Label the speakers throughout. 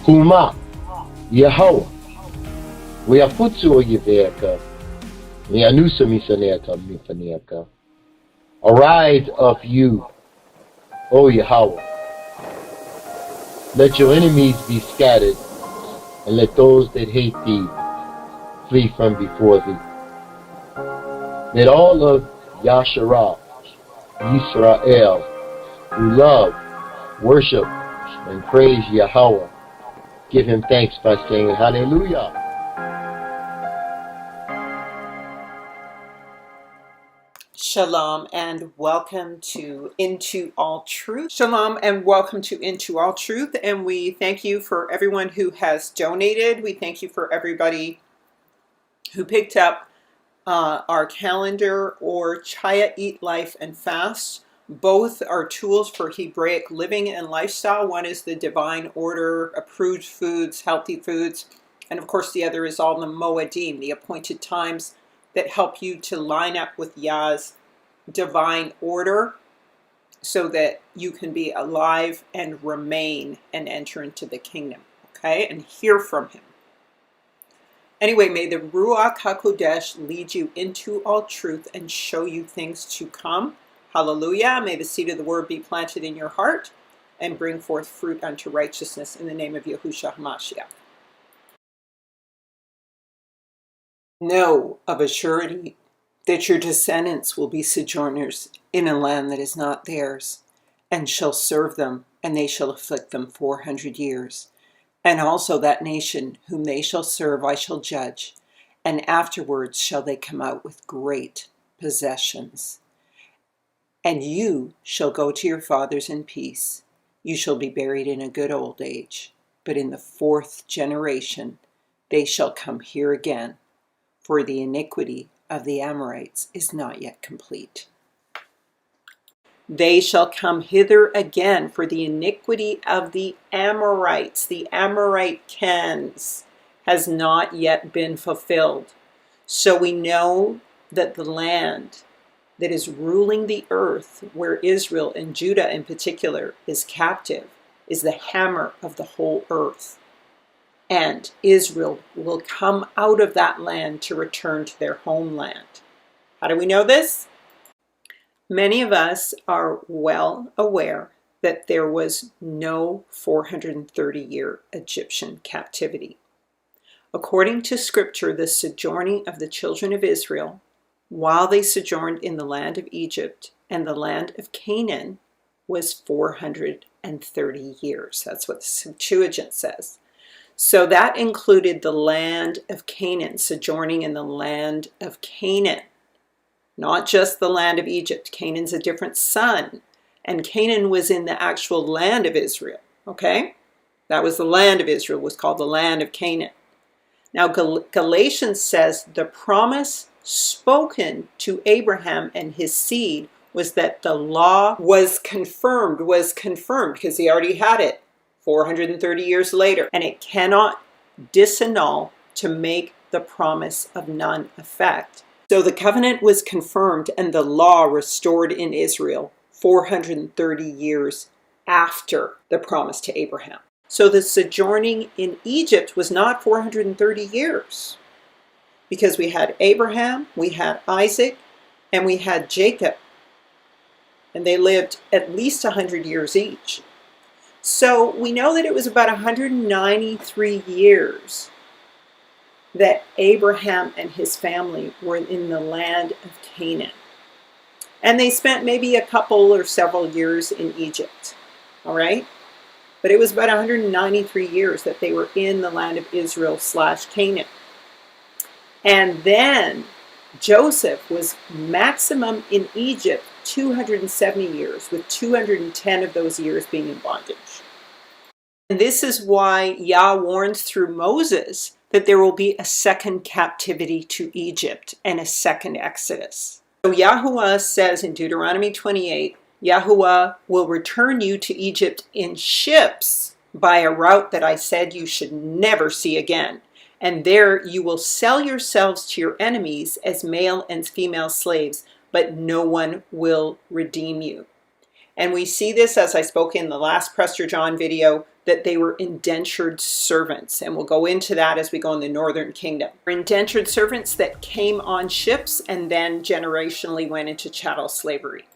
Speaker 1: Huma, Yahweh, Weafutsu Yeveaka, Mianusa Misaneaka Mifaneaka. Arise of you, O Yahweh. Let your enemies be scattered, and let those that hate thee flee from before thee. Let all of Yasharah, Yisrael, who love, worship, and praise Yahweh, give him thanks by saying Hallelujah.
Speaker 2: Shalom and welcome to Into All Truth. Shalom and welcome to Into All Truth. And we thank you for everyone who has donated. We thank you for everybody who picked up our calendar or Chaya Eat Life and Fast. Both are tools for Hebraic living and lifestyle. One is the divine order, approved foods, healthy foods. And of course the other is all the Moedim, the appointed times that help you to line up with Yah's divine order so that you can be alive and remain and enter into the kingdom, okay, and hear from him. Anyway, may the Ruach HaKodesh lead you into all truth and show you things to come. Hallelujah. May the seed of the word be planted in your heart and bring forth fruit unto righteousness in the name of Yahushua HaMashiach. Know of a surety that your descendants will be sojourners in a land that is not theirs, and shall serve them, and they shall afflict them 400 years. And also that nation whom they shall serve I shall judge, and afterwards shall they come out with great possessions. And you shall go to your fathers in peace. You shall be buried in a good old age. But in the 4th generation they shall come here again, for the iniquity of the Amorites is not yet complete. They shall come hither again, for the iniquity of the Amorites, the Amorite Kens, has not yet been fulfilled. So we know that the land that is ruling the earth, where Israel and Judah in particular is captive, is the hammer of the whole earth. And Israel will come out of that land to return to their homeland. How do we know this? Many of us are well aware that there was no 430-year Egyptian captivity. According to Scripture, the sojourning of the children of Israel, while they sojourned in the land of Egypt and the land of Canaan, was 430 years. That's what the Septuagint says. So that included the land of Canaan, sojourning in the land of Canaan. Not just the land of Egypt. Canaan's a different son. And Canaan was in the actual land of Israel. Okay? That was the land of Israel, was called the land of Canaan. Now Galatians says the promise spoken to Abraham and his seed was that the law was confirmed because he already had it 430 years later. And it cannot disannul to make the promise of none effect. So the covenant was confirmed and the law restored in Israel 430 years after the promise to Abraham. So the sojourning in Egypt was not 430 years because we had Abraham, we had Isaac, and we had Jacob. And they lived at least 100 years each. So we know that it was about 193 years that Abraham and his family were in the land of Canaan. And they spent maybe a couple or several years in Egypt, all right? But it was about 193 years that they were in the land of Israel / Canaan. And then Joseph was maximum in Egypt 270 years, with 210 of those years being in bondage. And this is why Yah warns through Moses that there will be a second captivity to Egypt and a second Exodus. So Yahuwah says in Deuteronomy 28, Yahuwah will return you to Egypt in ships by a route that I said you should never see again. And there you will sell yourselves to your enemies as male and female slaves, but no one will redeem you. And we see this, as I spoke in the last Prester John video, that they were indentured servants. And we'll go into that as we go in the northern kingdom. Indentured servants that came on ships and then generationally went into chattel slavery.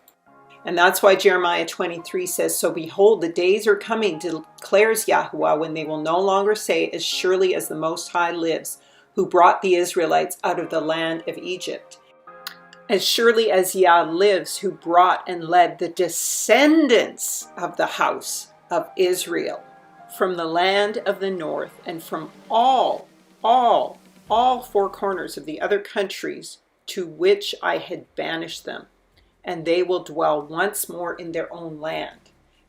Speaker 2: And that's why Jeremiah 23 says, "So behold, the days are coming, declares Yahweh, when they will no longer say, as surely as the Most High lives, who brought the Israelites out of the land of Egypt. As surely as Yah lives, who brought and led the descendants of the house of Israel from the land of the north and from all four corners of the other countries to which I had banished them, and they will dwell once more in their own land."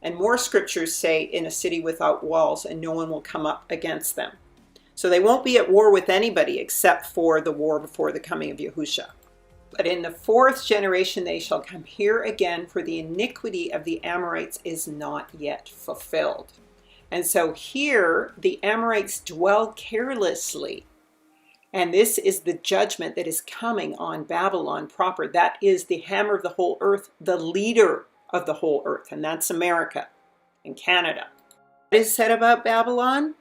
Speaker 2: And more scriptures say, in a city without walls, and no one will come up against them. So they won't be at war with anybody except for the war before the coming of Yahusha. But in the fourth generation they shall come here again, for the iniquity of the Amorites is not yet fulfilled. And so here the Amorites dwell carelessly. And this is the judgment that is coming on Babylon proper. That is the hammer of the whole earth, the leader of the whole earth. And that's America and Canada. What is said about Babylon?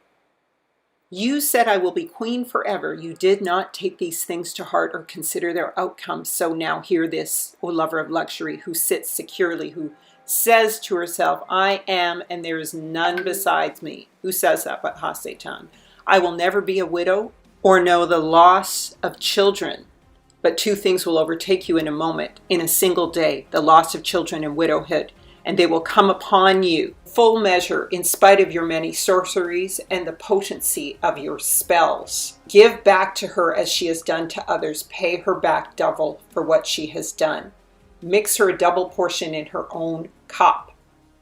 Speaker 2: You said, "I will be queen forever." You did not take these things to heart or consider their outcomes. So now hear this, O lover of luxury, who sits securely, who says to herself, "I am, and there is none besides me." Who says that but Ha-Satan? "I will never be a widow or know the loss of children. But two things will overtake you in a moment, in a single day, the loss of children and widowhood. And they will come upon you, full measure, in spite of your many sorceries and the potency of your spells. Give back to her as she has done to others. Pay her back double for what she has done. Mix her a double portion in her own cup."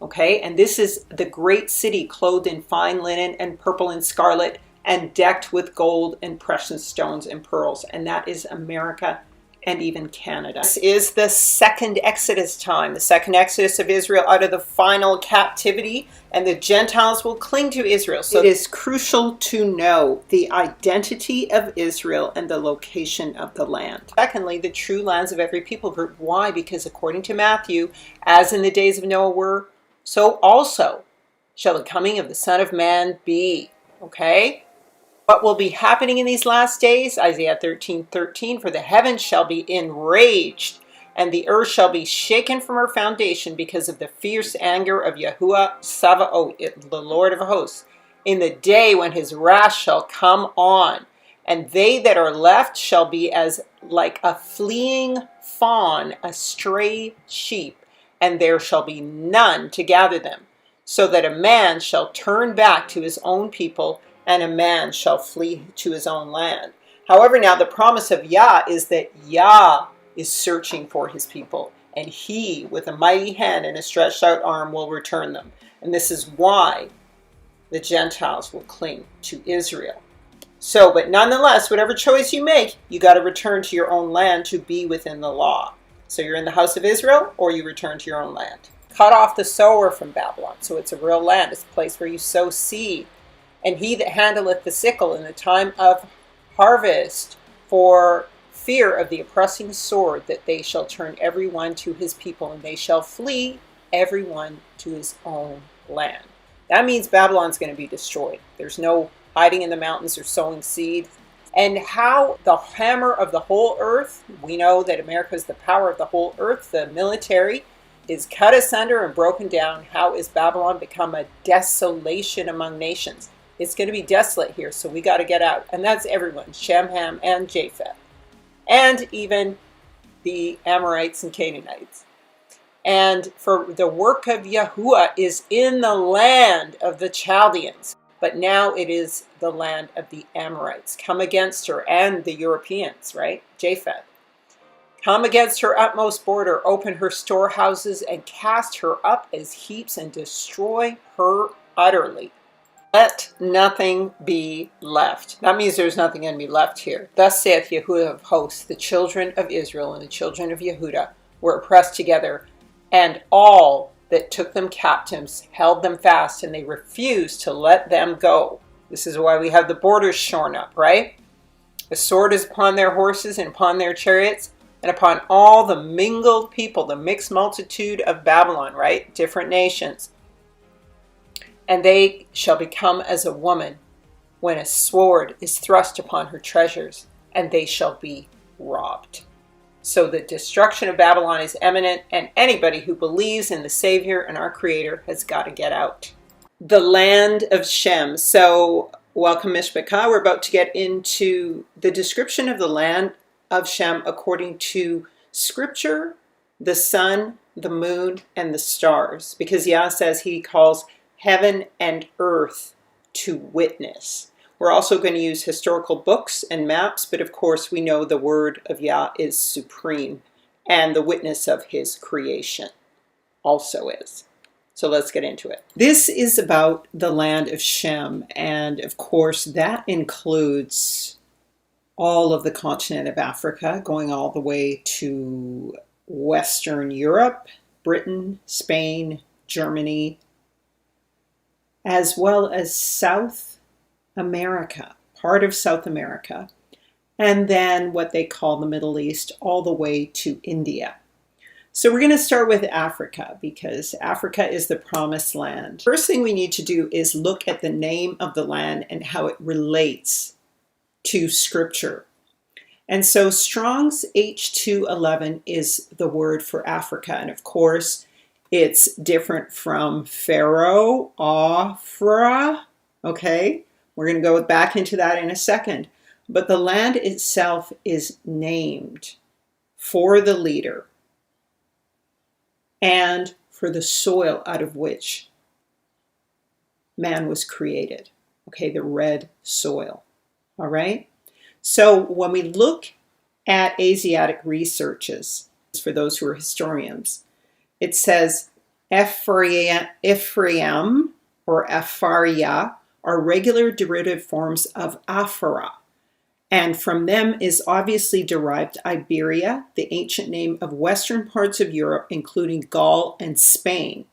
Speaker 2: Okay, and this is the great city, clothed in fine linen and purple and scarlet, and decked with gold and precious stones and pearls. And that is America and even Canada. This is the second Exodus time, the second Exodus of Israel out of the final captivity, and the Gentiles will cling to Israel. So it is crucial to know the identity of Israel and the location of the land. Secondly, the true lands of every people group. Why? Because according to Matthew, as in the days of Noah were, so also shall the coming of the Son of Man be. Okay? What will be happening in these last days? Isaiah 13:13, "For the heavens shall be enraged, and the earth shall be shaken from her foundation because of the fierce anger of Yahuwah Sabaoth, the Lord of hosts, in the day when his wrath shall come on. And they that are left shall be as like a fleeing fawn, a stray sheep, and there shall be none to gather them, so that a man shall turn back to his own people, and a man shall flee to his own land." However, now the promise of Yah is that Yah is searching for his people, and he, with a mighty hand and a stretched out arm, will return them. And this is why the Gentiles will cling to Israel. So, but nonetheless, whatever choice you make, you got to return to your own land to be within the law. So you're in the house of Israel, or you return to your own land. Cut off the sower from Babylon. So it's a real land. It's a place where you sow seed. And he that handleth the sickle in the time of harvest, for fear of the oppressing sword, that they shall turn every one to his people, and they shall flee every one to his own land. That means Babylon's going to be destroyed. There's no hiding in the mountains or sowing seed. And how the hammer of the whole earth, we know that America is the power of the whole earth, the military, is cut asunder and broken down. How is Babylon become a desolation among nations? It's going to be desolate here, so we got to get out. And that's everyone, Shem, Ham, and Japheth. And even the Amorites and Canaanites. And for the work of Yahuwah is in the land of the Chaldeans. But now it is the land of the Amorites. Come against her, and the Europeans, right? Japheth. Come against her utmost border, open her storehouses, and cast her up as heaps, and destroy her utterly. Let nothing be left. That means there's nothing going to be left here. Thus saith Yahuwah of hosts, the children of Israel and the children of Yehudah were oppressed together, and all that took them captives held them fast, and they refused to let them go. This is why we have the borders shorn up, right? The sword is upon their horses and upon their chariots, and upon all the mingled people, the mixed multitude of Babylon, right? Different nations. And they shall become as a woman when a sword is thrust upon her treasures, and they shall be robbed. So the destruction of Babylon is imminent, and anybody who believes in the Savior and our Creator has got to get out. The land of Shem. So welcome, Mishpachah. We're about to get into the description of the land of Shem according to Scripture, the sun, the moon, and the stars. Because Yah says he calls heaven and earth to witness. We're also going to use historical books and maps, but of course we know the word of Yah is supreme, and the witness of his creation also is. So let's get into it. This is about the land of Shem, and of course that includes all of the continent of Africa, going all the way to Western Europe, Britain, Spain, Germany, as well as South America, part of South America, and then what they call the Middle East, all the way to India. So we're going to start with Africa, because Africa is the promised land. First thing we need to do is look at the name of the land and how it relates to Scripture. And so Strong's H211 is the word for Africa, and of course it's different from Pharaoh, Afra, okay? We're going to go back into that in a second. But the land itself is named for the leader and for the soil out of which man was created. Okay, the red soil. All right? So when we look at Asiatic researches, for those who are historians, it says Ephraim or Apharia are regular derivative forms of Aphara, and from them is obviously derived Iberia, the ancient name of western parts of Europe, including Gaul and Spain.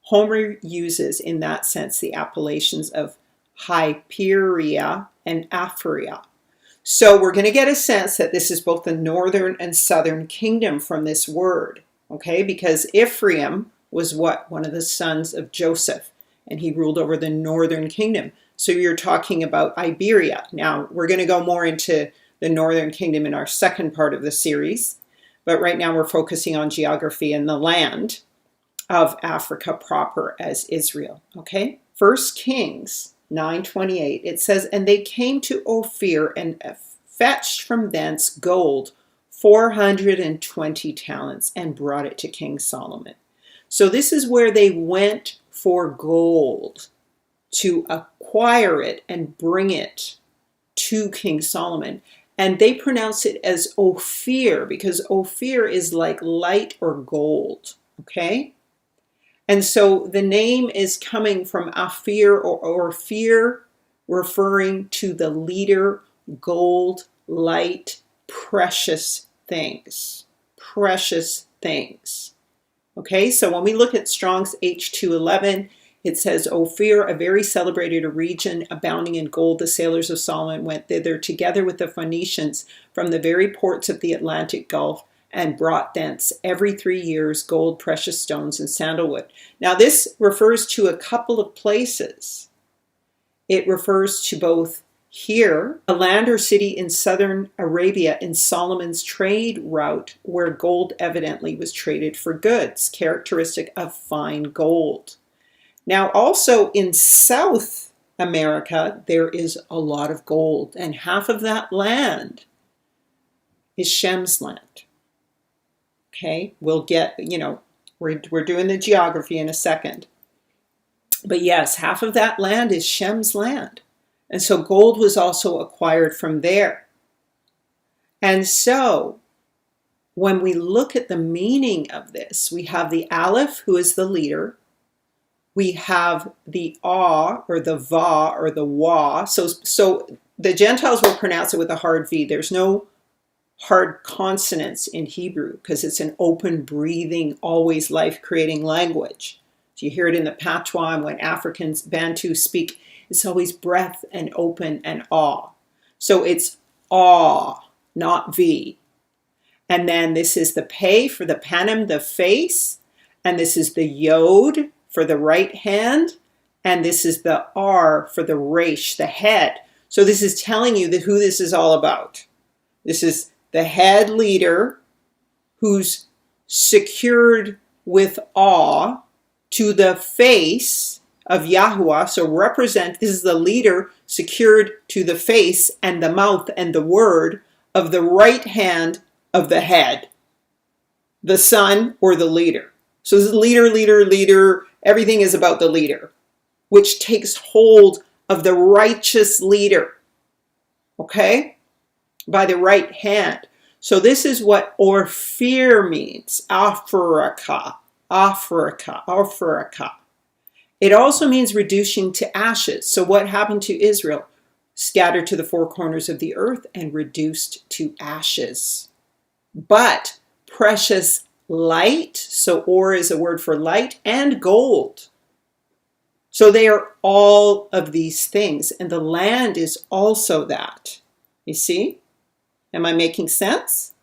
Speaker 2: Homer uses in that sense the appellations of Hyperia and Apharia. So we're going to get a sense that this is both the northern and southern kingdom from this word, okay? Because Ephraim was what? One of the sons of Joseph, and he ruled over the northern kingdom. So you're talking about Iberia. Now, we're going to go more into the northern kingdom in our second part of the series, but right now we're focusing on geography and the land of Africa proper as Israel, okay? 1 Kings 9:28, it says, and they came to Ophir and fetched from thence gold 420 talents and brought it to King Solomon. So this is where they went for gold to acquire it and bring it to King Solomon. And they pronounce it as Ophir because Ophir is like light or gold, okay? And so the name is coming from Ophir or Ophir, referring to the leader, gold, light, precious things. Precious things. Okay, so when we look at Strong's H211, it says, Ophir, a very celebrated region abounding in gold, the sailors of Solomon went thither together with the Phoenicians from the very ports of the Atlantic Gulf and brought thence every 3 years gold, precious stones, and sandalwood. Now this refers to a couple of places. It refers to both here, a land or city in southern Arabia in Solomon's trade route where gold evidently was traded for goods, characteristic of fine gold. Now also in South America, there is a lot of gold, and half of that land is Shem's land. Okay, we'll get, we're doing the geography in a second. But yes, half of that land is Shem's land. And so gold was also acquired from there. And so when we look at the meaning of this, we have the Aleph, who is the leader. We have the Ah, or the Va, or the Wa. So the Gentiles will pronounce it with a hard V. There's no hard consonants in Hebrew because it's an open, breathing, always life-creating language. So you hear it in the patois, and when Africans, Bantu speak, it's always breath and open and awe. So it's awe, not V. And then this is the Pei for the panim, the face. And this is the Yod for the right hand. And this is the R for the Resh, the head. So this is telling you that who this is all about. This is the head leader who's secured with awe to the face of Yahuwah. So this is the leader secured to the face and the mouth and the word of the right hand of the head, the son or the leader. So this is leader. Everything is about the leader, which takes hold of the righteous leader, okay, by the right hand. So this is what Ophir means, Africa. It also means reducing to ashes. So what happened to Israel? Scattered to the four corners of the earth and reduced to ashes. But precious light, so ore is a word for light, and gold. So they are all of these things, and the land is also that. You see? Am I making sense?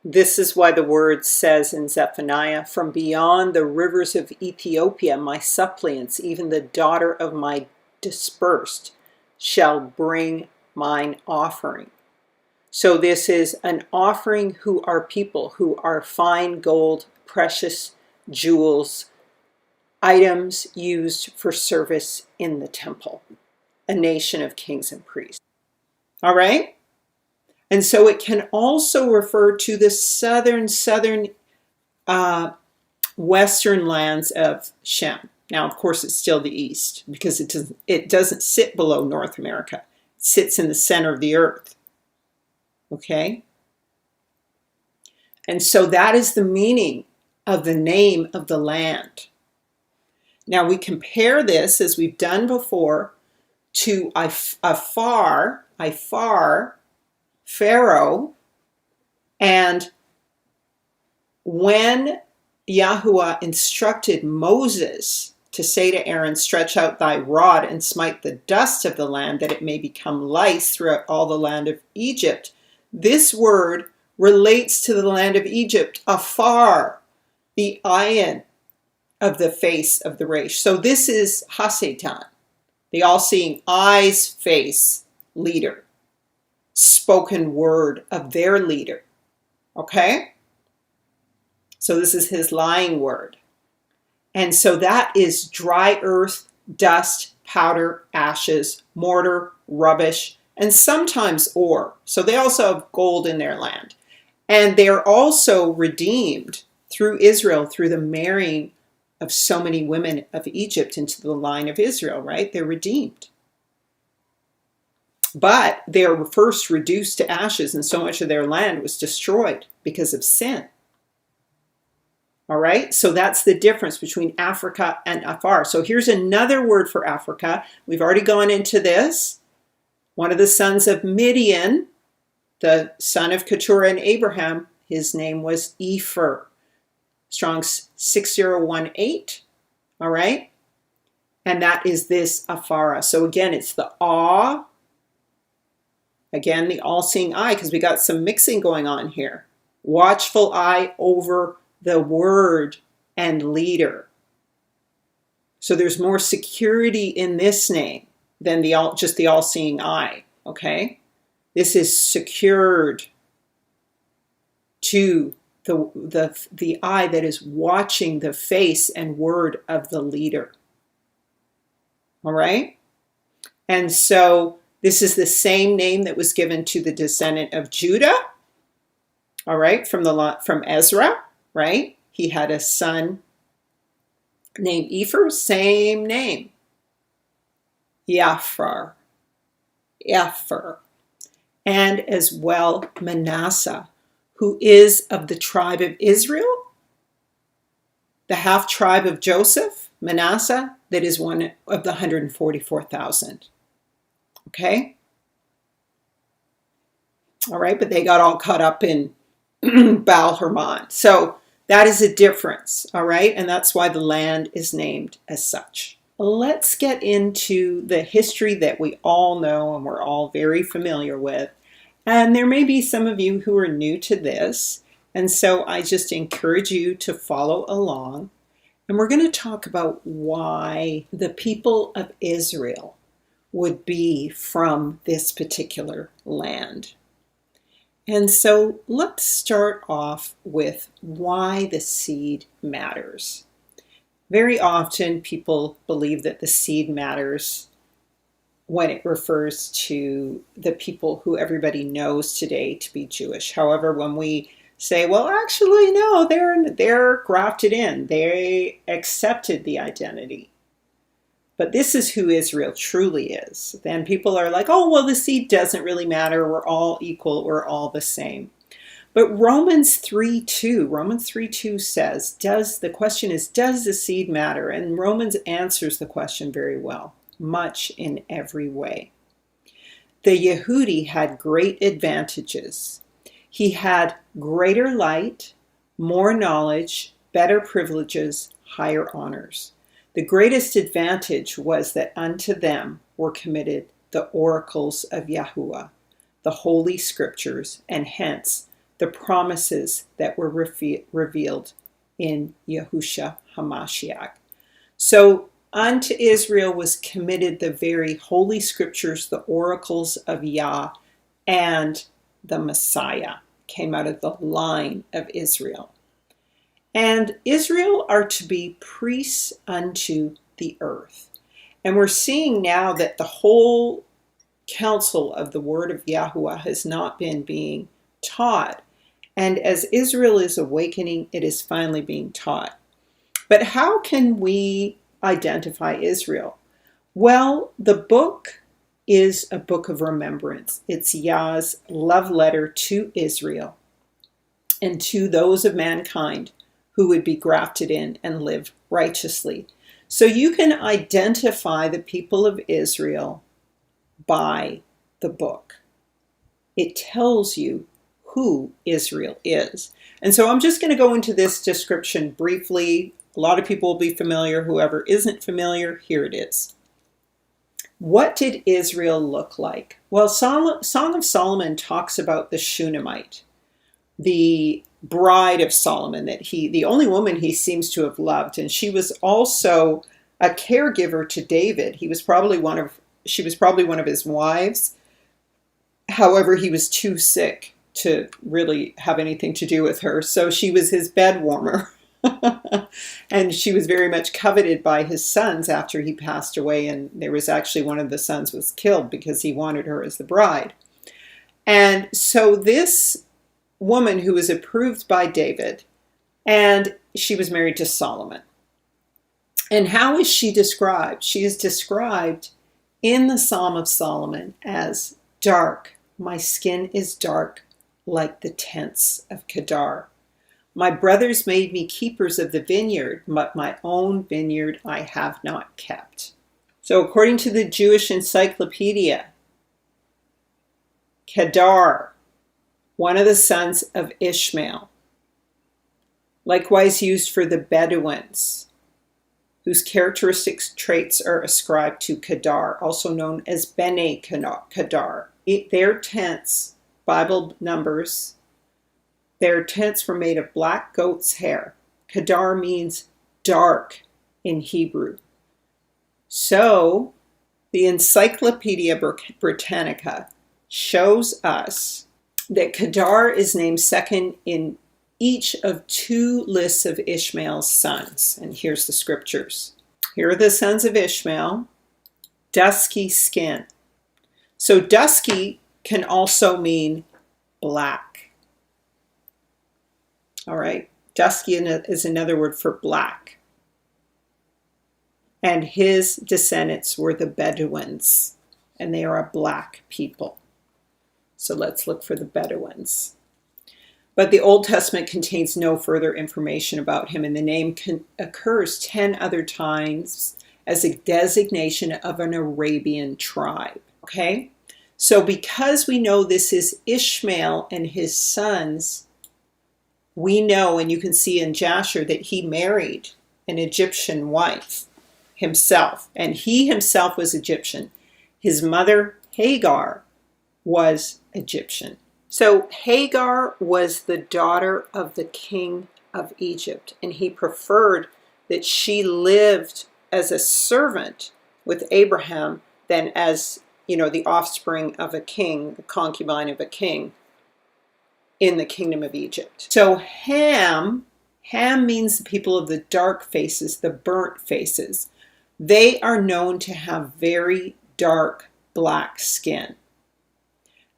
Speaker 2: This is why the word says in Zephaniah, from beyond the rivers of Ethiopia, my suppliants, even the daughter of my dispersed, shall bring mine offering. So this is an offering who are people who are fine gold, precious jewels, items used for service in the temple, a nation of kings and priests. All right? And so it can also refer to the southern western lands of Shem. Now, of course, it's still the east because it doesn't sit below North America. It sits in the center of the earth. Okay? And so that is the meaning of the name of the land. Now we compare this, as we've done before, to Pharaoh, and when Yahuwah instructed Moses to say to Aaron, stretch out thy rod and smite the dust of the land, that it may become lice throughout all the land of Egypt. This word relates to the land of Egypt, afar, the ayin of the face of the Resh. So this is Hasatan, the all-seeing eyes, face, leader, spoken word of their leader. Okay? So this is his lying word. And so that is dry earth, dust, powder, ashes, mortar, rubbish, and sometimes ore. So they also have gold in their land. And they're also redeemed through Israel, through the marrying of so many women of Egypt into the line of Israel, right? They're redeemed. But they were first reduced to ashes, and so much of their land was destroyed because of sin. All right, so that's the difference between Africa and Afar. So here's another word for Africa. We've already gone into this. One of the sons of Midian, the son of Keturah and Abraham, his name was Epher. Strong's 6018. All right, and that is this Afara. So again, it's the awe. Again, the all-seeing eye, because we got some mixing going on here. Watchful eye over the word and leader. So there's more security in this name than just the all-seeing eye, okay? This is secured to the eye that is watching the face and word of the leader. All right? And so this is the same name that was given to the descendant of Judah, all right, from Ezra, right? He had a son named Epher, same name, Epher, and as well Manasseh, who is of the tribe of Israel, the half tribe of Joseph, Manasseh, that is one of the 144,000. Okay? All right, but they got all caught up in Baal Hermon. So that is a difference, all right? And that's why the land is named as such. Let's get into the history that we all know and we're all very familiar with. And there may be some of you who are new to this. And so I just encourage you to follow along. And we're going to talk about why the people of Israel would be from this particular land. And so let's start off with why the seed matters. Very often people believe that the seed matters when it refers to the people who everybody knows today to be Jewish. However, when we say, well, actually, no, they're grafted in. They accepted the identity. But this is who Israel truly is. Then people are like, oh, well, the seed doesn't really matter. We're all equal. We're all the same. But Romans 3:2 says, the question is, does the seed matter? And Romans answers the question very well, much in every way. The Yehudi had great advantages. He had greater light, more knowledge, better privileges, higher honors. The greatest advantage was that unto them were committed the oracles of Yahuwah, the holy scriptures, and hence the promises that were revealed in Yahushua HaMashiach. So unto Israel was committed the very holy scriptures, the oracles of Yah, and the Messiah came out of the line of Israel. And Israel are to be priests unto the earth. And we're seeing now that the whole counsel of the word of Yahuwah has not been being taught. And as Israel is awakening, it is finally being taught. But how can we identify Israel? Well, the book is a book of remembrance. It's Yah's love letter to Israel and to those of mankind who would be grafted in and live righteously. So you can identify the people of Israel by the book. It tells you who Israel is. And so I'm just going to go into this description briefly. A lot of people will be familiar. Whoever isn't familiar, here it is. What did Israel look like? Well, Song of Solomon talks about the Shunammite, the bride of Solomon, the only woman he seems to have loved, and she was also a caregiver to David. She was probably one of his wives. However, he was too sick to really have anything to do with her, so she was his bed warmer. And she was very much coveted by his sons after he passed away, and there was actually one of the sons was killed because he wanted her as the bride. And so this woman who was approved by David, and she was married to Solomon. And how is she described? She is described in the Psalm of Solomon as dark. My skin is dark like the tents of Kedar. My brothers made me keepers of the vineyard, but my own vineyard I have not kept. So according to the Jewish Encyclopedia, Kedar, one of the sons of Ishmael, likewise used for the Bedouins, whose characteristic traits are ascribed to Kedar, also known as Bene Kedar. Their tents, Bible numbers, their tents were made of black goat's hair. Kedar means dark in Hebrew. So the Encyclopedia Britannica shows us that Kedar is named second in each of two lists of Ishmael's sons. And here's the scriptures. Here are the sons of Ishmael. Dusky skin. So dusky can also mean black. All right. Dusky is another word for black. And his descendants were the Bedouins, and they are a black people. So let's look for the Bedouins. But the Old Testament contains no further information about him, and the name occurs 10 other times as a designation of an Arabian tribe. Okay? So because we know this is Ishmael and his sons, we know, and you can see in Jasher, that he married an Egyptian wife himself, and he himself was Egyptian. His mother, Hagar, was Egyptian. So Hagar was the daughter of the king of Egypt, and he preferred that she lived as a servant with Abraham than as, the offspring of a king, the concubine of a king in the kingdom of Egypt. So Ham means the people of the dark faces, the burnt faces. They are known to have very dark black skin.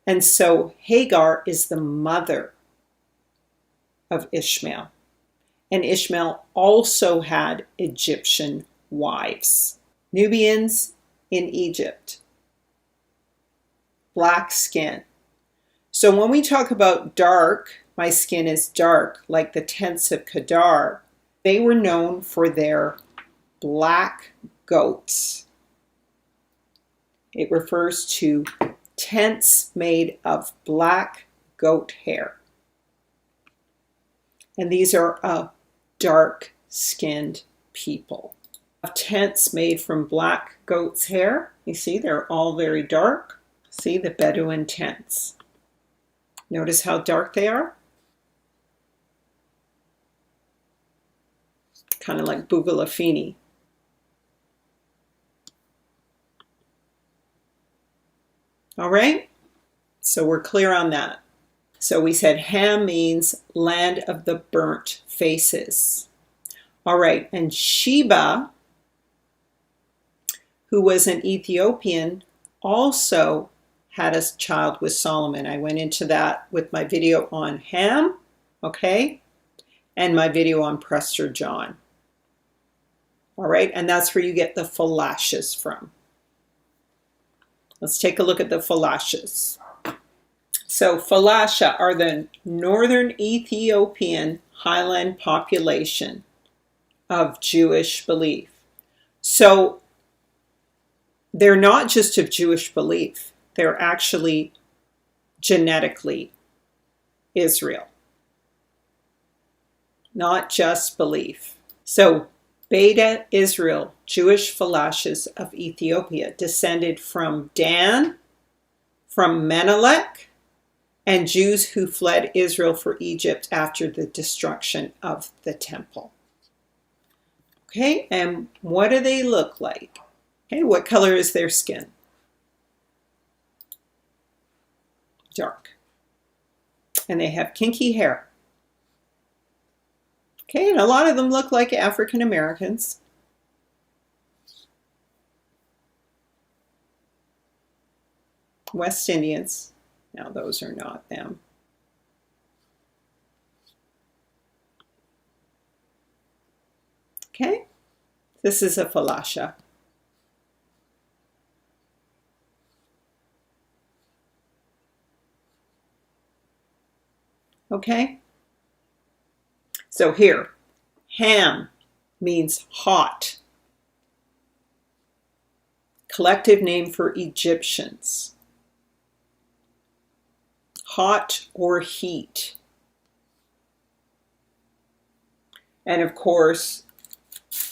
Speaker 2: And so Hagar is the mother of Ishmael. And Ishmael also had Egyptian wives. Nubians in Egypt. Black skin. So when we talk about dark, my skin is dark, like the tents of Kedar, they were known for their black goats. It refers to tents made of black goat hair. And these are a dark-skinned people. Tents made from black goat's hair. You see, they're all very dark. See the Bedouin tents. Notice how dark they are? Kind of like Bugalafini. All right? So we're clear on that. So we said Ham means land of the burnt faces. All right, and Sheba, who was an Ethiopian, also had a child with Solomon. I went into that with my video on Ham, okay, and my video on Prester John. All right, and that's where you get the Falashas from. Let's take a look at the Falashas. So Falasha are the northern Ethiopian highland population of Jewish belief. So they're not just of Jewish belief. They're actually genetically Israel. Not just belief. So Beta Israel, Jewish Falashas of Ethiopia, descended from Dan, from Menelek, and Jews who fled Israel for Egypt after the destruction of the temple. Okay, and what do they look like? Okay, what color is their skin? Dark. And they have kinky hair. Okay, and a lot of them look like African Americans. West Indians. Now those are not them. Okay, this is a Falasha. Okay, so here, Ham means hot. Collective name for Egyptians. Hot or heat. And of course,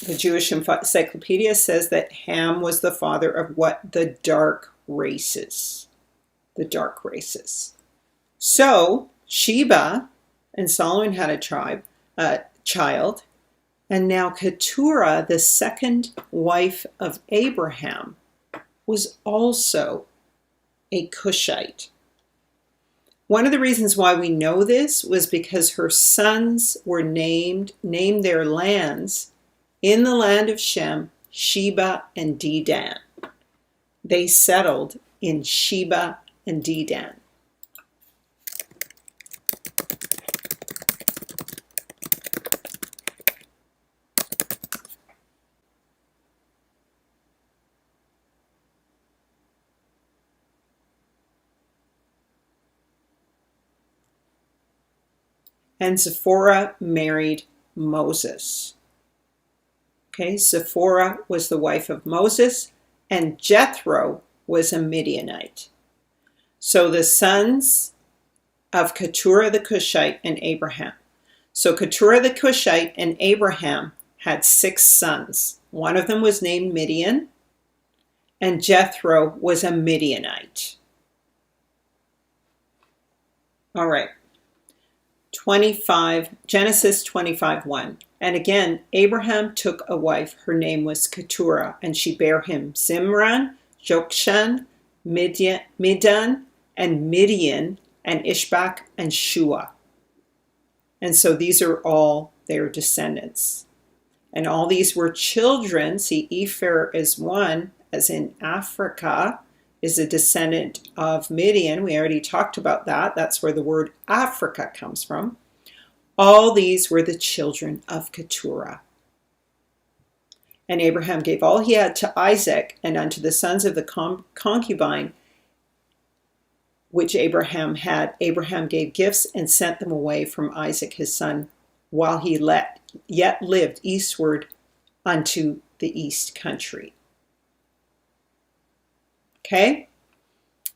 Speaker 2: the Jewish Encyclopedia says that Ham was the father of what? The dark races. The dark races. So Sheba and Solomon had a child, and now Keturah, the second wife of Abraham, was also a Cushite. One of the reasons why we know this was because her sons were named their lands in the land of Shem, Sheba and Dedan. They settled in Sheba and Dedan. And Zipporah married Moses. Okay, Zipporah was the wife of Moses, and Jethro was a Midianite. So the sons of Keturah the Cushite and Abraham. So Keturah the Cushite and Abraham had 6 sons. One of them was named Midian, and Jethro was a Midianite. All right. Genesis 25:1. And again, Abraham took a wife. Her name was Keturah, and she bare him Zimran, Jokshan, Midan, and Midian, and Ishbak, and Shua. And so these are all their descendants. And all these were children. See, Epher is one, as in Africa, is a descendant of Midian. We already talked about that. That's where the word Africa comes from. All these were the children of Keturah. And Abraham gave all he had to Isaac, and unto the sons of the concubine which Abraham had, Abraham gave gifts and sent them away from Isaac his son, while he yet lived eastward unto the east country. Okay?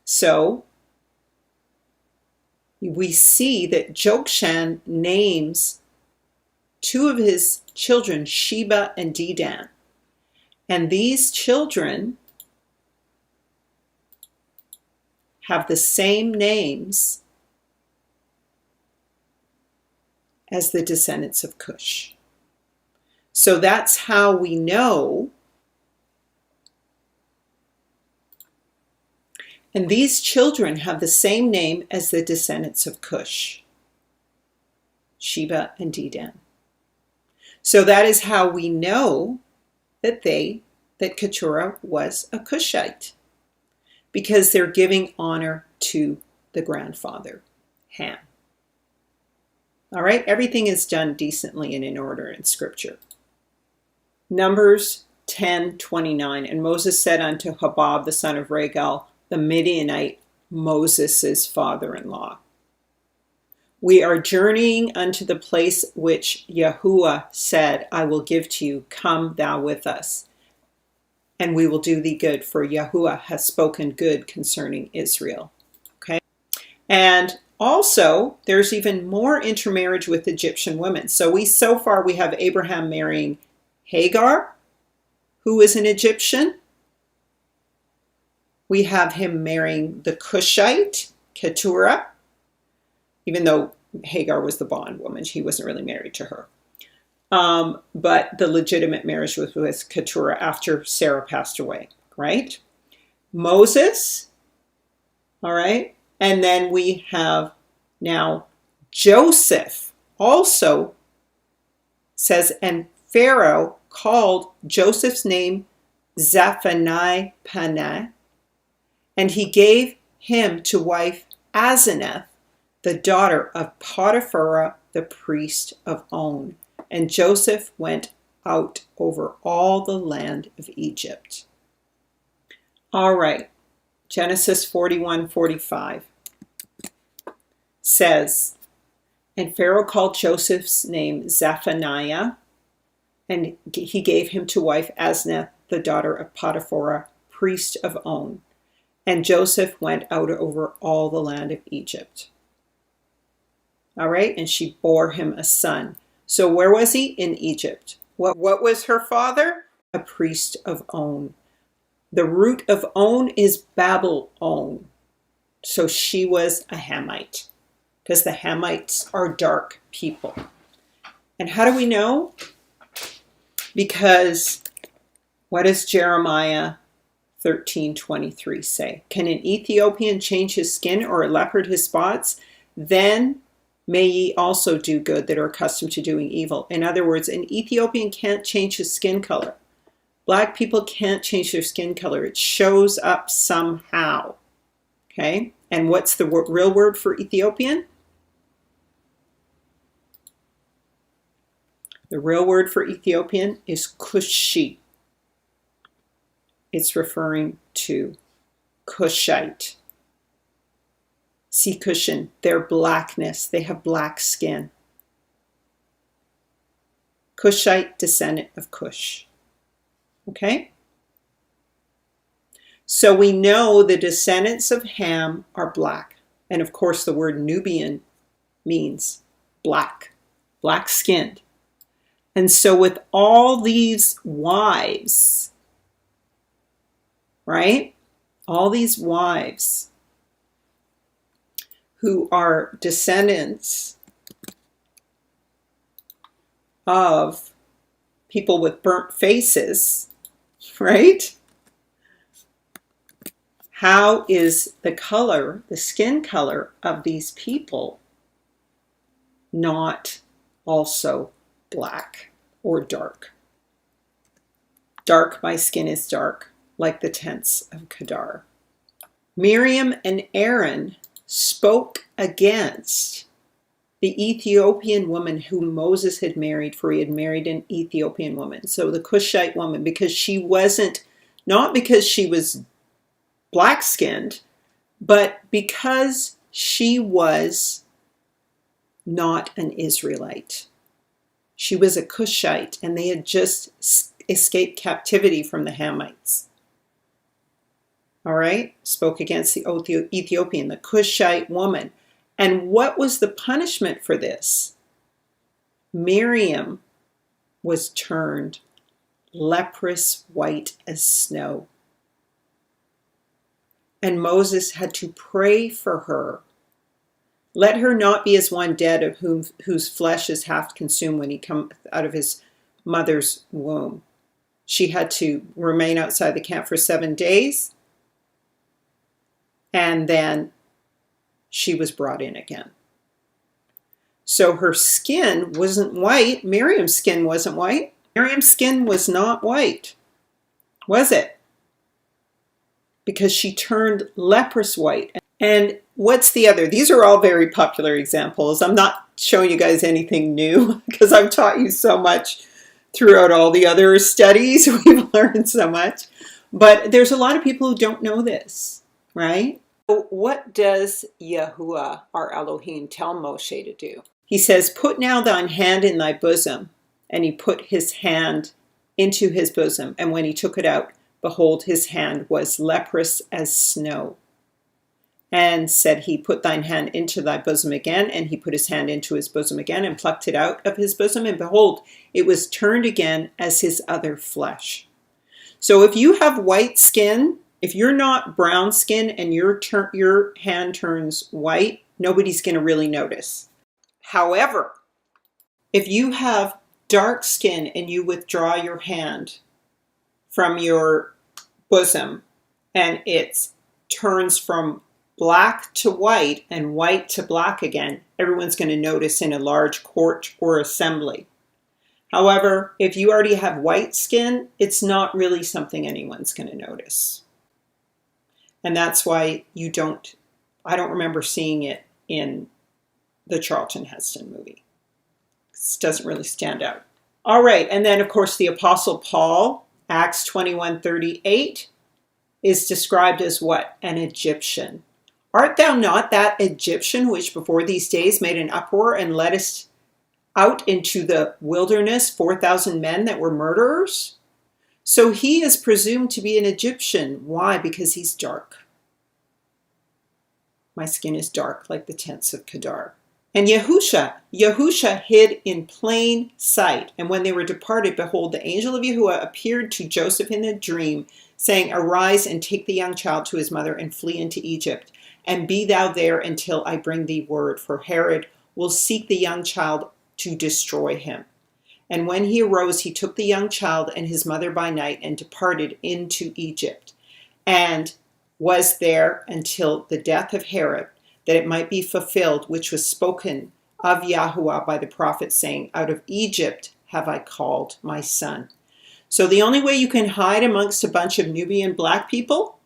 Speaker 2: So we see that Jokshan names two of his children, Sheba and Dedan. And these children have the same names as the descendants of Cush. So that's how we know. And these children have the same name as the descendants of Cush, Sheba and Dedan. So that is how we know that Keturah was a Cushite, because they're giving honor to the grandfather, Ham. All right, everything is done decently and in order in Scripture. Numbers 10:29, and Moses said unto Hobab the son of Regal, the Midianite, Moses' father-in-law, we are journeying unto the place which Yahuwah said, I will give to you. Come thou with us, and we will do thee good, for Yahuwah hath spoken good concerning Israel. Okay? And also, there's even more intermarriage with Egyptian women. So far we have Abraham marrying Hagar, who is an Egyptian. We have him marrying the Cushite, Keturah, even though Hagar was the bondwoman. He wasn't really married to her. But the legitimate marriage was with Keturah after Sarah passed away, right? Moses, all right? And then we have now Joseph also says, and Pharaoh called Joseph's name Zephaniah, and he gave him to wife Asenath, the daughter of Potiphar, the priest of On. And Joseph went out over all the land of Egypt. All right, Genesis 41:45 says, and Pharaoh called Joseph's name Zephaniah, and he gave him to wife Asenath, the daughter of Potiphar, priest of On. And Joseph went out over all the land of Egypt. All right, and she bore him a son. So where was he? In Egypt. What was her father? A priest of On. The root of On is Babel-on. So she was a Hamite, because the Hamites are dark people. And how do we know? Because what does Jeremiah 13:23 say? Can an Ethiopian change his skin, or a leopard his spots? Then may ye also do good that are accustomed to doing evil. In other words, an Ethiopian can't change his skin color. Black people can't change their skin color. It shows up somehow. Okay? And what's the real word for Ethiopian? The real word for Ethiopian is Cushi. It's referring to Cushite. See, Cushan, their blackness. They have black skin. Cushite, descendant of Cush. Okay? So we know the descendants of Ham are black. And of course, the word Nubian means black, black-skinned. And so with all these wives, right? All these wives who are descendants of people with burnt faces, right? How is the color, the skin color of these people not also black or dark? Dark, my skin is dark, like the tents of Kedar. Miriam and Aaron spoke against the Ethiopian woman whom Moses had married, for he had married an Ethiopian woman. So the Cushite woman, because she wasn't, not because she was black-skinned, but because she was not an Israelite. She was a Cushite, and they had just escaped captivity from the Hamites. All right? Spoke against the Ethiopian, the Cushite woman. And what was the punishment for this? Miriam was turned leprous white as snow. And Moses had to pray for her. Let her not be as one dead of whose flesh is half consumed when he comes out of his mother's womb. She had to remain outside the camp for 7 days. And then she was brought in again. So her skin wasn't white. Miriam's skin wasn't white. Miriam's skin was not white, was it? Because she turned leprous white. And what's the other? These are all very popular examples. I'm not showing you guys anything new because I've taught you so much throughout all the other studies. We've learned so much. But there's a lot of people who don't know this, right? So what does Yahuwah, our Elohim, tell Moshe to do? He says, put now thine hand in thy bosom. And he put his hand into his bosom. And when he took it out, behold, his hand was leprous as snow. And said he, put thine hand into thy bosom again. And he put his hand into his bosom again and plucked it out of his bosom. And behold, it was turned again as his other flesh. So if you have white skin, if you're not brown skin and your hand turns white, nobody's going to really notice. However, if you have dark skin and you withdraw your hand from your bosom and it turns from black to white and white to black again, everyone's going to notice in a large court or assembly. However, if you already have white skin, it's not really something anyone's going to notice. And that's why I don't remember seeing it in the Charlton Heston movie. It doesn't really stand out. All right, and then of course the Apostle Paul, Acts 21:38, is described as what? An Egyptian. Art thou not that Egyptian which before these days made an uproar and led us out into the wilderness 4,000 men that were murderers? So he is presumed to be an Egyptian. Why? Because he's dark. My skin is dark like the tents of Kedar. And Yahusha hid in plain sight. And when they were departed, behold, the angel of Yahuwah appeared to Joseph in a dream, saying, arise and take the young child to his mother and flee into Egypt. And be thou there until I bring thee word, for Herod will seek the young child to destroy him. And when he arose, he took the young child and his mother by night and departed into Egypt, and was there until the death of Herod, that it might be fulfilled, which was spoken of Yahuwah by the prophet, saying, out of Egypt have I called my son. So the only way you can hide amongst a bunch of Nubian black people,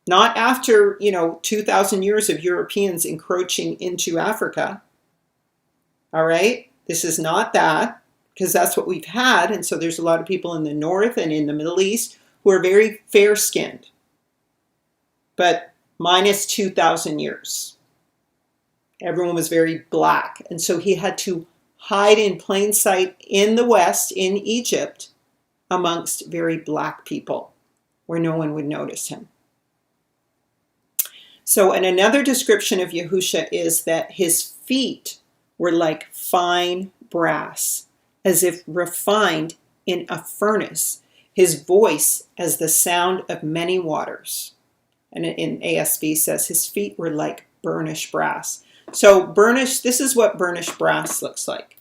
Speaker 2: not after, 2,000 years of Europeans encroaching into Africa. All right? This is not that, because that's what we've had. And so there's a lot of people in the north and in the Middle East who are very fair-skinned, but minus 2,000 years. Everyone was very black. And so he had to hide in plain sight in the West, in Egypt, amongst very black people, where no one would notice him. So, and another description of Yahusha is that his feet were like fine brass, as if refined in a furnace, his voice as the sound of many waters. And in ASV says his feet were like burnished brass. So this is what burnished brass looks like.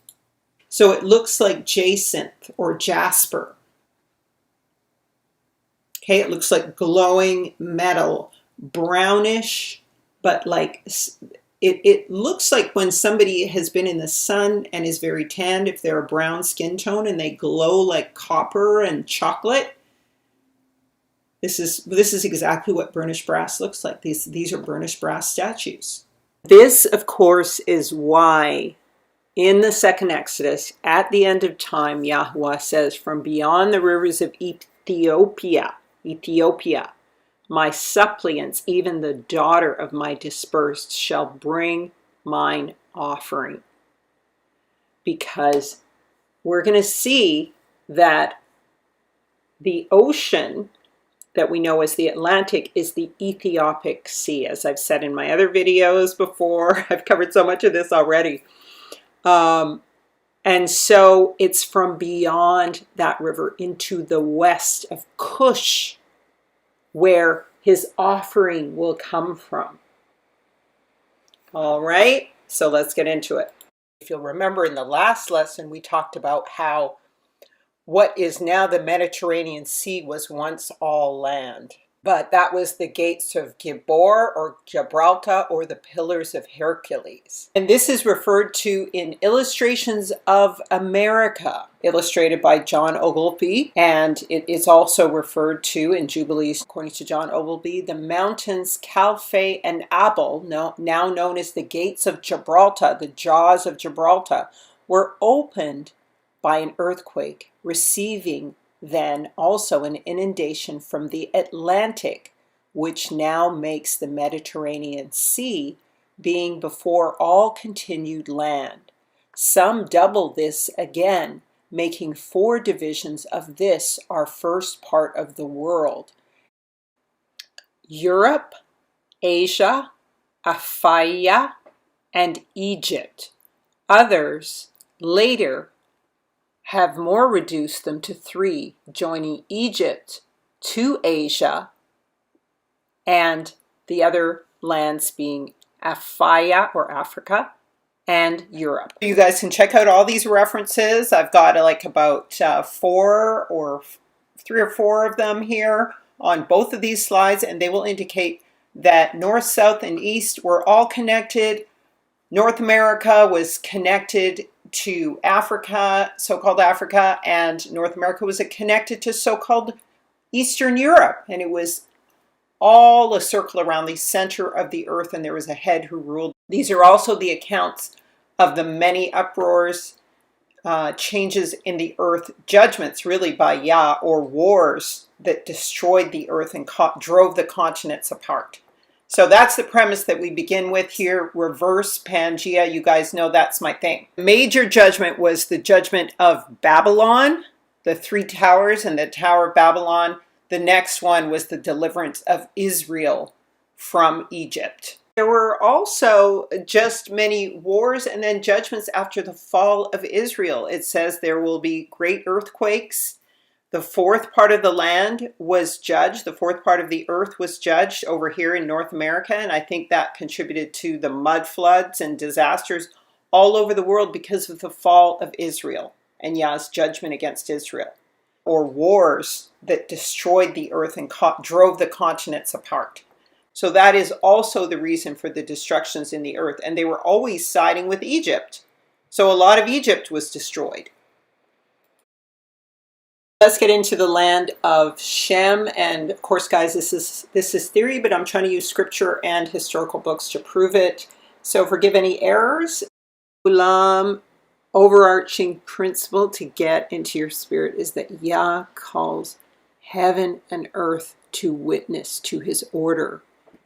Speaker 2: So it looks like jacinth or jasper. Okay, it looks like glowing metal, brownish, but like it looks like when somebody has been in the sun and is very tanned, if they're a brown skin tone and they glow like copper and chocolate. This is exactly what burnished brass looks like. These are burnished brass statues. This, of course, is why in the second Exodus, at the end of time, Yahweh says, from beyond the rivers of Ethiopia, my suppliants, even the daughter of my dispersed, shall bring mine offering. Because we're going to see that the ocean that we know as the Atlantic is the Ethiopic Sea. As I've said in my other videos before, I've covered so much of this already. And so it's from beyond that river into the west of Cush, where his offering will come from. All right, so let's get into it. If you'll remember in the last lesson, we talked about how what is now the Mediterranean Sea was once all land. But that was the gates of Gibor or Gibraltar or the pillars of Hercules. And this is referred to in Illustrations of America, illustrated by John Ogilvie. And it is also referred to in Jubilees, according to John Ogilvie, the mountains Calfe and Abel, now known as the gates of Gibraltar, the jaws of Gibraltar, were opened by an earthquake, receiving then also an inundation from the Atlantic, which now makes the Mediterranean Sea, being before all continued land. Some double this again, making 4 divisions of this our first part of the world: Europe, Asia, Aphaia, and Egypt. Others later have more reduced them to 3, joining Egypt to Asia and the other lands being Aphaia or Africa and Europe. You guys can check out all these references. I've got like about 3 or 4 of them here on both of these slides, and they will indicate that north, south, and east were all connected. North America was connected to Africa, so-called Africa, and North America was connected to so-called Eastern Europe. And it was all a circle around the center of the earth, and there was a head who ruled. These are also the accounts of the many uproars, changes in the earth, judgments really by Yah, or wars that destroyed the earth and drove the continents apart. So that's the premise that we begin with here, reverse Pangea. You guys know that's my thing. Major judgment was the judgment of Babylon, the 3 towers and the Tower of Babylon. The next one was the deliverance of Israel from Egypt. There were also just many wars and then judgments after the fall of Israel. It says there will be great earthquakes. The 4th part of the land was judged. The 4th part of the earth was judged over here in North America. And I think that contributed to the mud floods and disasters all over the world because of the fall of Israel and Yah's judgment against Israel. Or wars that destroyed the earth and drove the continents apart. So that is also the reason for the destructions in the earth. And they were always siding with Egypt. So a lot of Egypt was destroyed. Let's get into the land of Shem, and of course, guys, this is theory, but I'm trying to use scripture and historical books to prove it. So forgive any errors. Ulam, overarching principle to get into your spirit is that Yah calls heaven and earth to witness to his order.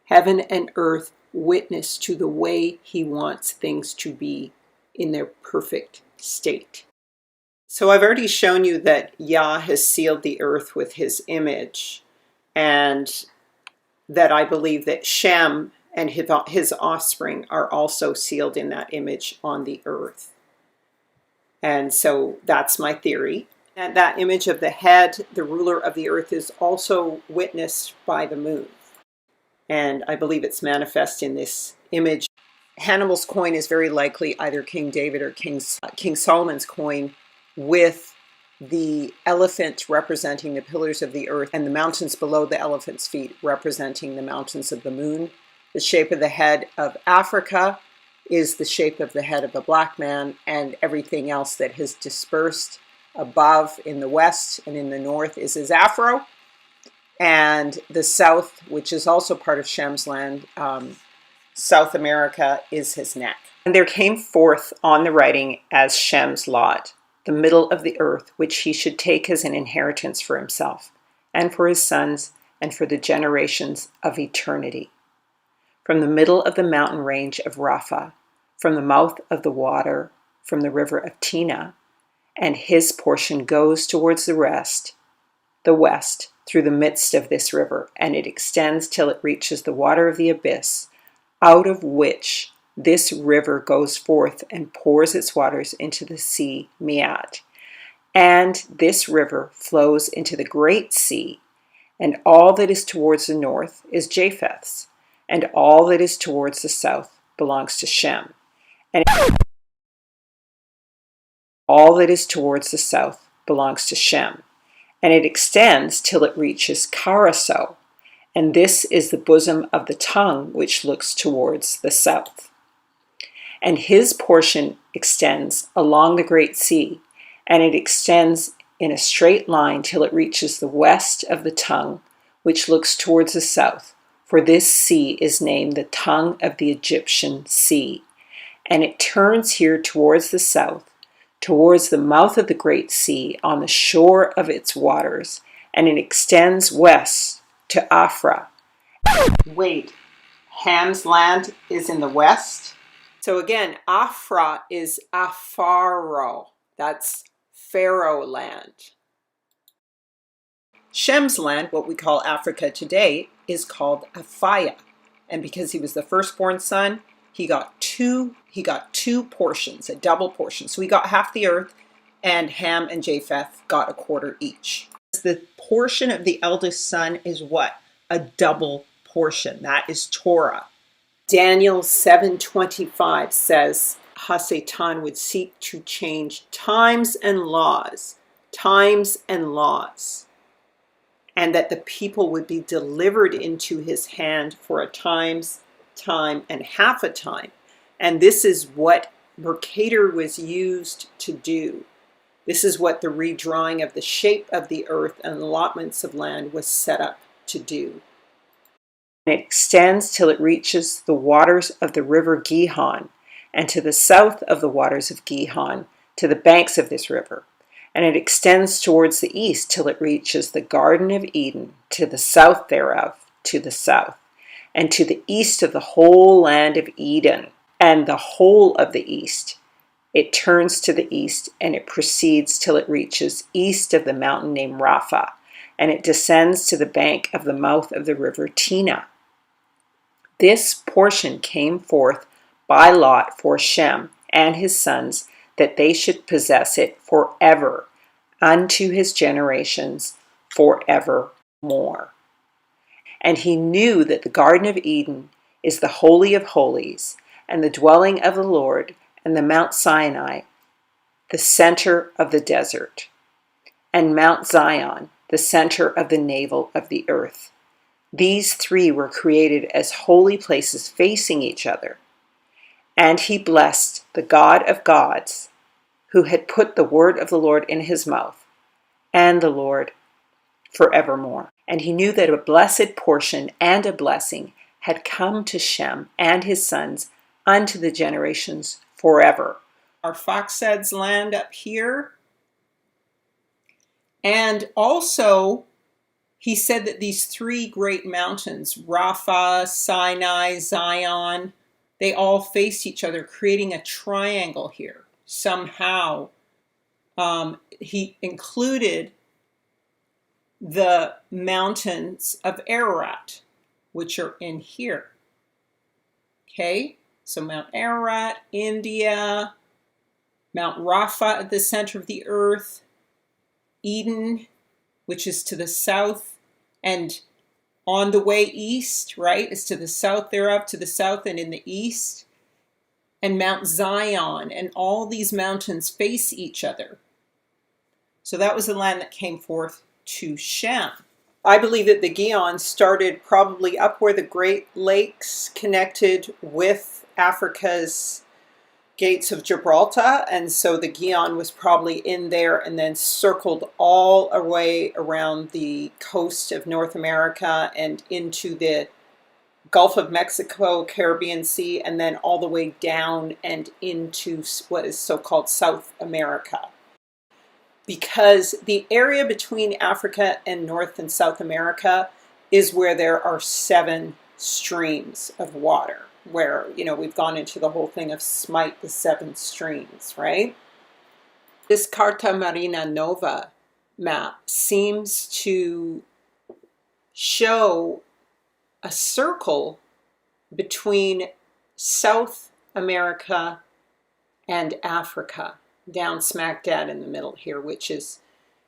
Speaker 2: Heaven and earth witness to the way he wants things to be in their perfect state. So I've already shown you that Yah has sealed the earth with his image, and that I believe that Shem and his offspring are also sealed in that image on the earth. And so that's my theory. And that image of the head, the ruler of the earth, is also witnessed by the moon. And I believe it's manifest in this image. Hannibal's coin is very likely either King David or King Solomon's coin, with the elephant representing the pillars of the earth and the mountains below the elephant's feet representing the mountains of the moon. The shape of the head of Africa is the shape of the head of a black man, and everything else that has dispersed above in the west and in the north is his afro. And the south, which is also part of Shem's land, South America, is his neck. And there came forth on the writing as Shem's lot, the middle of the earth, which he should take as an inheritance for himself, and for his sons, and for the generations of eternity. From the middle of the mountain range of Rapha, from the mouth of the water, from the river of Tina, and his portion goes towards the west, through the midst of this river, and it extends till it reaches the water of the abyss, out of which this river goes forth and pours its waters into the sea Miat. And this river flows into the great sea, and all that is towards the north is Japheth's, and all that is towards the south belongs to Shem. And all that is towards the south belongs to Shem. And it extends till it reaches Caraso, and this is the bosom of the tongue which looks towards the south. And his portion extends along the great sea, and it extends in a straight line till it reaches the west of the tongue which looks towards the south, for this sea is named the tongue of the Egyptian sea. And it turns here towards the south, towards the mouth of the great sea on the shore of its waters, and it extends west to Afra. Wait, Ham's land is in the west? So again, Afra is Afaro. That's Pharaoh land. Shem's land, what we call Africa today, is called Aphia. And because he was the firstborn son, he got two portions, a double portion. So he got half the earth, and Ham and Japheth got a quarter each. The portion of the eldest son is what? A double portion. That is Torah. Daniel 7:25 says Hasatan would seek to change times and laws, and that the people would be delivered into his hand for a time, and half a time. And this is what Mercator was used to do. This is what the redrawing of the shape of the earth and allotments of land was set up to do. It extends till it reaches the waters of the river Gihon, and to the south of the waters of Gihon, to the banks of this river. And it extends towards the east till it reaches the Garden of Eden, to the south thereof, to the south, and to the east of the whole land of Eden, and the whole of the east. It turns to the east, and it proceeds till it reaches east of the mountain named Rapha, and it descends to the bank of the mouth of the river Tina. This portion came forth by lot for Shem and his sons, that they should possess it forever, unto his generations forevermore. And he knew that the Garden of Eden is the Holy of Holies, and the dwelling of the Lord, and the Mount Sinai, the center of the desert, and Mount Zion, the center of the navel of the earth. These three were created as holy places facing each other. And he blessed the God of gods, who had put the word of the Lord in his mouth, and the Lord forevermore. And he knew that a blessed portion and a blessing had come to Shem and his sons unto the generations forever. Our Foxhead's land up here. And also, he said that these three great mountains, Rapha, Sinai, Zion, they all face each other, creating a triangle here. Somehow, he included the mountains of Ararat, which are in here. Okay, so Mount Ararat, India, Mount Rapha at the center of the earth, Eden, which is to the south, and on the way east, right, is to the south thereof, to the south and in the east. and Mount Zion, and all these mountains face each other. So that was the land that came forth to Shem. I believe that the Gion started probably up where the Great Lakes connected with Africa's Gates of Gibraltar, and so the Gion was probably in there and then circled all the way around the coast of North America and into the Gulf of Mexico, Caribbean Sea, and then all the way down and into what is so-called South America. Because the area between Africa and North and South America is where there are 7 streams of water, where, we've gone into the whole thing of smite the 7 streams, right? This Carta Marina Nova map seems to show a circle between South America and Africa, down smack dab in the middle here, which is,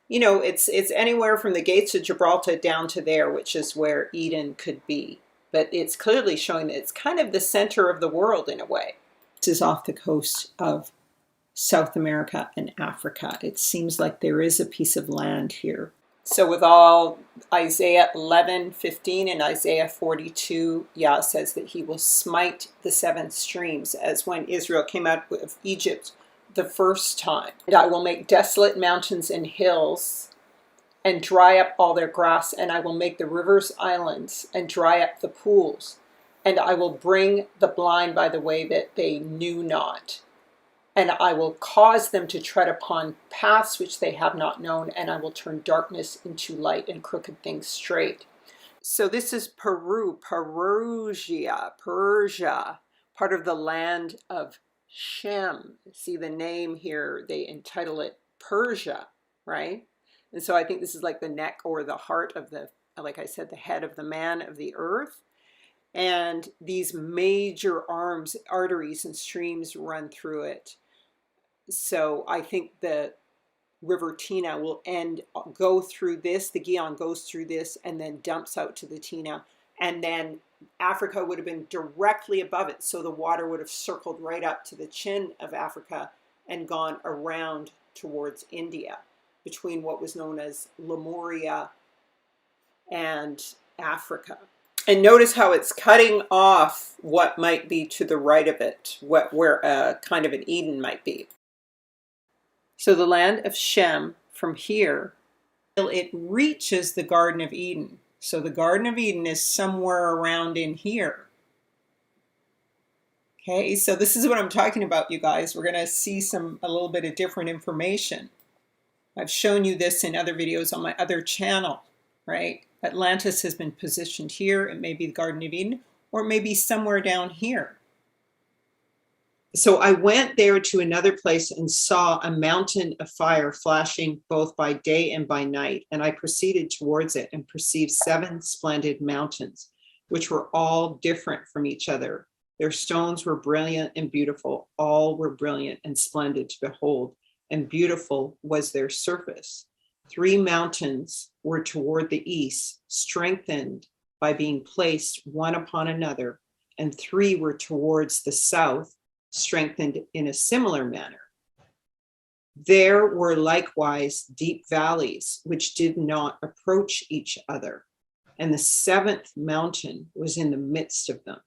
Speaker 2: it's anywhere from the Gates of Gibraltar down to there, which is where Eden could be. But it's clearly showing that it's kind of the center of the world in a way. This is off the coast of South America and Africa. It seems like there is a piece of land here. So with all Isaiah 11:15 and Isaiah 42, Yah says that he will smite the 7 streams, as when Israel came out of Egypt the first time. And I will make desolate mountains and hills and dry up all their grass, and I will make the rivers islands and dry up the pools, and I will bring the blind by the way that they knew not, and I will cause them to tread upon paths which they have not known, and I will turn darkness into light and crooked things straight. So this is Persia, part of the land of Shem. See the name here, they entitle it Persia, right? And so I think this is like the neck or the heart of the, like I said, the head of the man of the earth. And these major arteries and streams run through it. So I think the River Tina will go through this, the Gion goes through this and then dumps out to the Tina. And then Africa would have been directly above it. So the water would have circled right up to the chin of Africa and gone around towards India, between what was known as Lemuria and Africa. And notice how it's cutting off what might be to the right of it, where kind of an Eden might be. So the land of Shem from here, it reaches the Garden of Eden. So the Garden of Eden is somewhere around in here. Okay, so this is what I'm talking about, you guys. We're going to see a little bit of different information. I've shown you this in other videos on my other channel, right? Atlantis has been positioned here. It may be the Garden of Eden, or it may be somewhere down here. So I went there to another place and saw a mountain of fire flashing both by day and by night. And I proceeded towards it and perceived 7 splendid mountains, which were all different from each other. Their stones were brilliant and beautiful. All were brilliant and splendid to behold, and beautiful was their surface. 3 mountains were toward the east, strengthened by being placed one upon another, and 3 were towards the south, strengthened in a similar manner. There were likewise deep valleys which did not approach each other, and the 7th mountain was in the midst of them.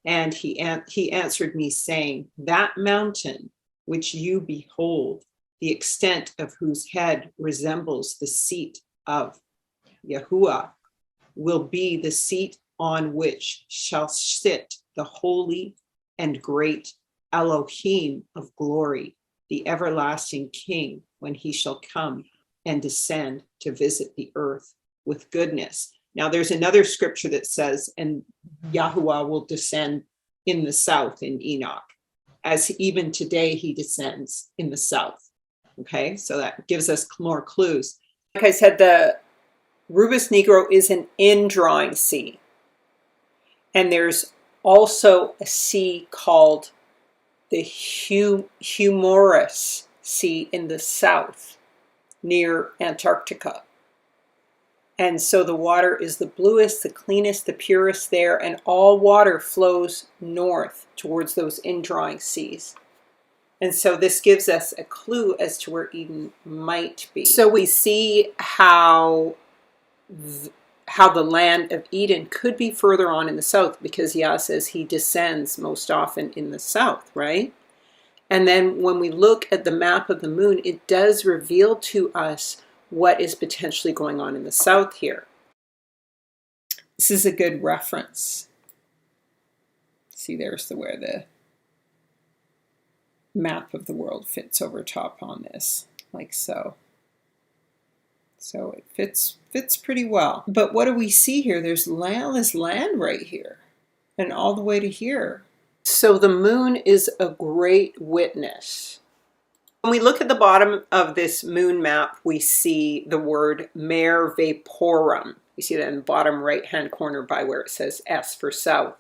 Speaker 2: And he answered me, saying, that mountain which you behold, the extent of whose head resembles the seat of Yahuwah, will be the seat on which shall sit the holy and great Elohim of glory, the everlasting King, when he shall come and descend to visit the earth with goodness. Now there's another scripture that says, and Yahuwah will descend in the south in Enoch, as even today he descends in the south. Okay, so that gives us more clues. Like I said, the Rubus Negro is an indrawing sea. And there's also a sea called the Humorous Sea in the south, near Antarctica. And so the water is the bluest, the cleanest, the purest there, and all water flows north towards those indrawing seas. And so this gives us a clue as to where Eden might be. So we see how the land of Eden could be further on in the south, because Yah says he descends most often in the south, right? And then when we look at the map of the moon, it does reveal to us what is potentially going on in the south here. This is a good reference. See, there's where the map of the world fits over top on this, like so. So it fits pretty well. But what do we see here? There's this land right here and all the way to here. So the moon is a great witness. When we look at the bottom of this moon map, we see the word mare vaporum. You see that in the bottom right-hand corner by where it says S for south.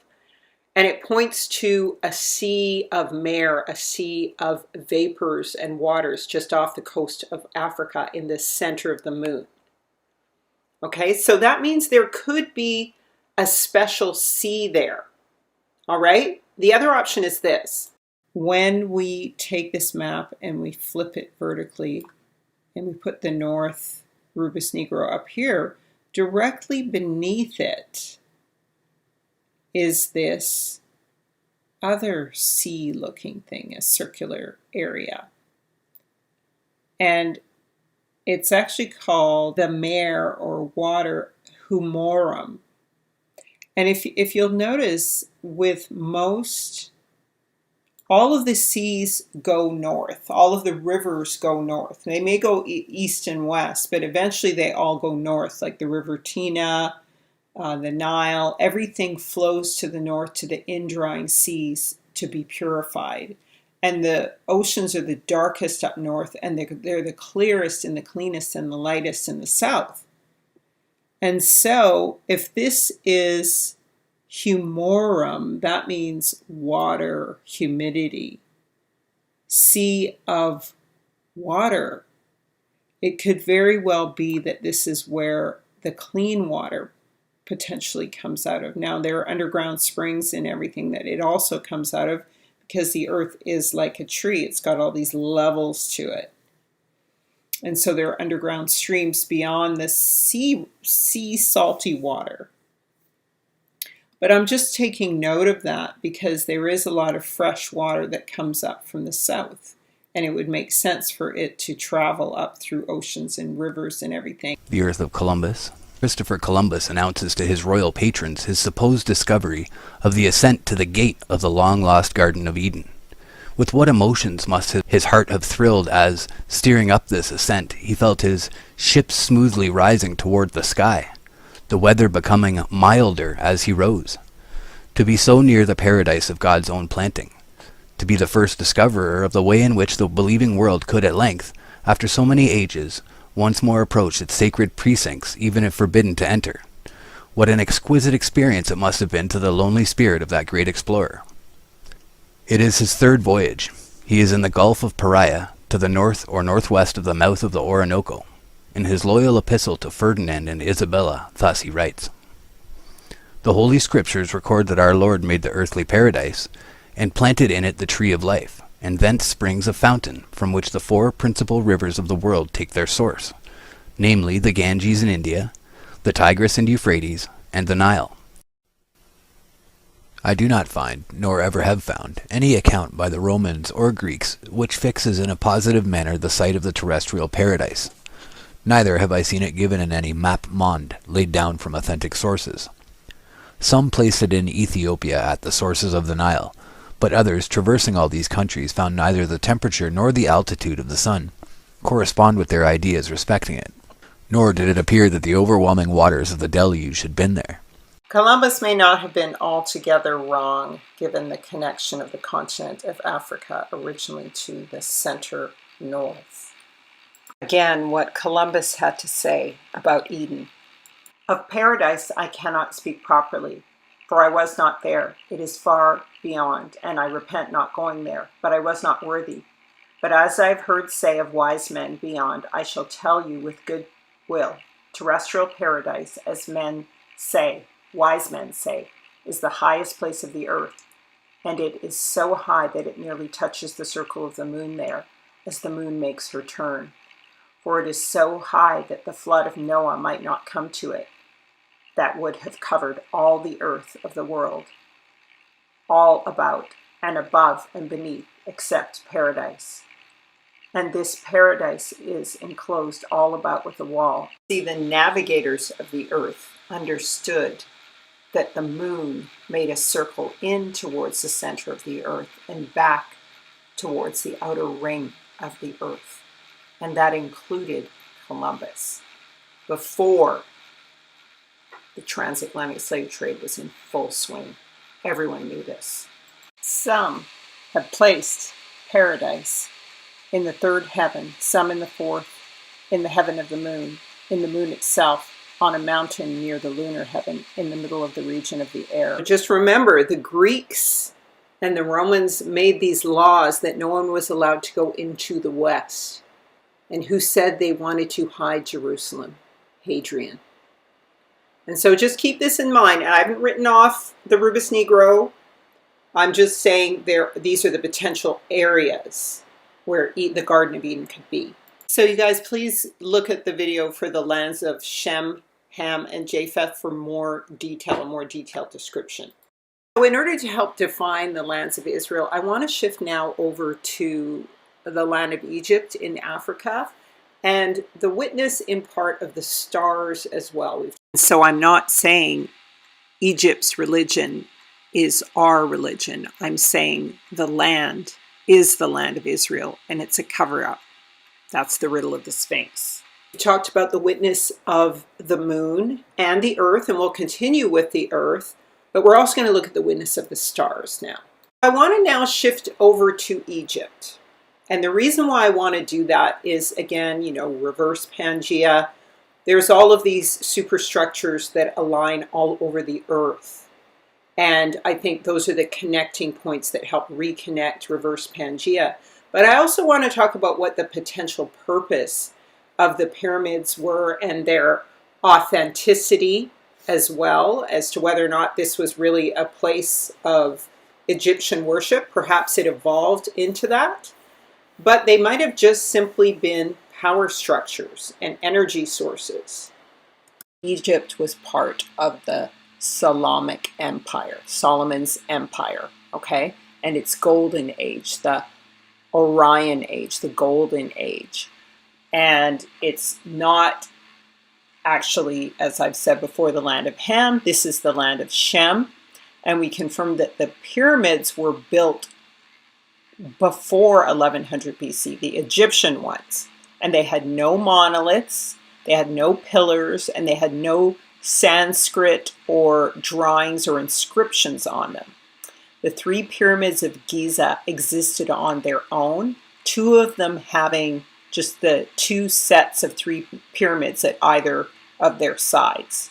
Speaker 2: And it points to a sea of mare, a sea of vapors and waters just off the coast of Africa in the center of the moon. Okay, so that means there could be a special sea there. All right, the other option is this. When we take this map and we flip it vertically and we put the North Rubus Negro up here, directly beneath it is this other sea-looking thing, a circular area. And it's actually called the mare or water humorum. And if you'll notice, with all of the seas go north. All of the rivers go north. They may go east and west, but eventually they all go north, like the River Tina, the Nile. Everything flows to the north to the indrawing seas to be purified. And the oceans are the darkest up north, and they're the clearest and the cleanest and the lightest in the south. And so if this is humorum, that means water, humidity, sea of water. It could very well be that this is where the clean water potentially comes out of. Now, there are underground springs and everything that it also comes out of, because the earth is like a tree. It's got all these levels to it. And so there are underground streams beyond the sea salty water. But I'm just taking note of that because there is a lot of fresh water that comes up from the south. And it would make sense for it to travel up through oceans and rivers and everything.
Speaker 3: The Earth of Columbus. Christopher Columbus announces to his royal patrons his supposed discovery of the ascent to the gate of the long-lost Garden of Eden. With what emotions must his heart have thrilled as, steering up this ascent, he felt his ship smoothly rising toward the sky, the weather becoming milder as he rose. To be so near the paradise of God's own planting. To be the first discoverer of the way in which the believing world could at length, after so many ages, once more approach its sacred precincts, even if forbidden to enter. What an exquisite experience it must have been to the lonely spirit of that great explorer. It is his third voyage. He is in the Gulf of Paria, to the north or northwest of the mouth of the Orinoco. In his loyal epistle to Ferdinand and Isabella, thus he writes, "The Holy Scriptures record that our Lord made the earthly paradise, and planted in it the tree of life, and thence springs a fountain, from which the four principal rivers of the world take their source, namely the Ganges in India, the Tigris and Euphrates, and the Nile." I do not find, nor ever have found, any account by the Romans or Greeks which fixes in a positive manner the site of the terrestrial paradise. Neither have I seen it given in any map monde laid down from authentic sources. Some place it in Ethiopia at the sources of the Nile, but others, traversing all these countries, found neither the temperature nor the altitude of the sun correspond with their ideas respecting it, nor did it appear that the overwhelming waters of the deluge had been there.
Speaker 2: Columbus may not have been altogether wrong, given the connection of the continent of Africa originally to the center north. Again, what Columbus had to say about Eden. "Of paradise I cannot speak properly, for I was not there. It is far beyond, and I repent not going there, but I was not worthy. But as I have heard say of wise men beyond, I shall tell you with good will. terrestrial paradise, as men say, wise men say, is the highest place of the earth, and it is so high that it nearly touches the circle of the moon there, as the moon makes her turn. For it is so high that the flood of Noah might not come to it, that would have covered all the earth of the world, all about and above and beneath, except paradise. And this paradise is enclosed all about with a wall. See, the navigators of the earth understood that the moon made a circle in towards the center of the earth and back towards the outer ring of the earth. And that included Columbus, before the transatlantic slave trade was in full swing. Everyone knew this. Some have placed paradise in the third heaven, some in the fourth, in the heaven of the moon itself, on a mountain near the lunar heaven, in the middle of the region of the air. Just remember, the Greeks and the Romans made these laws that no one was allowed to go into the west. And who said they wanted to hide Jerusalem? Hadrian. And so just keep this in mind. I haven't written off the Rubus Negro. I'm just saying these are the potential areas where the Garden of Eden could be. So you guys, please look at the video for the lands of Shem, Ham, and Japheth for more detail, a more detailed description. So in order to help define the lands of Israel, I want to shift now over to the land of Egypt in Africa, and the witness in part of the stars as well. So I'm not saying Egypt's religion is our religion. I'm saying the land is the land of Israel, and it's a cover-up. That's the riddle of the Sphinx. We talked about the witness of the moon and the earth, and we'll continue with the earth, but we're also going to look at the witness of the stars now. I want to now shift over to Egypt. And the reason why I want to do that is, again, reverse Pangea. There's all of these superstructures that align all over the earth. And I think those are the connecting points that help reconnect reverse Pangea. But I also want to talk about what the potential purpose of the pyramids were and their authenticity, as well as to whether or not this was really a place of Egyptian worship. Perhaps it evolved into that. But they might have just simply been power structures and energy sources. Egypt was part of the Solomon's Empire, okay? And its golden age, the Orion age, the golden age. And it's not actually, as I've said before, the land of Ham. This is the land of Shem. And we confirmed that the pyramids were built before 1100 BC, the Egyptian ones. And they had no monoliths, they had no pillars, and they had no Sanskrit or drawings or inscriptions on them. The three pyramids of Giza existed on their own, two of them having just the two sets of three pyramids at either of their sides.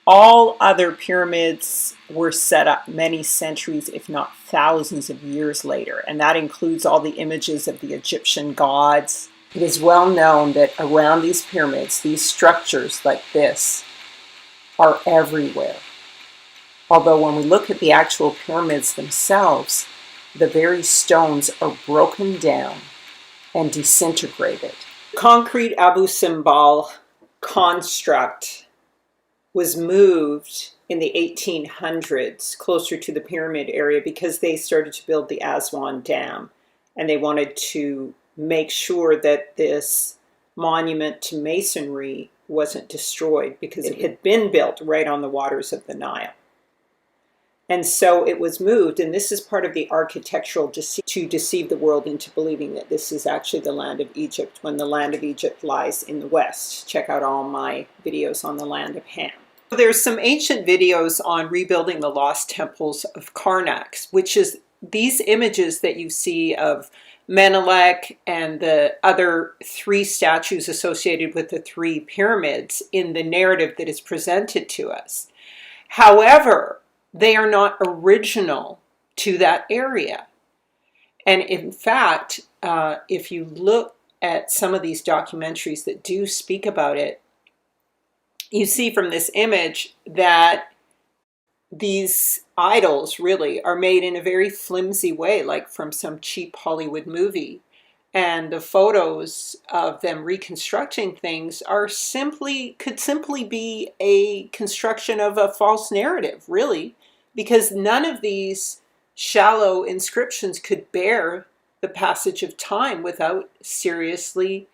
Speaker 2: All other pyramids were set up many centuries, if not thousands of years later, and that includes all the images of the Egyptian gods. It is well known that around these pyramids, these structures like this are everywhere. Although when we look at the actual pyramids themselves, the very stones are broken down and disintegrated. Concrete Abu Simbel construct was moved in the 1800s closer to the pyramid area because they started to build the Aswan Dam, and they wanted to make sure that this monument to masonry wasn't destroyed because it had been built right on the waters of the Nile. And so it was moved, and this is part of the architectural to deceive the world into believing that this is actually the land of Egypt, when the land of Egypt lies in the west. Check out all my videos on the land of Ham. There's some ancient videos on rebuilding the lost temples of Karnak, which is these images that you see of Menelik and the other three statues associated with the three pyramids in the narrative that is presented to us. However, they are not original to that area. And in fact, if you look at some of these documentaries that do speak about it, you see from this image that these idols really are made in a very flimsy way, like from some cheap Hollywood movie. And the photos of them reconstructing things could simply be a construction of a false narrative, really, because none of these shallow inscriptions could bear the passage of time without seriously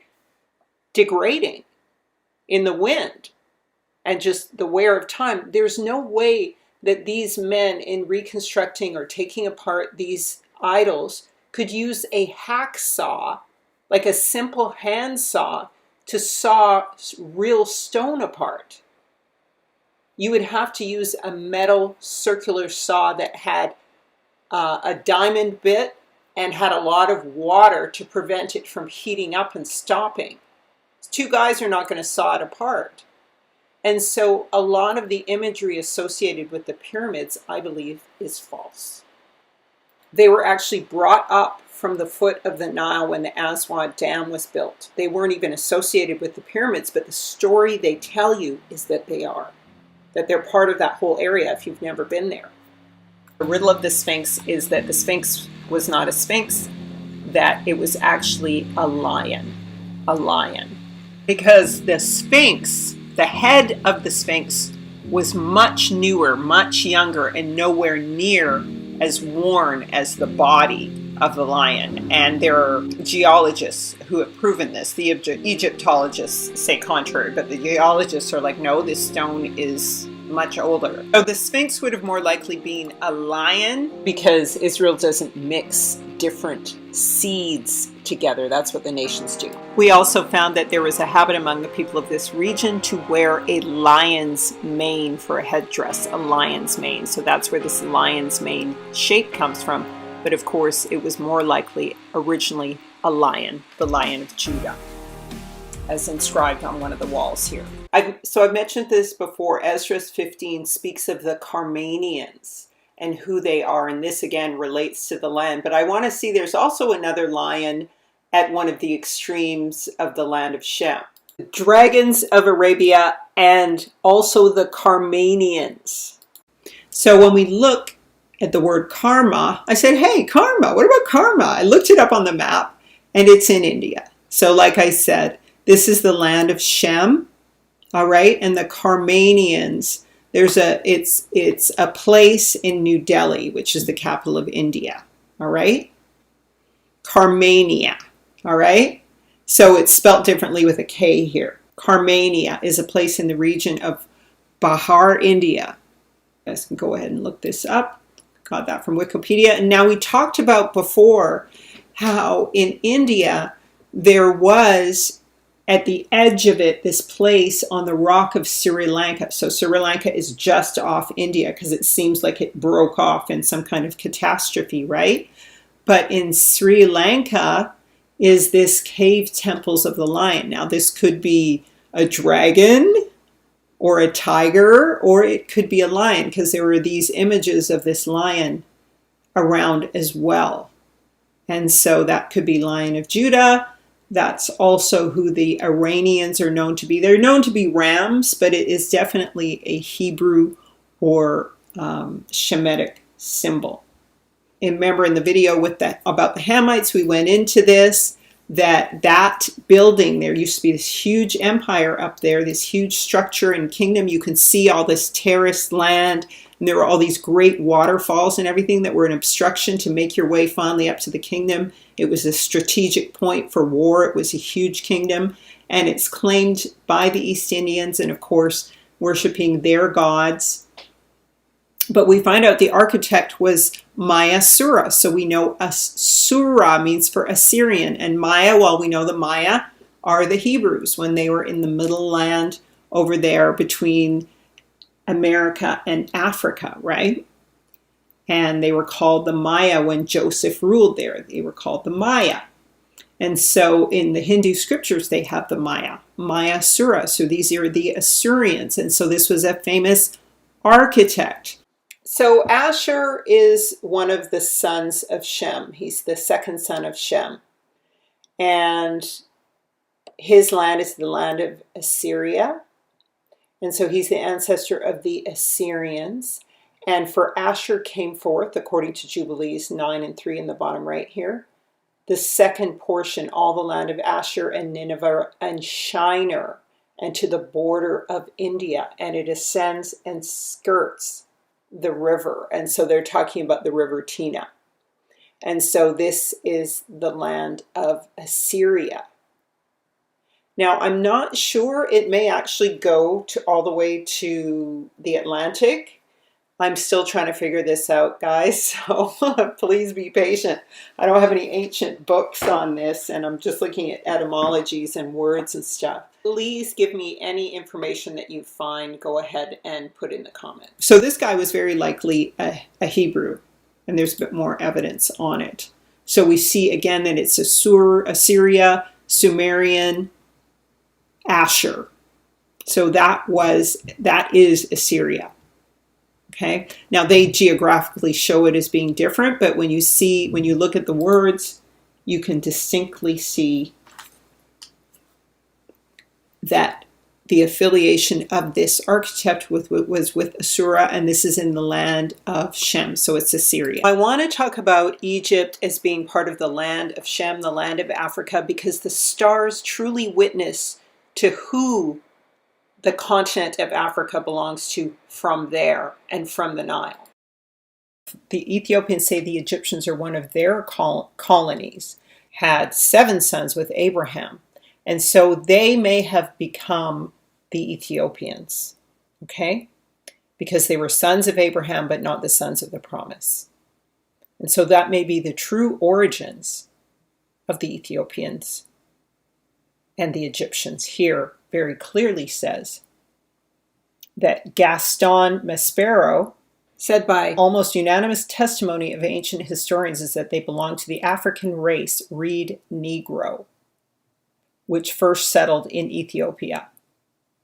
Speaker 2: degrading in the wind and just the wear of time. There's no way that these men, in reconstructing or taking apart these idols, could use a hacksaw, like a simple hand saw, to saw real stone apart. You would have to use a metal circular saw that had a diamond bit and had a lot of water to prevent it from heating up and stopping. Two guys are not going to saw it apart. And so a lot of the imagery associated with the pyramids, I believe, is false. They were actually brought up from the foot of the Nile when the Aswad Dam was built. They weren't even associated with the pyramids, but the story they tell you is that they are, that they're part of that whole area if you've never been there. The riddle of the Sphinx is that the Sphinx was not a sphinx, that it was actually a lion. A lion. Because the Sphinx, the head of the Sphinx, was much newer, much younger, and nowhere near as worn as the body of the lion. And there are geologists who have proven this. The Egyptologists say contrary, but the geologists are like, no, this stone is much older. So the Sphinx would have more likely been a lion, because Israel doesn't mix different seeds together. That's what the nations do. We also found that there was a habit among the people of this region to wear a lion's mane for a headdress, a lion's mane. So that's where this lion's mane shape comes from. But of course, it was more likely originally a lion, the Lion of Judah, as inscribed on one of the walls here. I've mentioned this before. Esdras 15 speaks of the Carmanians and who they are, and this again relates to the land. But I want to see there's also another lion at one of the extremes of the land of Shem. The dragons of Arabia and also the Carmanians. So when we look at the word karma, I said, hey, karma, what about karma? I looked it up on the map, and it's in India. So like I said, this is the land of Shem, all right? And the Carmanians, it's a place in New Delhi, which is the capital of India, all right? Carmania, all right? So it's spelt differently with a K here. Carmania is a place in the region of Bihar, India. You guys can go ahead and look this up. Got that from Wikipedia. And now we talked about before how in India there was, at the edge of it, this place on the rock of Sri Lanka. So Sri Lanka is just off India because it seems like it broke off in some kind of catastrophe, right? But in Sri Lanka is this cave temples of the lion. Now this could be a dragon or a tiger, or it could be a lion, because there were these images of this lion around as well. And so that could be Lion of Judah. That's also who the Iranians are known to be. They're known to be rams, but it is definitely a Hebrew or Shemitic symbol. And remember in the video about the Hamites, we went into this, that building, there used to be this huge empire up there, this huge structure and kingdom. You can see all this terraced land, and there were all these great waterfalls and everything that were an obstruction to make your way finally up to the kingdom. It was a strategic point for war. It was a huge kingdom, and it's claimed by the East Indians, and of course worshiping their gods. But we find out the architect was Maya Sura. So we know Asura means for Assyrian, and Maya, well, we know the Maya are the Hebrews when they were in the middle land over there between America and Africa, right? And they were called the Maya when Joseph ruled there. They were called the Maya. And so in the Hindu scriptures, they have the Maya Sura. So these are the Assyrians. And so this was a famous architect. So Asher is one of the sons of Shem. He's the second son of Shem. And his land is the land of Assyria. And so he's the ancestor of the Assyrians. And for Asher came forth, according to Jubilees 9 and 3 in the bottom right here, the second portion, all the land of Asher and Nineveh and Shinar, and to the border of India. And it ascends and skirts the river. And so they're talking about the river Tina. And so this is the land of Assyria. Now, I'm not sure, it may actually go to all the way to the Atlantic. I'm still trying to figure this out, guys, so please be patient. I don't have any ancient books on this, and I'm just looking at etymologies and words and stuff. Please give me any information that you find. Go ahead and put in the comment. So this guy was very likely a Hebrew, and there's a bit more evidence on it. So we see again that it's Assyria, Sumerian, Asher. So that is Assyria. Okay. Now they geographically show it as being different, but when you look at the words, you can distinctly see that the affiliation of this architect was with Asura, and this is in the land of Shem, so it's Assyria. I want to talk about Egypt as being part of the land of Shem, the land of Africa, because the stars truly witness to who the continent of Africa belongs to from there and from the Nile. The Ethiopians say the Egyptians are one of their colonies, had 7 sons with Abraham, and so they may have become the Ethiopians, okay? Because they were sons of Abraham, but not the sons of the promise. And so that may be the true origins of the Ethiopians. And the Egyptians here very clearly says that Gaston Maspero said by almost unanimous testimony of ancient historians is that they belong to the African race, read Negro, which first settled in Ethiopia.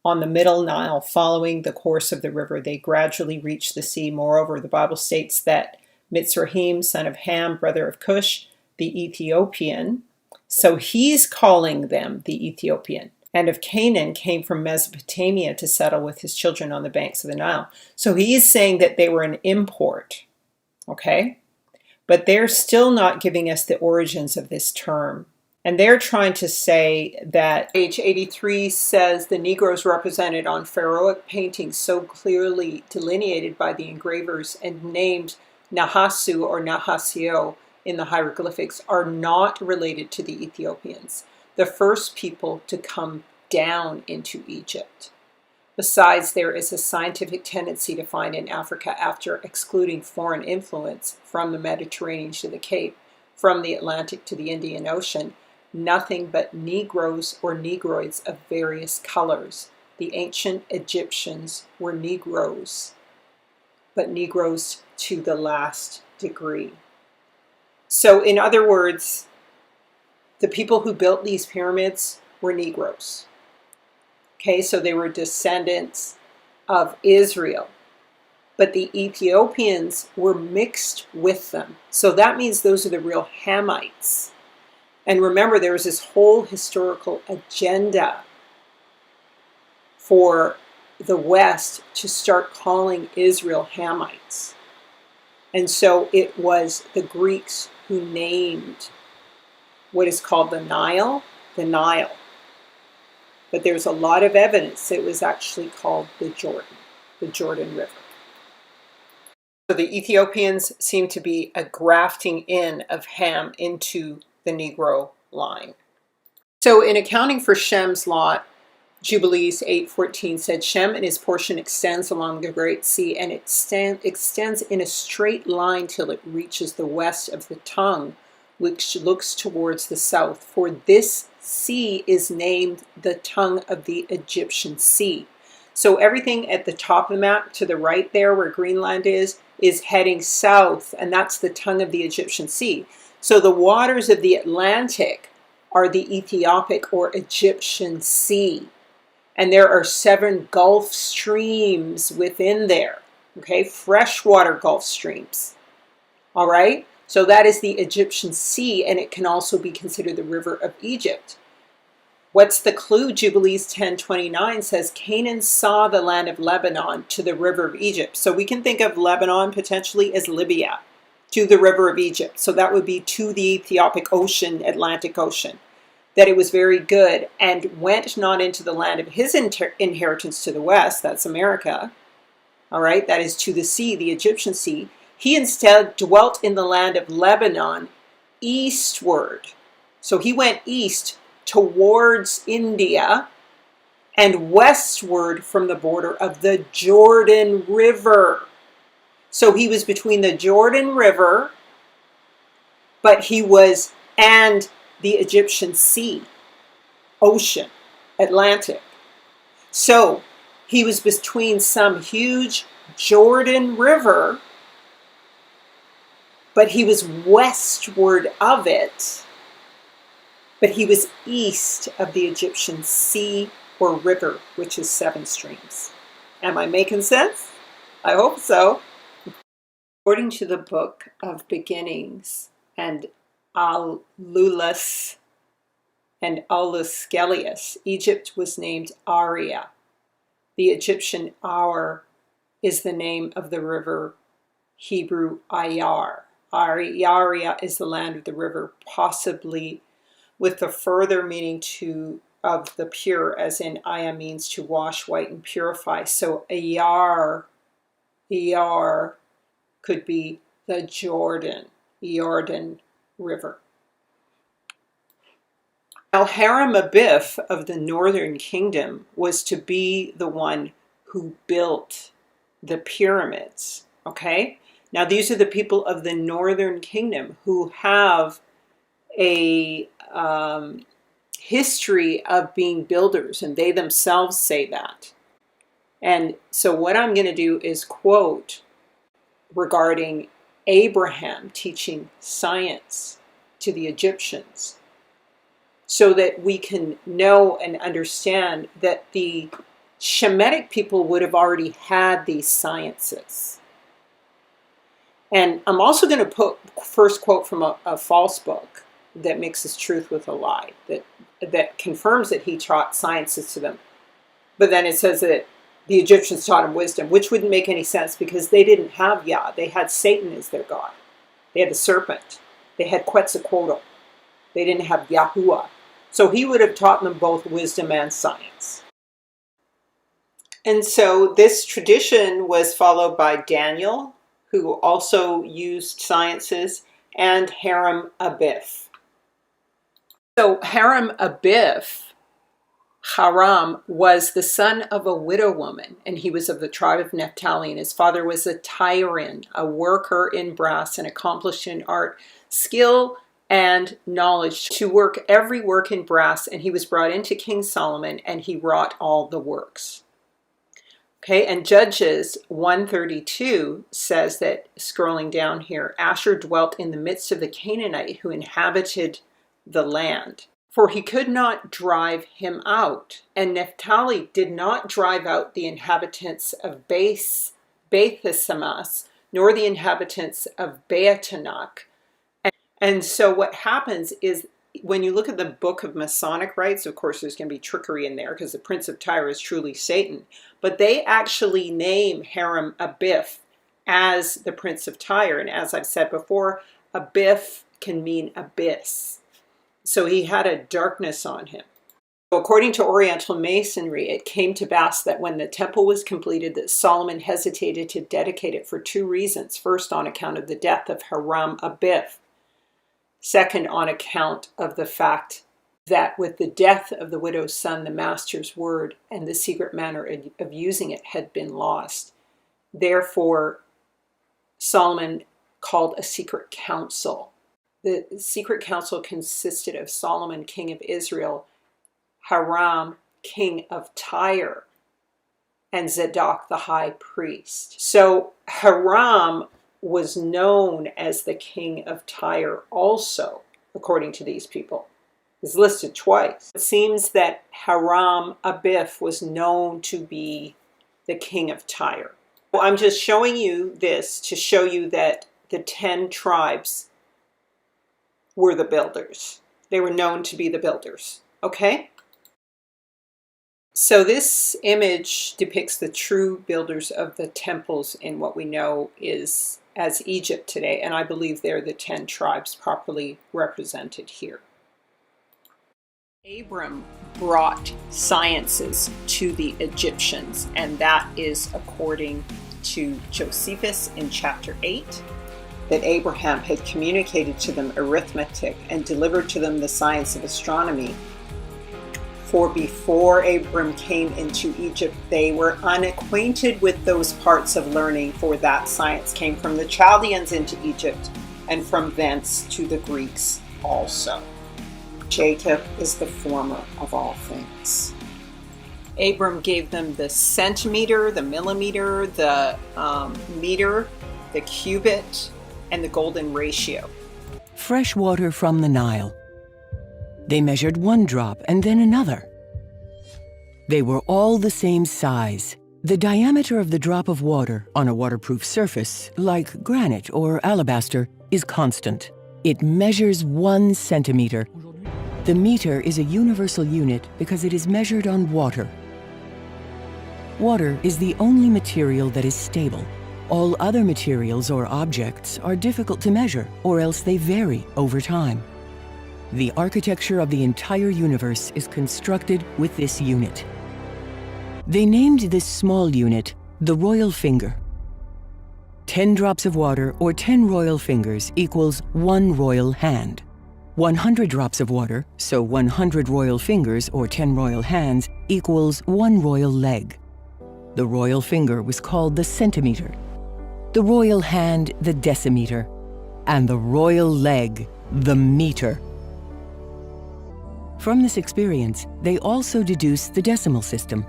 Speaker 2: On the middle Nile, following the course of the river, they gradually reached the sea. Moreover, the Bible states that Mitzrahim, son of Ham, brother of Cush, the Ethiopian, so he's calling them the Ethiopian, and of Canaan came from Mesopotamia to settle with his children on the banks of the Nile. So he is saying that they were an import, okay? But they're still not giving us the origins of this term. And they're trying to say that page 83 says the Negroes represented on pharaohic paintings so clearly delineated by the engravers and named Nahasu or Nahasio in the hieroglyphics are not related to the Ethiopians, the first people to come down into Egypt. Besides, there is a scientific tendency to find in Africa, after excluding foreign influence from the Mediterranean to the Cape, from the Atlantic to the Indian Ocean, nothing but Negroes or Negroids of various colors. The ancient Egyptians were Negroes, but Negroes to the last degree. So in other words, the people who built these pyramids were Negroes. Okay, so they were descendants of Israel. But the Ethiopians were mixed with them. So that means those are the real Hamites. And remember, there was this whole historical agenda for the West to start calling Israel Hamites. And so it was the Greeks who named what is called the Nile. But there's a lot of evidence that it was actually called the Jordan River. So the Ethiopians seem to be a grafting in of Ham into the Negro line. So in accounting for Shem's lot, Jubilees 8:14 said, Shem and his portion extends along the Great Sea, and it extends in a straight line till it reaches the west of the tongue, which looks towards the south. For this sea is named the tongue of the Egyptian Sea. So everything at the top of the map to the right there where Greenland is heading south, and that's the tongue of the Egyptian Sea. So the waters of the Atlantic are the Ethiopic or Egyptian Sea. And there are 7 Gulf streams within there, okay? Freshwater Gulf streams, all right? So that is the Egyptian Sea, and it can also be considered the River of Egypt. What's the clue? Jubilees 10:29 says, Canaan saw the land of Lebanon to the river of Egypt. So we can think of Lebanon potentially as Libya, to the river of Egypt. So that would be to the Ethiopic Ocean, Atlantic Ocean. That it was very good, and went not into the land of his inheritance to the west, that's America, all right, that is to the sea, the Egyptian sea. He instead dwelt in the land of Lebanon eastward. So he went east towards India and westward from the border of the Jordan River. So he was between the Jordan River, but he was, and the Egyptian Sea, Ocean, Atlantic. So he was between some huge Jordan River, but he was westward of it, but he was east of the Egyptian Sea or river, which is 7 streams. Am I making sense? I hope so. According to the Book of Beginnings and Alulas and Auluskelius, Egypt was named Aria. The Egyptian Ar is the name of the river Hebrew Ayar. Aria is the land of the river, possibly with the further meaning of the pure, as in Aya means to wash, white, and purify. So Ayar could be the Jordan River. Now, Hiram-Abip of the northern kingdom was to be the one who built the pyramids, okay? Now, these are the people of the northern kingdom who have a history of being builders, and they themselves say that. And so what I'm going to do is quote regarding Abraham teaching science to the Egyptians, so that we can know and understand that the Shemitic people would have already had these sciences. And I'm also going to first quote from a false book that mixes truth with a lie, that confirms that he taught sciences to them. But then it says that the Egyptians taught him wisdom, which wouldn't make any sense because they didn't have Yah. They had Satan as their god. They had the serpent. They had Quetzalcoatl. They didn't have Yahuwah. So he would have taught them both wisdom and science. And so this tradition was followed by Daniel, who also used sciences, and Hiram-Abip. So Hiram-Abip, Haram, was the son of a widow woman, and he was of the tribe of Naphtali, and his father was a Tyrian, a worker in brass and accomplished in art, skill and knowledge to work every work in brass, and he was brought into King Solomon, and he wrought all the works. Okay, and Judges 132 says that, scrolling down here, Asher dwelt in the midst of the Canaanite who inhabited the land, for he could not drive him out. And Naphtali did not drive out the inhabitants of Beth-Semes, nor the inhabitants of Beatanach. And so what happens is, when you look at the book of Masonic rites, of course there's going to be trickery in there because the Prince of Tyre is truly Satan, but they actually name Hiram-Abip as the Prince of Tyre. And as I've said before, Abip can mean abyss. So he had a darkness on him. According to Oriental Masonry, it came to pass that when the temple was completed, that Solomon hesitated to dedicate it for 2 reasons. First, on account of the death of Hiram-Abip. Second, on account of the fact that with the death of the widow's son, the master's word and the secret manner of using it had been lost. Therefore, Solomon called a secret council. The secret council consisted of Solomon, king of Israel, Hiram, king of Tyre, and Zadok, the high priest. So Hiram was known as the king of Tyre also, according to these people. It's listed twice. It seems that Hiram-Abip was known to be the king of Tyre. Well, I'm just showing you this to show you that the 10 tribes were the builders. They were known to be the builders, okay? So this image depicts the true builders of the temples in what we know is as Egypt today, and I believe they're the 10 tribes properly represented here. Abram brought sciences to the Egyptians, and that is according to Josephus in chapter 8, that Abraham had communicated to them arithmetic and delivered to them the science of astronomy. For before Abram came into Egypt, they were unacquainted with those parts of learning, for that science came from the Chaldeans into Egypt, and from thence to the Greeks also. Jacob is the former of all things. Abram gave them the centimeter, the millimeter, the meter, the cubit, and the golden ratio.
Speaker 4: Fresh water from the Nile. They measured one drop and then another. They were all the same size. The diameter of the drop of water on a waterproof surface, like granite or alabaster, is constant. It measures 1 centimeter. The meter is a universal unit because it is measured on water. Water is the only material that is stable. All other materials or objects are difficult to measure, or else they vary over time. The architecture of the entire universe is constructed with this unit. They named this small unit the royal finger. 10 drops of water or 10 royal fingers equals 1 royal hand. 100 drops of water, so 100 royal fingers or 10 royal hands, equals 1 royal leg. The royal finger was called the centimeter, the royal hand the decimeter, and the royal leg the meter. From this experience, they also deduced the decimal system.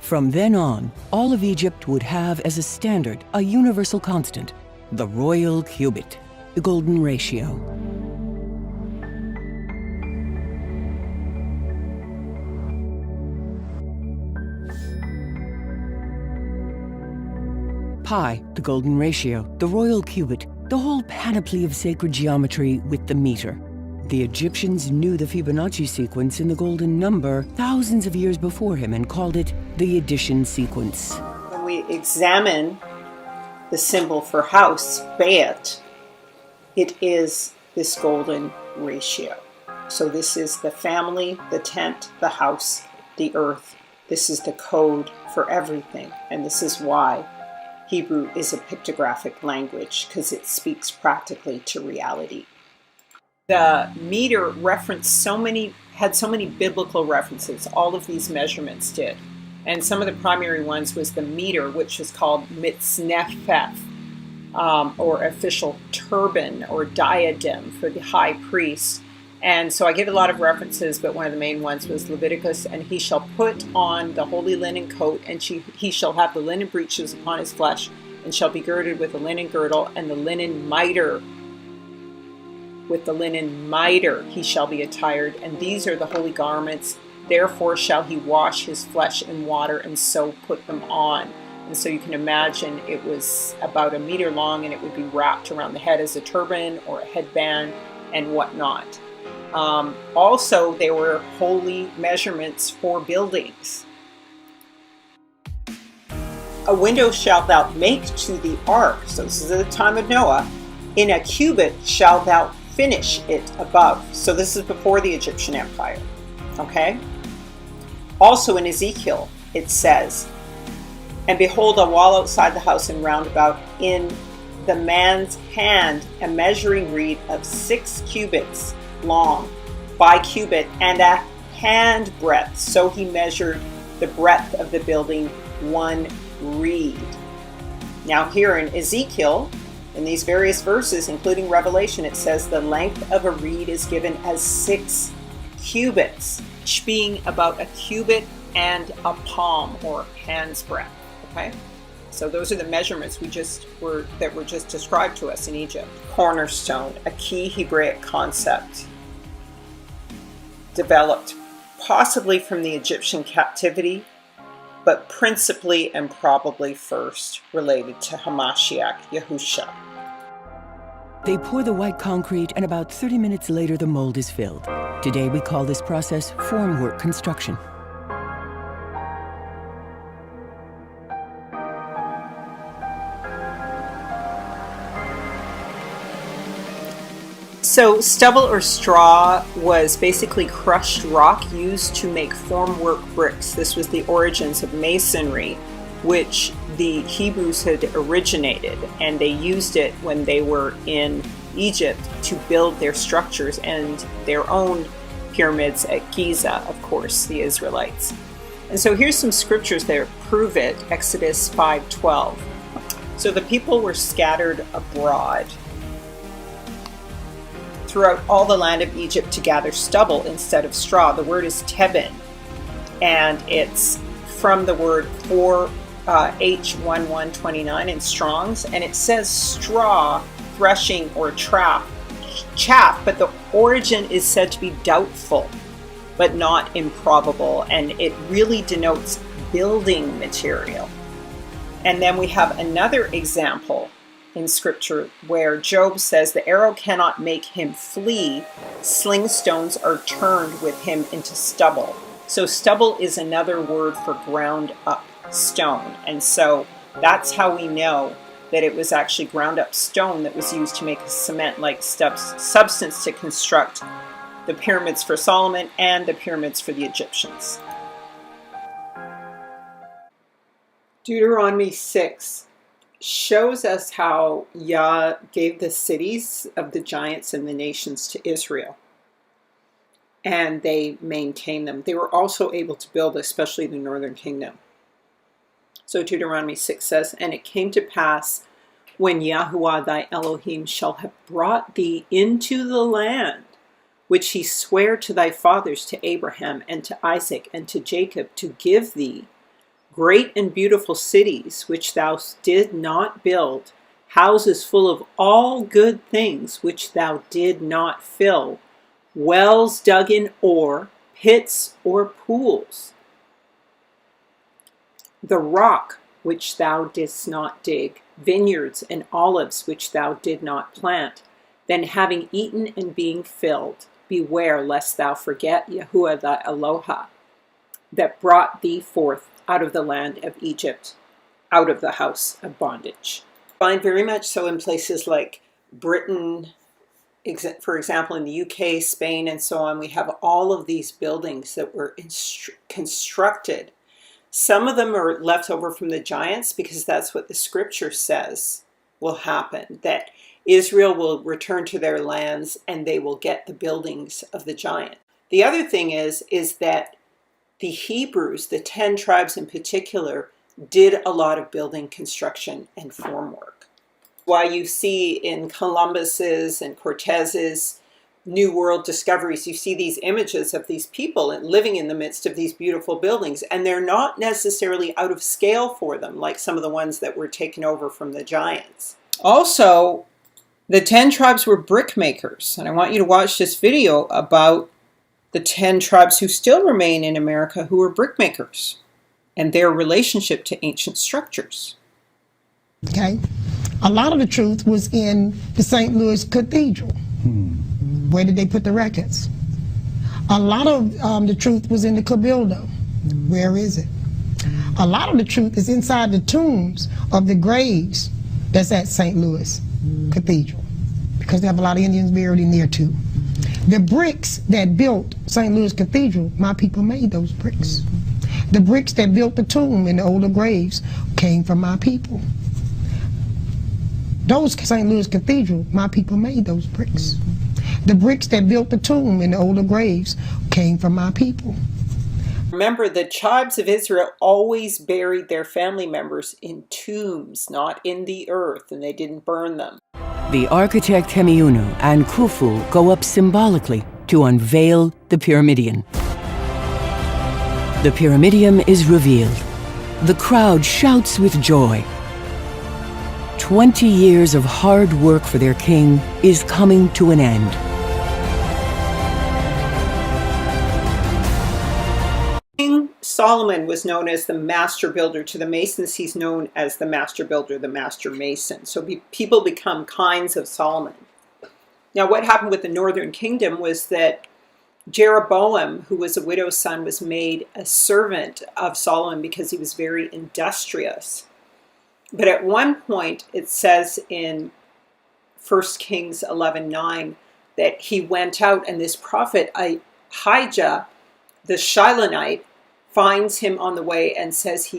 Speaker 4: From then on, all of Egypt would have as a standard a universal constant, the royal cubit, the golden ratio. Pi, the golden ratio, the royal cubit, the whole panoply of sacred geometry with the meter. The Egyptians knew the Fibonacci sequence in the golden number thousands of years before him and called it the addition sequence.
Speaker 2: When we examine the symbol for house, Bayet, it is this golden ratio. So this is the family, the tent, the house, the earth. This is the code for everything. And this is why Hebrew is a pictographic language, because it speaks practically to reality. The meter had so many biblical references. All of these measurements did. And some of the primary ones was the meter, which is called mitznefeth, or official turban or diadem for the high priest. And so I give a lot of references, but one of the main ones was Leviticus, and he shall put on the holy linen coat, and he shall have the linen breeches upon his flesh, and shall be girded with a linen girdle, and the linen mitre. With the linen mitre he shall be attired, and these are the holy garments. Therefore shall he wash his flesh in water, and so put them on. And so you can imagine it was about a meter long, and it would be wrapped around the head as a turban or a headband and whatnot. Also, there were holy measurements for buildings. A window shalt thou make to the ark. So this is at the time of Noah. In a cubit shalt thou finish it above. So this is before the Egyptian Empire. Okay? Also in Ezekiel, it says, and behold, a wall outside the house and round about, in the man's hand a measuring reed of 6 cubits long by cubit, and a hand breadth. So he measured the breadth of the building 1 reed. Now here in Ezekiel, in these various verses, including Revelation, it says the length of a reed is given as 6 cubits, each being about a cubit and a palm, or hand's breadth. Okay, so those are the measurements that were just described to us in Egypt. Cornerstone, a key Hebraic concept developed possibly from the Egyptian captivity, but principally and probably first related to Hamashiach, Yahusha.
Speaker 4: They pour the white concrete, and about 30 minutes later the mold is filled. Today we call this process formwork construction.
Speaker 2: So stubble or straw was basically crushed rock used to make formwork bricks. This was the origins of masonry, which the Hebrews had originated, and they used it when they were in Egypt to build their structures and their own pyramids at Giza, of course, the Israelites. And so here's some scriptures that prove it. Exodus 5:12. So the people were scattered abroad throughout all the land of Egypt to gather stubble instead of straw. The word is tebin, and it's from the word H1129 in Strong's, and it says straw, threshing, or chaff, but the origin is said to be doubtful, but not improbable, and it really denotes building material. And then we have another example in scripture where Job says the arrow cannot make him flee, sling stones are turned with him into stubble. So stubble is another word for ground up stone, and so that's how we know that it was actually ground up stone that was used to make a cement-like substance to construct the pyramids for Solomon and the pyramids for the Egyptians. Deuteronomy 6 shows us how Yah gave the cities of the giants and the nations to Israel, and they maintained them. They were also able to build, especially the northern kingdom. So Deuteronomy 6 says, "And it came to pass, when Yahuwah thy Elohim shall have brought thee into the land, which he sware to thy fathers, to Abraham and to Isaac and to Jacob, to give thee, great and beautiful cities, which thou did not build, houses full of all good things, which thou did not fill, wells dug in ore, pits or pools, the rock which thou didst not dig, vineyards and olives which thou did not plant. Then having eaten and being filled, beware lest thou forget Yahuwah thy Eloha, that brought thee forth out of the land of Egypt, out of the house of bondage." Find very much so in places like Britain, for example, in the UK, Spain, and so on. We have all of these buildings that were constructed. Some of them are left over from the giants because that's what the scripture says will happen, that Israel will return to their lands and they will get the buildings of the giant. The other thing is that the Hebrews, the 10 tribes in particular, did a lot of building, construction, and formwork. Why you see in Columbus's and Cortez's New World discoveries, you see these images of these people living in the midst of these beautiful buildings, and they're not necessarily out of scale for them, like some of the ones that were taken over from the giants. Also, the 10 tribes were brick makers, and I want you to watch this video about the 10 tribes who still remain in America who are brick makers and their relationship to ancient structures.
Speaker 5: Okay, a lot of the truth was in the St. Louis Cathedral. Where did they put the records? A lot of the truth was in the Cabildo. Where is it? A lot of the truth is inside the tombs of the graves that's at St. Louis Cathedral, because they have a lot of Indians buried in there too. The bricks that built St. Louis Cathedral, my people made those bricks. The bricks that built the tomb in the older graves came from my people. Those St. Louis Cathedral, my people made those bricks. The bricks that built the tomb in the older graves came from my people.
Speaker 2: Remember, the tribes of Israel always buried their family members in tombs, not in the earth, and they didn't burn them.
Speaker 4: The architect Hemiunu and Khufu go up symbolically to unveil the pyramidion. The pyramidion is revealed. The crowd shouts with joy. 20 years of hard work for their king is coming to an end.
Speaker 2: King Solomon was known as the master builder. To the Masons, he's known as the master builder, the master mason. So people become kinds of Solomon. Now, what happened with the northern kingdom was that Jeroboam, who was a widow's son, was made a servant of Solomon because he was very industrious. But at one point, it says in 1 Kings 11:9, that he went out, and this prophet Ahijah, the Shilonite, finds him on the way and says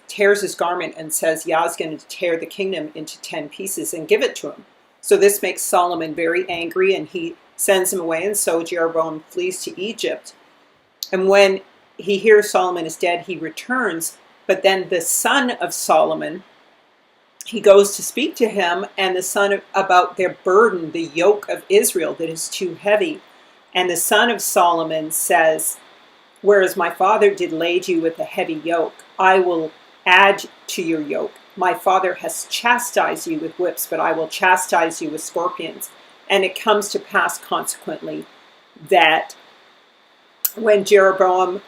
Speaker 2: tears his garment and says Yah's going to tear the kingdom into 10 pieces and give it to him. So this makes Solomon very angry, and he sends him away, and so Jeroboam flees to Egypt. And when he hears Solomon is dead, he returns, but then the son of Solomon, he goes to speak to him and the son about their burden, the yoke of Israel that is too heavy. And the son of Solomon says, whereas my father did lade you with a heavy yoke, I will add to your yoke. My father has chastised you with whips, but I will chastise you with scorpions. And it comes to pass consequently that when Jeroboam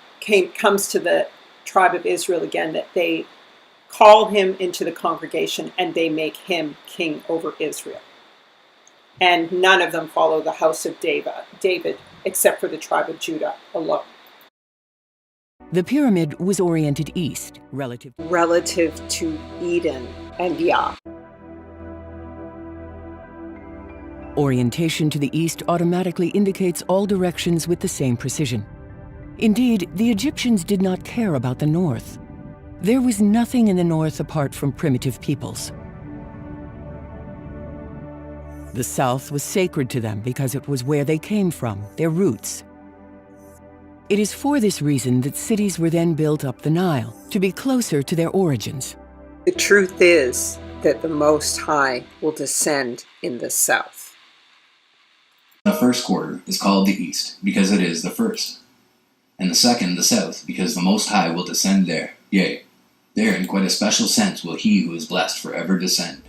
Speaker 2: comes to the tribe of Israel again, that they call him into the congregation and they make him king over Israel. And none of them follow the house of David except for the tribe of Judah alone.
Speaker 4: The pyramid was oriented east, relative
Speaker 2: to Eden and Yah.
Speaker 4: Orientation to the east automatically indicates all directions with the same precision. Indeed, the Egyptians did not care about the north. There was nothing in the north apart from primitive peoples. The south was sacred to them because it was where they came from, their roots. It is for this reason that cities were then built up the Nile, to be closer to their origins.
Speaker 2: The truth is that the Most High will descend in the south.
Speaker 3: The first quarter is called the east, because it is the first, and the second the south, because the Most High will descend there. Yea, there in quite a special sense will he who is blessed forever descend.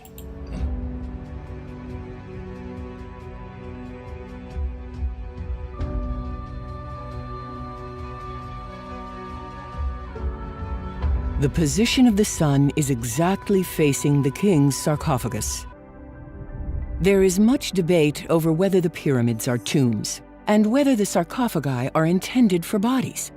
Speaker 4: The position of the sun is exactly facing the king's sarcophagus. There is much debate over whether the pyramids are tombs, and whether the sarcophagi are intended for bodies.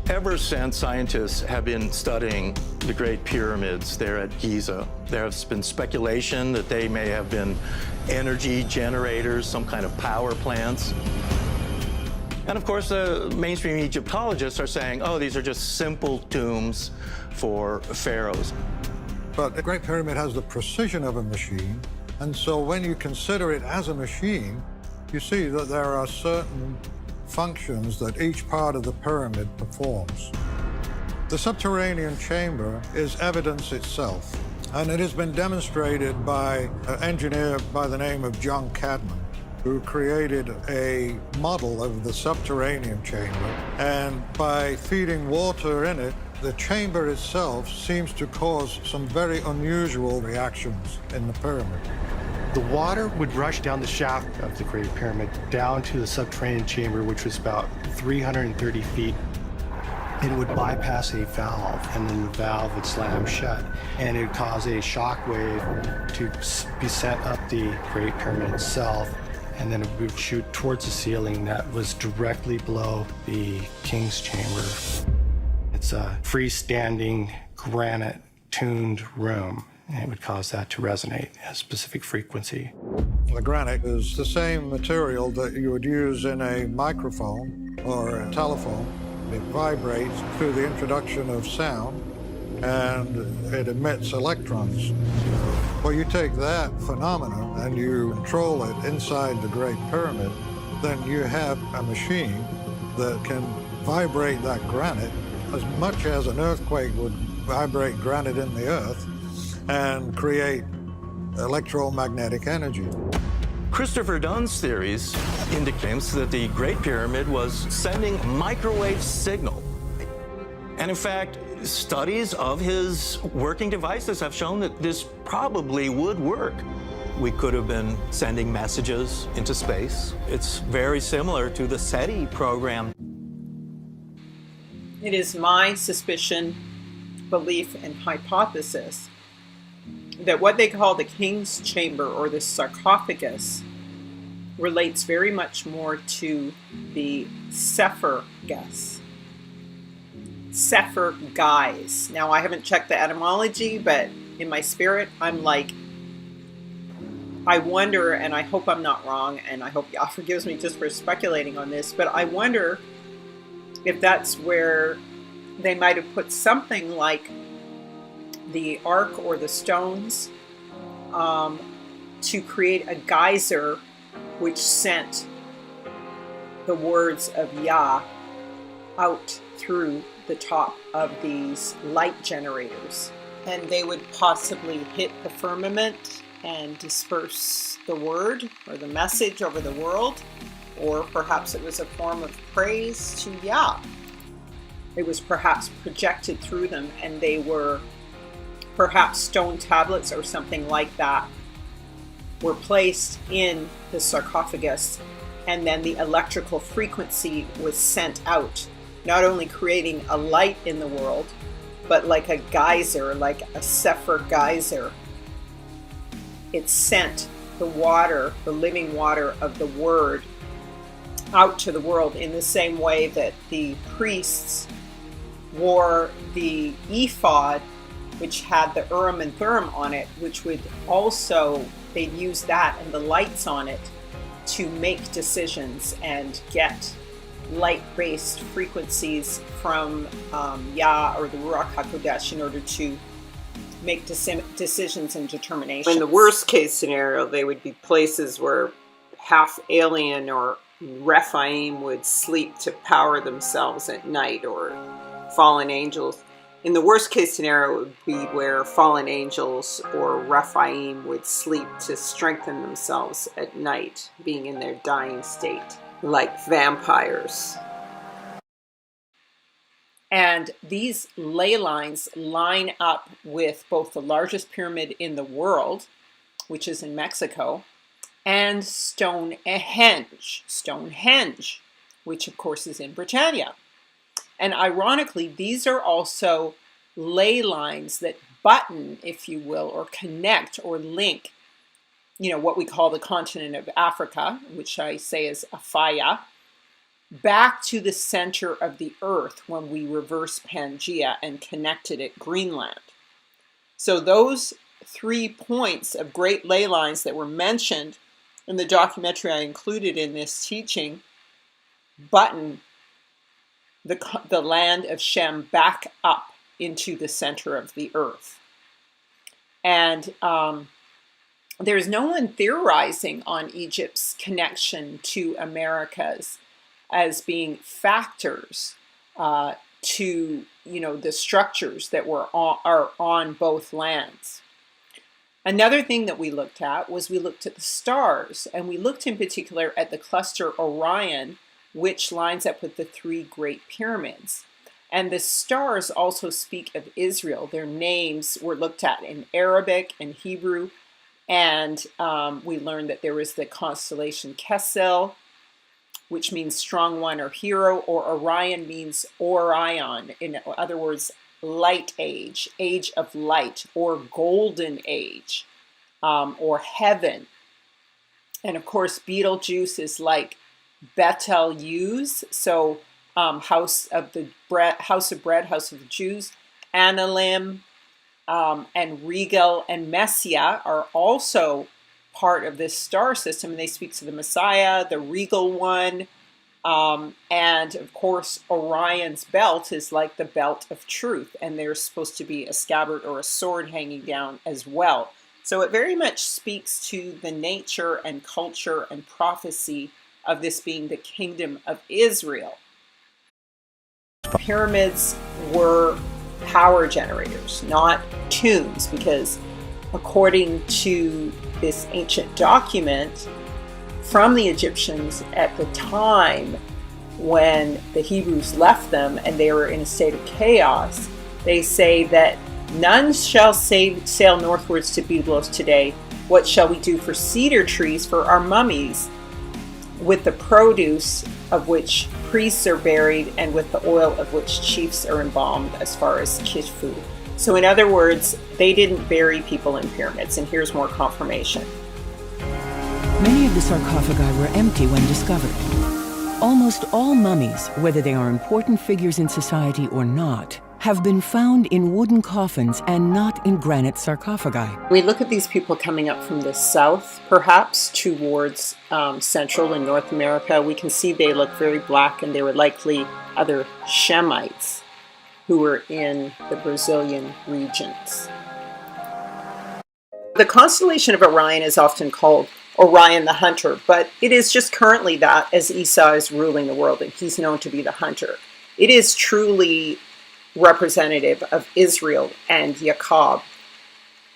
Speaker 6: Ever since scientists have been studying the Great Pyramids there at Giza, there has been speculation that they may have been energy generators, some kind of power plants. And of course, the mainstream Egyptologists are saying, oh, these are just simple tombs for pharaohs.
Speaker 7: But the Great Pyramid has the precision of a machine, and so when you consider it as a machine, you see that there are certain functions that each part of the pyramid performs. The subterranean chamber is evidence itself, and it has been demonstrated by an engineer by the name of John Cadman, who created a model of the subterranean chamber, and by feeding water in it, the chamber itself seems to cause some very unusual reactions in the pyramid.
Speaker 8: The water would rush down the shaft of the Great Pyramid down to the subterranean chamber, which was about 330 feet. It would bypass a valve, and then the valve would slam shut, and it would cause a shock wave to be sent up the Great Pyramid itself, and then it would shoot towards the ceiling that was directly below the King's Chamber. It's a freestanding granite tuned room, and it would cause that to resonate at a specific frequency.
Speaker 7: The granite is the same material that you would use in a microphone or a telephone. It vibrates through the introduction of sound, and it emits electrons. Well, you take that phenomenon and you control it inside the Great Pyramid, then you have a machine that can vibrate that granite as much as an earthquake would vibrate granite in the earth and create electromagnetic energy.
Speaker 6: Christopher Dunn's theories indicates that the Great Pyramid was sending microwave signal. And in fact, studies of his working devices have shown that this probably would work. We could have been sending messages into space. It's very similar to the SETI program.
Speaker 2: It is my suspicion, belief, and hypothesis that what they call the King's Chamber or the sarcophagus relates very much more to the Sephargus. Sephargais. Now, I haven't checked the etymology, but in my spirit, I'm like, I wonder, and I hope I'm not wrong, and I hope Yah forgives me just for speculating on this, but I wonder if that's where they might have put something like the ark or the stones to create a geyser which sent the words of Yah out through the top of these light generators. And they would possibly hit the firmament and disperse the word or the message over the world, or perhaps it was a form of praise to Yah. It was perhaps projected through them, and they were perhaps stone tablets or something like that were placed in the sarcophagus, and then the electrical frequency was sent out, not only creating a light in the world, but like a geyser, like a Sefer geyser. It sent the water, the living water of the word, out to the world in the same way that the priests wore the ephod, which had the Urim and Thummim on it, which would also, they'd use that and the lights on it to make decisions and get light-based frequencies from Yah or the Ruach HaKodesh in order to make decisions and determinations. In the worst case scenario, they would be places where half alien or Rephaim would sleep to power themselves at night, or fallen angels. In the worst case scenario, it would be where fallen angels or Rephaim would sleep to strengthen themselves at night, being in their dying state, like vampires. And these ley lines line up with both the largest pyramid in the world, which is in Mexico, and Stonehenge, which of course is in Britannia. And ironically, these are also ley lines that button, if you will, or connect or link, what we call the continent of Africa, which I say is Afaya, back to the center of the earth when we reverse Pangea and connected it Greenland. So those 3 points of great ley lines that were mentioned in the documentary I included in this teaching button the land of Shem back up into the center of the earth. And there's no one theorizing on Egypt's connection to Americas as being factors to the structures that are on both lands. Another thing that we looked at was we looked at the stars, and we looked in particular at the cluster Orion, which lines up with the 3 great pyramids. And the stars also speak of Israel. Their names were looked at in Arabic and Hebrew, and we learned that there was the constellation Kessel, which means strong one or hero, or Orion means Orion, in other words, light age, age of light, or golden age, or heaven. And of course, Betelgeuse is like Betelgeuse, so house of bread, house of the Jews. Analim and Regal and Messiah are also part of this star system, and they speak to the Messiah, the regal one, and of course Orion's belt is like the belt of truth, and there's supposed to be a scabbard or a sword hanging down as well. So it very much speaks to the nature and culture and prophecy of this being the kingdom of Israel. Pyramids were power generators, not tombs, because according to this ancient document from the Egyptians at the time when the Hebrews left them and they were in a state of chaos, they say that none shall sail northwards to Byblos today. What shall we do for cedar trees for our mummies, with the produce of which priests are buried, and with the oil of which chiefs are embalmed, as far as Kishfu. So in other words, they didn't bury people in pyramids, and here's more confirmation.
Speaker 4: Many of the sarcophagi were empty when discovered. Almost all mummies, whether they are important figures in society or not, have been found in wooden coffins and not in granite sarcophagi.
Speaker 2: We look at these people coming up from the south, perhaps towards Central and North America. We can see they look very black, and they were likely other Shem'ites who were in the Brazilian regions. The constellation of Orion is often called Orion the Hunter, but it is just currently that, as Esau is ruling the world, and he's known to be the hunter. It is truly representative of Israel and Jacob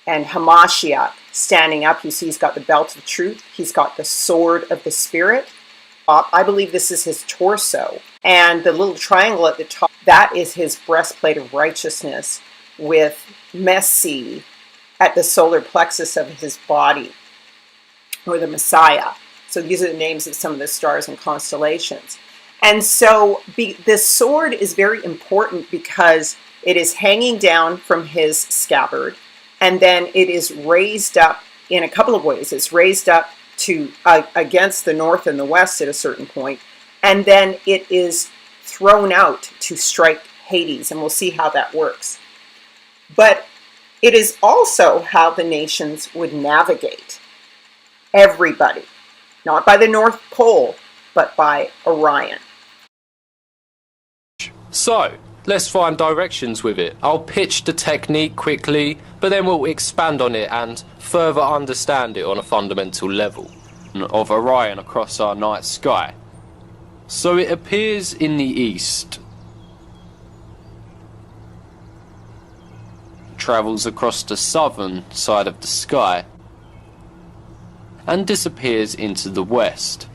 Speaker 2: and Hamashiach standing up. You see he's got the belt of truth. He's got the sword of the Spirit. I believe this is his torso. And the little triangle at the top, that is his breastplate of righteousness with Messi at the solar plexus of his body, or the Messiah. So these are the names of some of the stars and constellations. And so this sword is very important because it is hanging down from his scabbard, and then it is raised up in a couple of ways. It's raised up to against the north and the west at a certain point, and then it is thrown out to strike Hades, and we'll see how that works. But it is also how the nations would navigate everybody, not by the North Pole, but by Orion.
Speaker 9: So, let's find directions with it. I'll pitch the technique quickly, but then we'll expand on it and further understand it on a fundamental level of Orion across our night sky. So it appears in the east, travels across the southern side of the sky, and disappears into the west.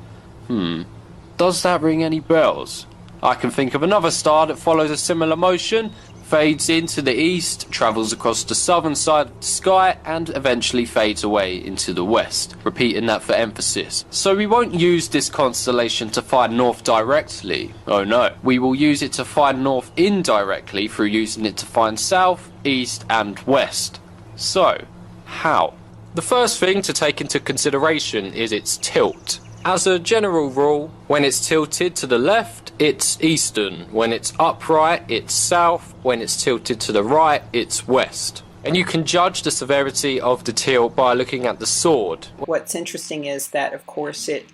Speaker 9: Does that ring any bells? I can think of another star that follows a similar motion, fades into the east, travels across the southern side of the sky, and eventually fades away into the west, repeating that for emphasis. So we won't use this constellation to find north directly, oh no. We will use it to find north indirectly through using it to find south, east, and west. So, how? The first thing to take into consideration is its tilt. As a general rule, when it's tilted to the left, it's eastern. When it's upright, it's south. When it's tilted to the right, it's west. And you can judge the severity of the tilt by looking at the sword.
Speaker 2: What's interesting is that, of course, it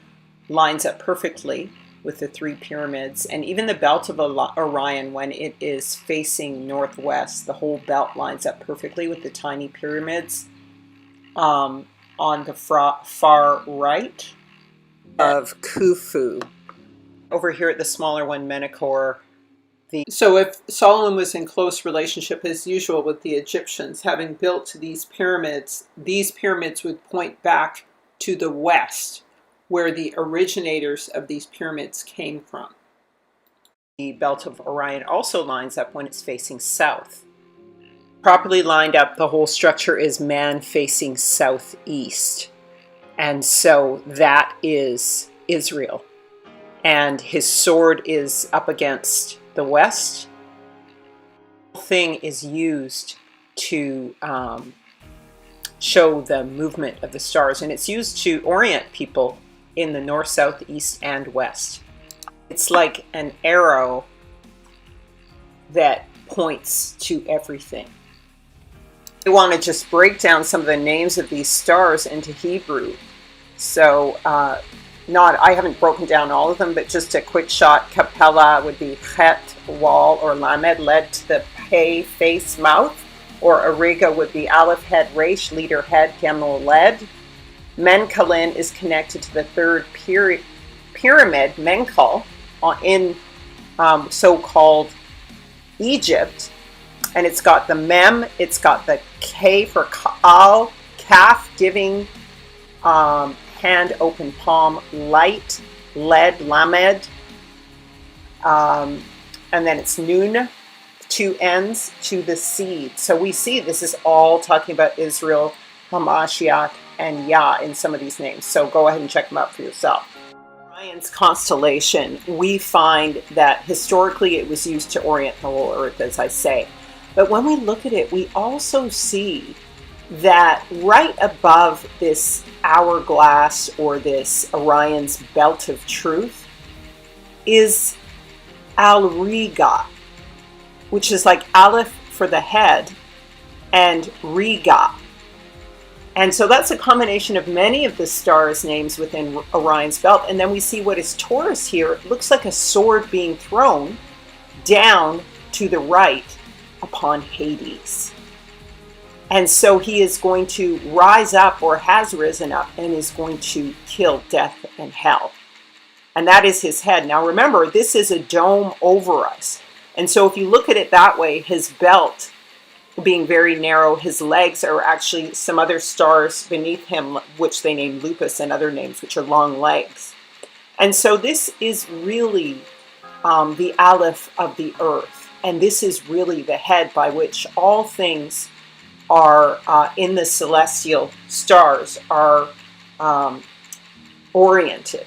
Speaker 2: lines up perfectly with the three pyramids, and even the belt of Orion, when it is facing northwest, the whole belt lines up perfectly with the tiny pyramids on the far right of Khufu. Over here at the smaller one, Menkaure. So if Solomon was in close relationship as usual with the Egyptians, having built these pyramids would point back to the west, where the originators of these pyramids came from. The belt of Orion also lines up when it's facing south. Properly lined up, the whole structure is man facing southeast. And so that is Israel. And his sword is up against the west. The whole thing is used to show the movement of the stars, and it's used to orient people in the north, south, east, and west. It's like an arrow that points to everything. I want to just break down some of the names of these stars into Hebrew. So I haven't broken down all of them, but just a quick shot. Capella would be Chet, wall, or Lamed, led to the Pei, face, mouth. Or Ariga would be Aleph, head, Resh, leader, head, Gimel, led. Menkalim is connected to the third pyramid, Menkal, in so-called Egypt. And it's got the Mem, it's got the K for Ka'al, calf, giving, hand, open palm, light, led, Lamed. And then it's Nun, two ends to the seed. So we see this is all talking about Israel, Hamashiach, and Yah in some of these names. So go ahead and check them out for yourself. Orion's constellation, we find that historically it was used to orient the whole earth, as I say. But when we look at it, we also see that right above this hourglass, or this Orion's belt of truth, is Al-Riga. which is like Aleph for the head, and Riga. And so that's a combination of many of the stars' names within Orion's belt. And then we see what is Taurus here. It looks like a sword being thrown down to the right upon Hades. And so he is going to rise up, or has risen up, and is going to kill death and hell. And that is his head. Now remember, this is a dome over us. And so if you look at it that way, his belt being very narrow, his legs are actually some other stars beneath him, which they name Lupus and other names, which are long legs. And so this is really the Aleph of the earth. And this is really the head by which all things are in the celestial stars are oriented.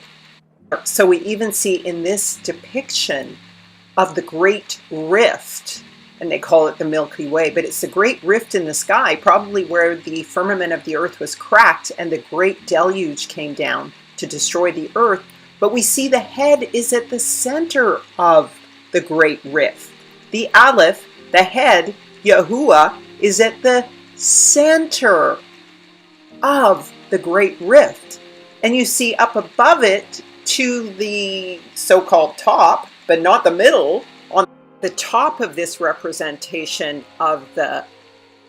Speaker 2: So we even see in this depiction of the great rift, and they call it the Milky Way, but it's the great rift in the sky, probably where the firmament of the earth was cracked and the great deluge came down to destroy the earth. But we see the head is at the center of the great rift. The Aleph, the head, Yahuwah, is at the center of the great rift. And you see up above it to the so-called top, but not the middle, on the top of this representation of the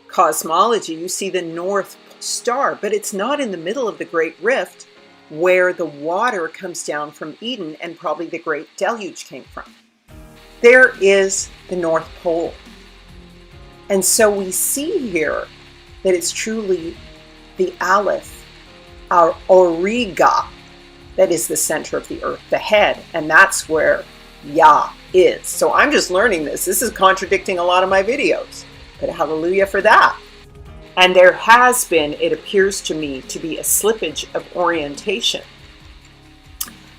Speaker 2: cosmology, you see the North Star, but it's not in the middle of the great rift where the water comes down from Eden and probably the great deluge came from. There is the North Pole. And so we see here that it's truly the Aleph, our Origa, that is the center of the earth, the head, and that's where Yah is. So I'm just learning this. This is contradicting a lot of my videos, but hallelujah for that. And there has been, it appears to me, to be a slippage of orientation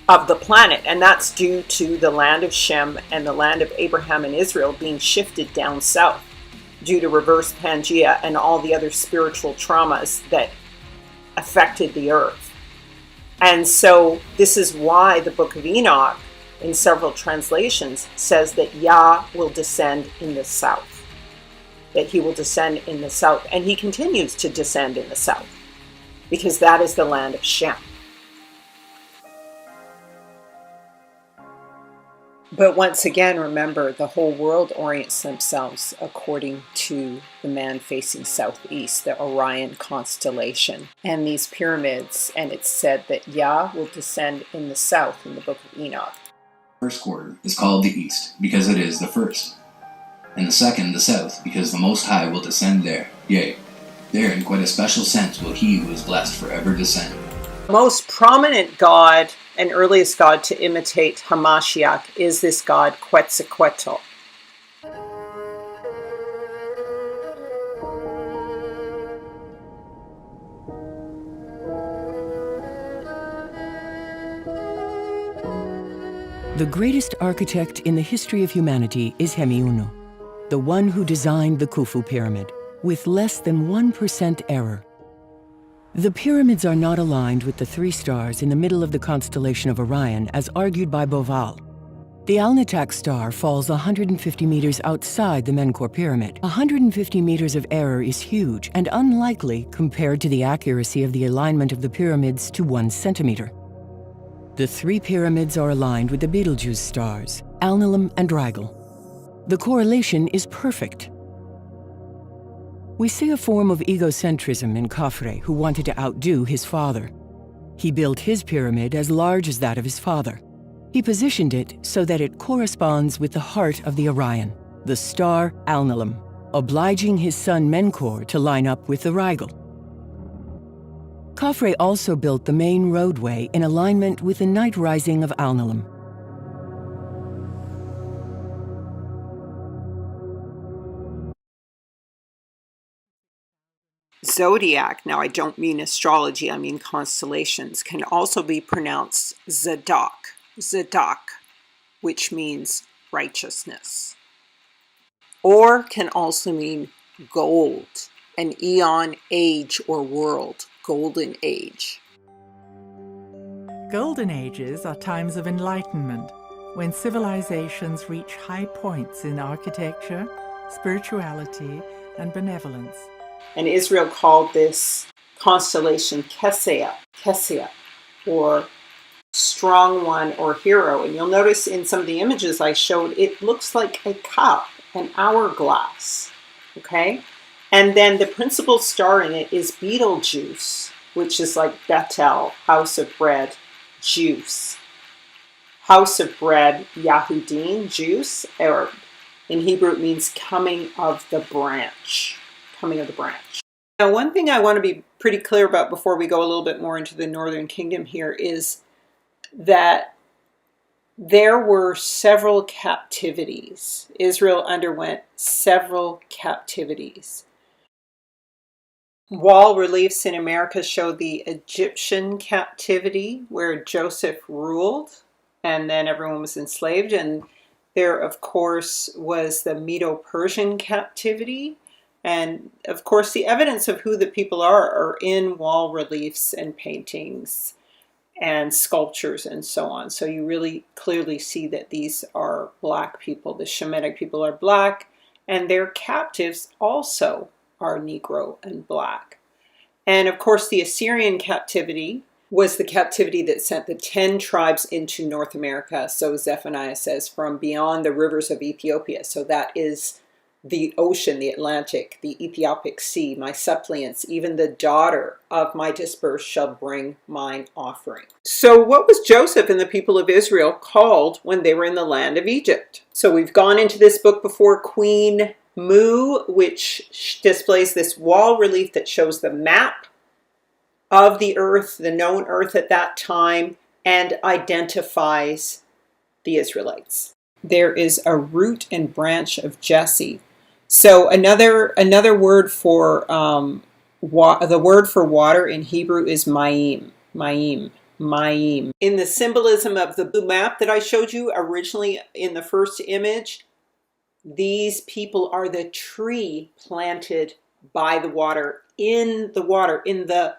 Speaker 2: of the planet, and that's due to the land of Shem and the land of Abraham and Israel being shifted down south due to reverse Pangea and all the other spiritual traumas that affected the earth. And so this is why the book of Enoch, in several translations, says that Yah will descend in the south. That he will descend in the south. And he continues to descend in the south, because that is the land of Shem. But once again, remember, the whole world orients themselves according to the man facing southeast, the Orion constellation, and these pyramids. And it's said that Yah will descend in the south in the book of Enoch.
Speaker 10: First quarter is called the east, because it is the first, and the second the south, because the Most High will descend there. Yea, there in quite a special sense will he who is blessed forever descend.
Speaker 2: The most prominent god and earliest god to imitate Hamashiach is this god Quetzalcoatl.
Speaker 4: The greatest architect in the history of humanity is Hemiunu, the one who designed the Khufu pyramid, with less than 1% error. The pyramids are not aligned with the three stars in the middle of the constellation of Orion, as argued by Boval. The Alnitak star falls 150 meters outside the Menkaure pyramid. 150 meters of error is huge and unlikely compared to the accuracy of the alignment of the pyramids to 1 centimeter. The three pyramids are aligned with the Betelgeuse stars, Alnilam and Rigel. The correlation is perfect. We see a form of egocentrism in Khafre, who wanted to outdo his father. He built his pyramid as large as that of his father. He positioned it so that it corresponds with the heart of the Orion, the star Alnilam, obliging his son Menkaure to line up with the Rigel. Khafre also built the main roadway in alignment with the night rising of Alnilam.
Speaker 2: Zodiac, now I don't mean astrology, I mean constellations, can also be pronounced Zadok, which means righteousness. Or can also mean gold, an eon, age, or world, golden age.
Speaker 11: Golden ages are times of enlightenment, when civilizations reach high points in architecture, spirituality, and benevolence.
Speaker 2: And Israel called this constellation Kessia, or strong one or hero. And you'll notice in some of the images I showed, it looks like a cup, an hourglass, okay? And then the principal star in it is Betelgeuse, which is like Bethel, house of bread, juice. House of bread, Yahudim, juice, or in Hebrew it means coming of the branch, coming of the branch. Now, one thing I want to be pretty clear about before we go a little bit more into the Northern Kingdom here is that there were several captivities. Israel underwent several captivities. Wall reliefs in America show the Egyptian captivity where Joseph ruled and then everyone was enslaved. And there, of course, was the Medo-Persian captivity. And, of course, the evidence of who the people are in wall reliefs and paintings and sculptures and so on. So you really clearly see that these are black people. The Shemitic people are black, and their captives also are Negro and black. And, of course, the Assyrian captivity was the captivity that sent the 10 tribes into North America, so Zephaniah says, from beyond the rivers of Ethiopia. So that is the ocean, the Atlantic, the Ethiopic Sea, my suppliants, even the daughter of my dispersed shall bring mine offering. So what was Joseph and the people of Israel called when they were in the land of Egypt? So we've gone into this book before, Queen Mu, which displays this wall relief that shows the map of the earth, the known earth at that time, and identifies the Israelites. There is a root and branch of Jesse. So another word for the word for water in Hebrew is Mayim. In the symbolism of the blue map that I showed you originally in the first image, these people are the tree planted by the water, in the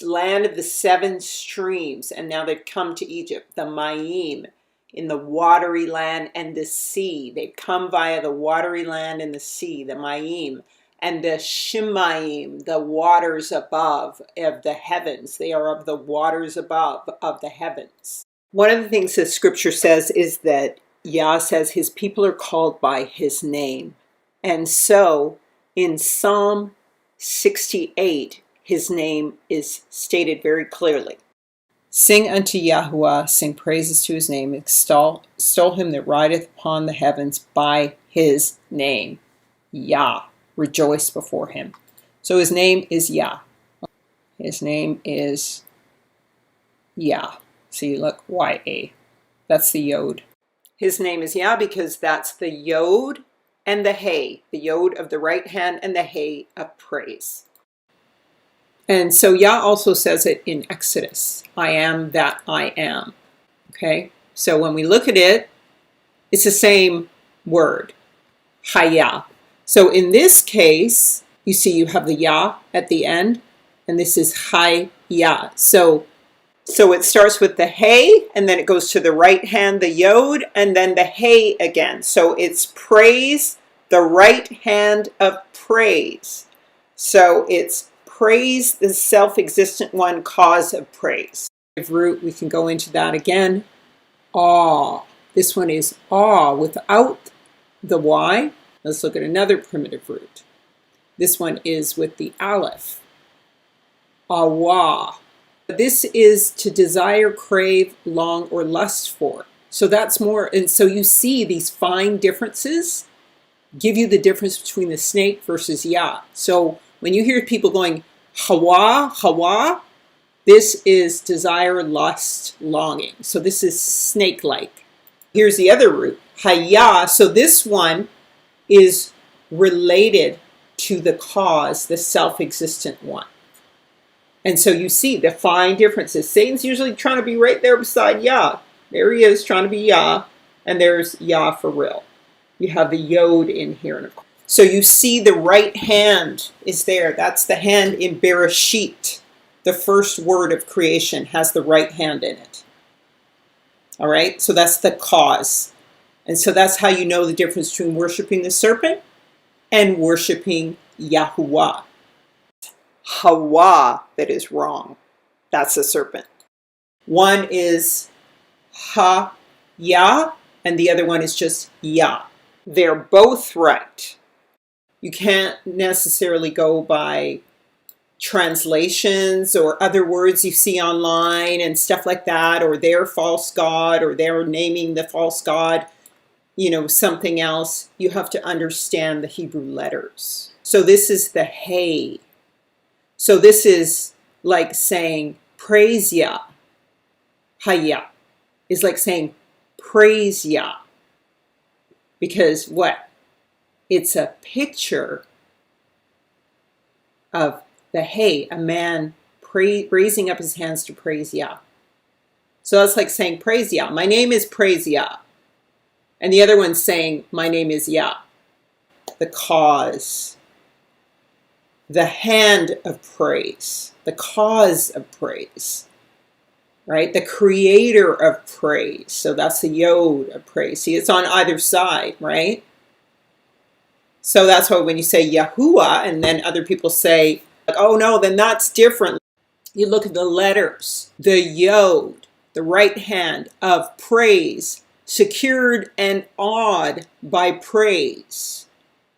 Speaker 2: land of the 7 streams, and now they've come to Egypt, the Mayim, in the watery land and the sea. They've come via the watery land and the sea, the Mayim, and the Shemayim, the waters above of the heavens. They are of the waters above of the heavens. One of the things that scripture says is that Yah says his people are called by his name. And so in Psalm 68, his name is stated very clearly. Sing unto Yahuwah, sing praises to his name, extol him that rideth upon the heavens by his name. Yah, rejoice before him. So his name is Yah. His name is Yah. See, look, Y-A. That's the Yod. His name is Yah because that's the Yod and the Hey. The Yod of the right hand and the Hey of praise. And so Yah also says it in Exodus. I am that I am. Okay? So when we look at it, it's the same word. Hayah. So in this case, you see you have the Yah at the end, and this is Hayah. So it starts with the Hey, and then it goes to the right hand, the Yod, and then the Hey again. So it's praise, the right hand of praise. So it's praise, the self-existent one, cause of praise. Root, we can go into that again. Awe. This one is awe without the Y. Let's look at another primitive root. This one is with the aleph. Awa. This is to desire, crave, long, or lust for. So that's more, and so you see these fine differences give you the difference between the snake versus Yah. So when you hear people going, Hawa, this is desire, lust, longing. So this is snake-like. Here's the other root, Hayah. So this one is related to the cause, the self-existent one. And so you see the fine differences. Satan's usually trying to be right there beside Yah. There he is trying to be Yah, and there's Yah for real. You have the Yod in here, and of course. So you see the right hand is there. That's the hand in Bereshit. The first word of creation has the right hand in it. All right, so that's the cause. And so that's how you know the difference between worshiping the serpent and worshiping Yahuwah. Hawa that is wrong. That's the serpent. One is Ha-Ya, and the other one is just Ya. They're both right. You can't necessarily go by translations or other words you see online and stuff like that, or their false god, or they're naming the false god, you know, something else. You have to understand the Hebrew letters. So this is the Hey. So this is like saying praise Yah. Hayah is like saying praise Yah. Because what? It's a picture of the Hey, a man raising up his hands to praise Yah. So that's like saying praise Yah. My name is praise Yah. And the other one's saying my name is Yah. The cause. The hand of praise. The cause of praise. Right? The creator of praise. So that's the Yod of praise. See, it's on either side, right? So that's why when you say Yahuwah, and then other people say, oh no, then that's different. You look at the letters. The Yod, the right hand of praise, secured and awed by praise.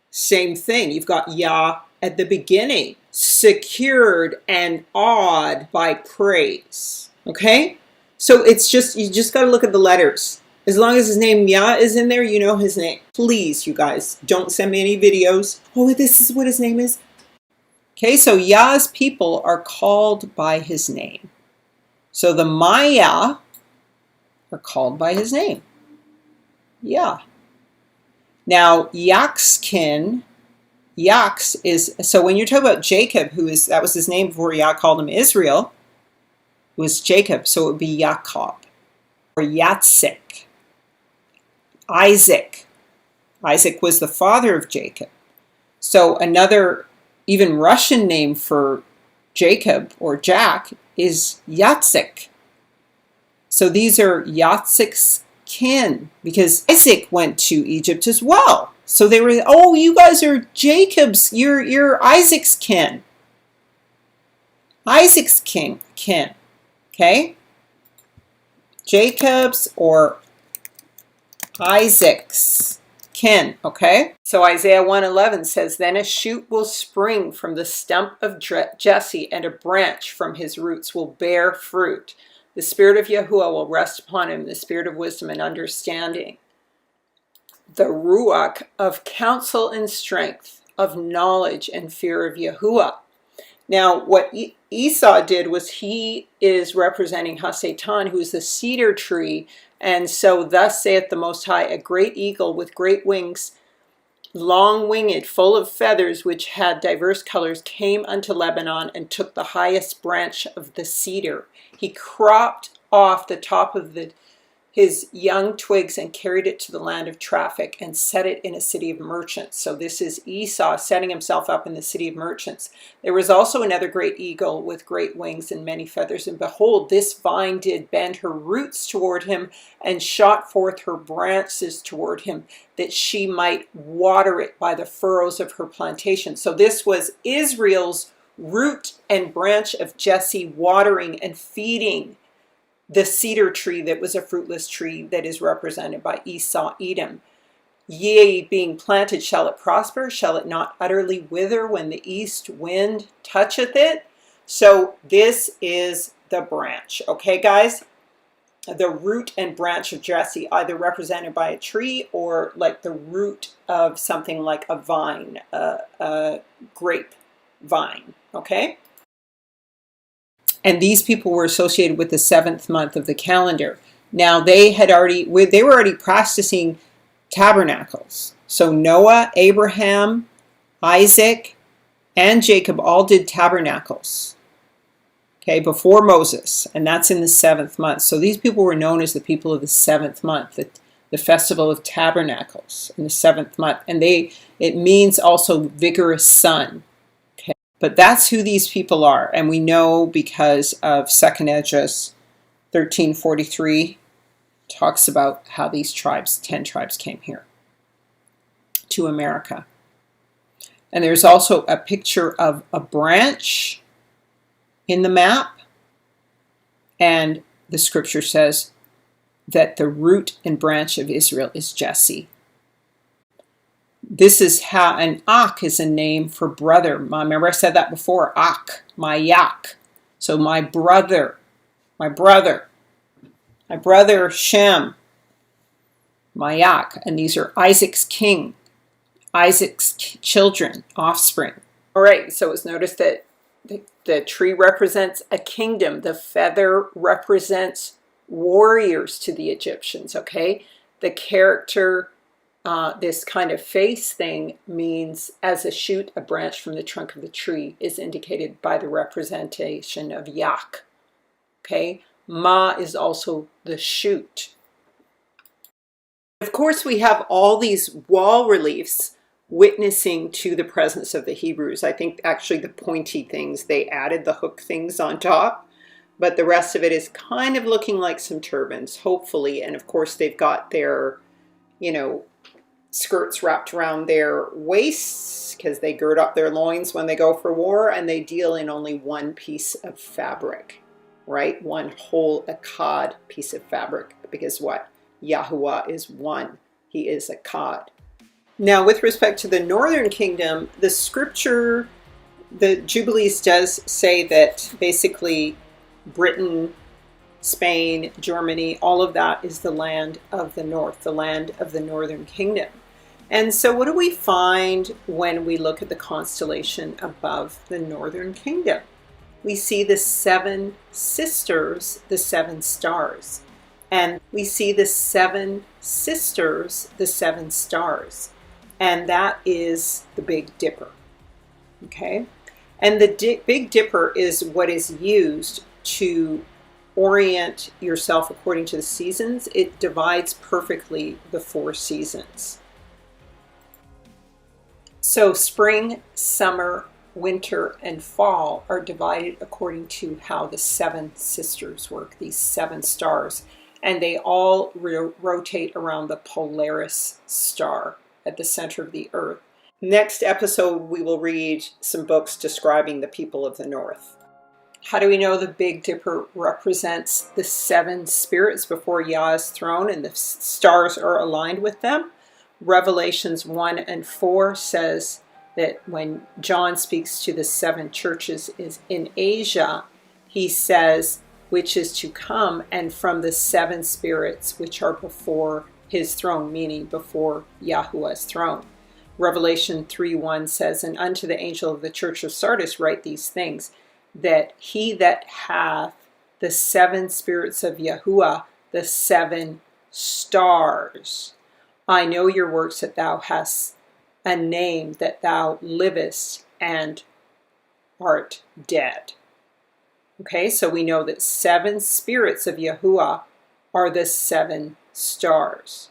Speaker 2: Same thing. You've got Yah at the beginning, secured and awed by praise. Okay? So it's just, you just got to look at the letters. As long as his name Yah is in there, you know his name. Please, you guys, don't send me any videos. Oh, this is what his name is. Okay, so Yah's people are called by his name. So the Maya are called by his name. Yah. Now, Yakskin, Yaks is, so when you're talking about Jacob, that was his name before Yah called him Israel, it was Jacob, so it would be Yaakov. Or Yatsik. Isaac. Isaac was the father of Jacob. So another, even Russian name for Jacob or Jack is Yatsik. So these are Yatsik's kin, because Isaac went to Egypt as well. So they were, oh, you guys are Jacob's, you're Isaac's kin. Isaac's kin. Okay? Jacob's or Isaac's kin, okay? So Isaiah 1:11 says, then a shoot will spring from the stump of Jesse, and a branch from his roots will bear fruit. The spirit of Yahuwah will rest upon him, the spirit of wisdom and understanding, the ruach of counsel and strength, of knowledge and fear of Yahuwah. Now, what Esau did was he is representing HaSatan, who is the cedar tree. And so thus saith the Most High, a great eagle with great wings, long-winged, full of feathers, which had diverse colors, came unto Lebanon and took the highest branch of the cedar. He cropped off the top of his young twigs and carried it to the land of traffic and set it in a city of merchants. So this is Esau setting himself up in the city of merchants. There was also another great eagle with great wings and many feathers. And behold, this vine did bend her roots toward him and shot forth her branches toward him, that she might water it by the furrows of her plantation. So this was Israel's root and branch of Jesse watering and feeding the cedar tree that was a fruitless tree that is represented by Esau, Edom. Yea, being planted, shall it prosper? Shall it not utterly wither when the east wind toucheth it? So this is the branch. Okay, guys? The root and branch of Jesse, either represented by a tree or like the root of something like a vine, a grape vine. Okay? And these people were associated with the 7th month of the calendar. Now they were already practicing tabernacles. So Noah, Abraham, Isaac, and Jacob all did tabernacles. Okay, before Moses, and that's in the 7th month. So these people were known as the people of the 7th month, the festival of tabernacles in the 7th month. And it means also vigorous sun. But that's who these people are. And we know because of 2nd Esdras 13:43 talks about how these tribes, 10 tribes, came here to America. And there's also a picture of a branch in the map. And the scripture says that the root and branch of Israel is Jesse. This is how, and Ak is a name for brother. Remember I said that before, Ak, my yak. So my brother Shem, my yak. And these are Isaac's king, Isaac's children, offspring. All right, so it's noticed that the tree represents a kingdom. The feather represents warriors to the Egyptians, okay? The character, this kind of face thing means as a shoot, a branch from the trunk of the tree is indicated by the representation of yak, okay? Ma is also the shoot. Of course, we have all these wall reliefs witnessing to the presence of the Hebrews. I think actually the pointy things, they added the hook things on top, but the rest of it is kind of looking like some turbans, hopefully. And of course, they've got their, skirts wrapped around their waists because they gird up their loins when they go for war, and they deal in only one piece of fabric, right? One whole akkad piece of fabric, because what? Yahuwah is one. He is akkad. Now, with respect to the northern kingdom, the scripture, the Jubilees does say that basically Britain, Spain, Germany, all of that is the land of the north, the land of the northern kingdom. And so what do we find when we look at the constellation above the northern kingdom? We see the 7 sisters, the 7 stars. And we see the 7 sisters, the 7 stars. And that is the Big Dipper, okay? And the Big Dipper is what is used to orient yourself according to the seasons. It divides perfectly the 4 seasons. So spring, summer, winter, and fall are divided according to how the 7 sisters work, these 7 stars. And they all rotate around the Polaris star at the center of the earth. Next episode, we will read some books describing the people of the north. How do we know the Big Dipper represents the 7 spirits before Yah's throne and the stars are aligned with them? Revelations 1 and 4 says that when John speaks to the 7 churches in Asia, he says, which is to come, and from the 7 spirits which are before his throne, meaning before Yahuwah's throne. Revelation 3:1 says, and unto the angel of the church of Sardis write these things, that he that hath the 7 spirits of Yahuwah, the 7 stars, I know your works, that thou hast a name, that thou livest and art dead. Okay, so we know that 7 spirits of Yahuwah are the 7 stars.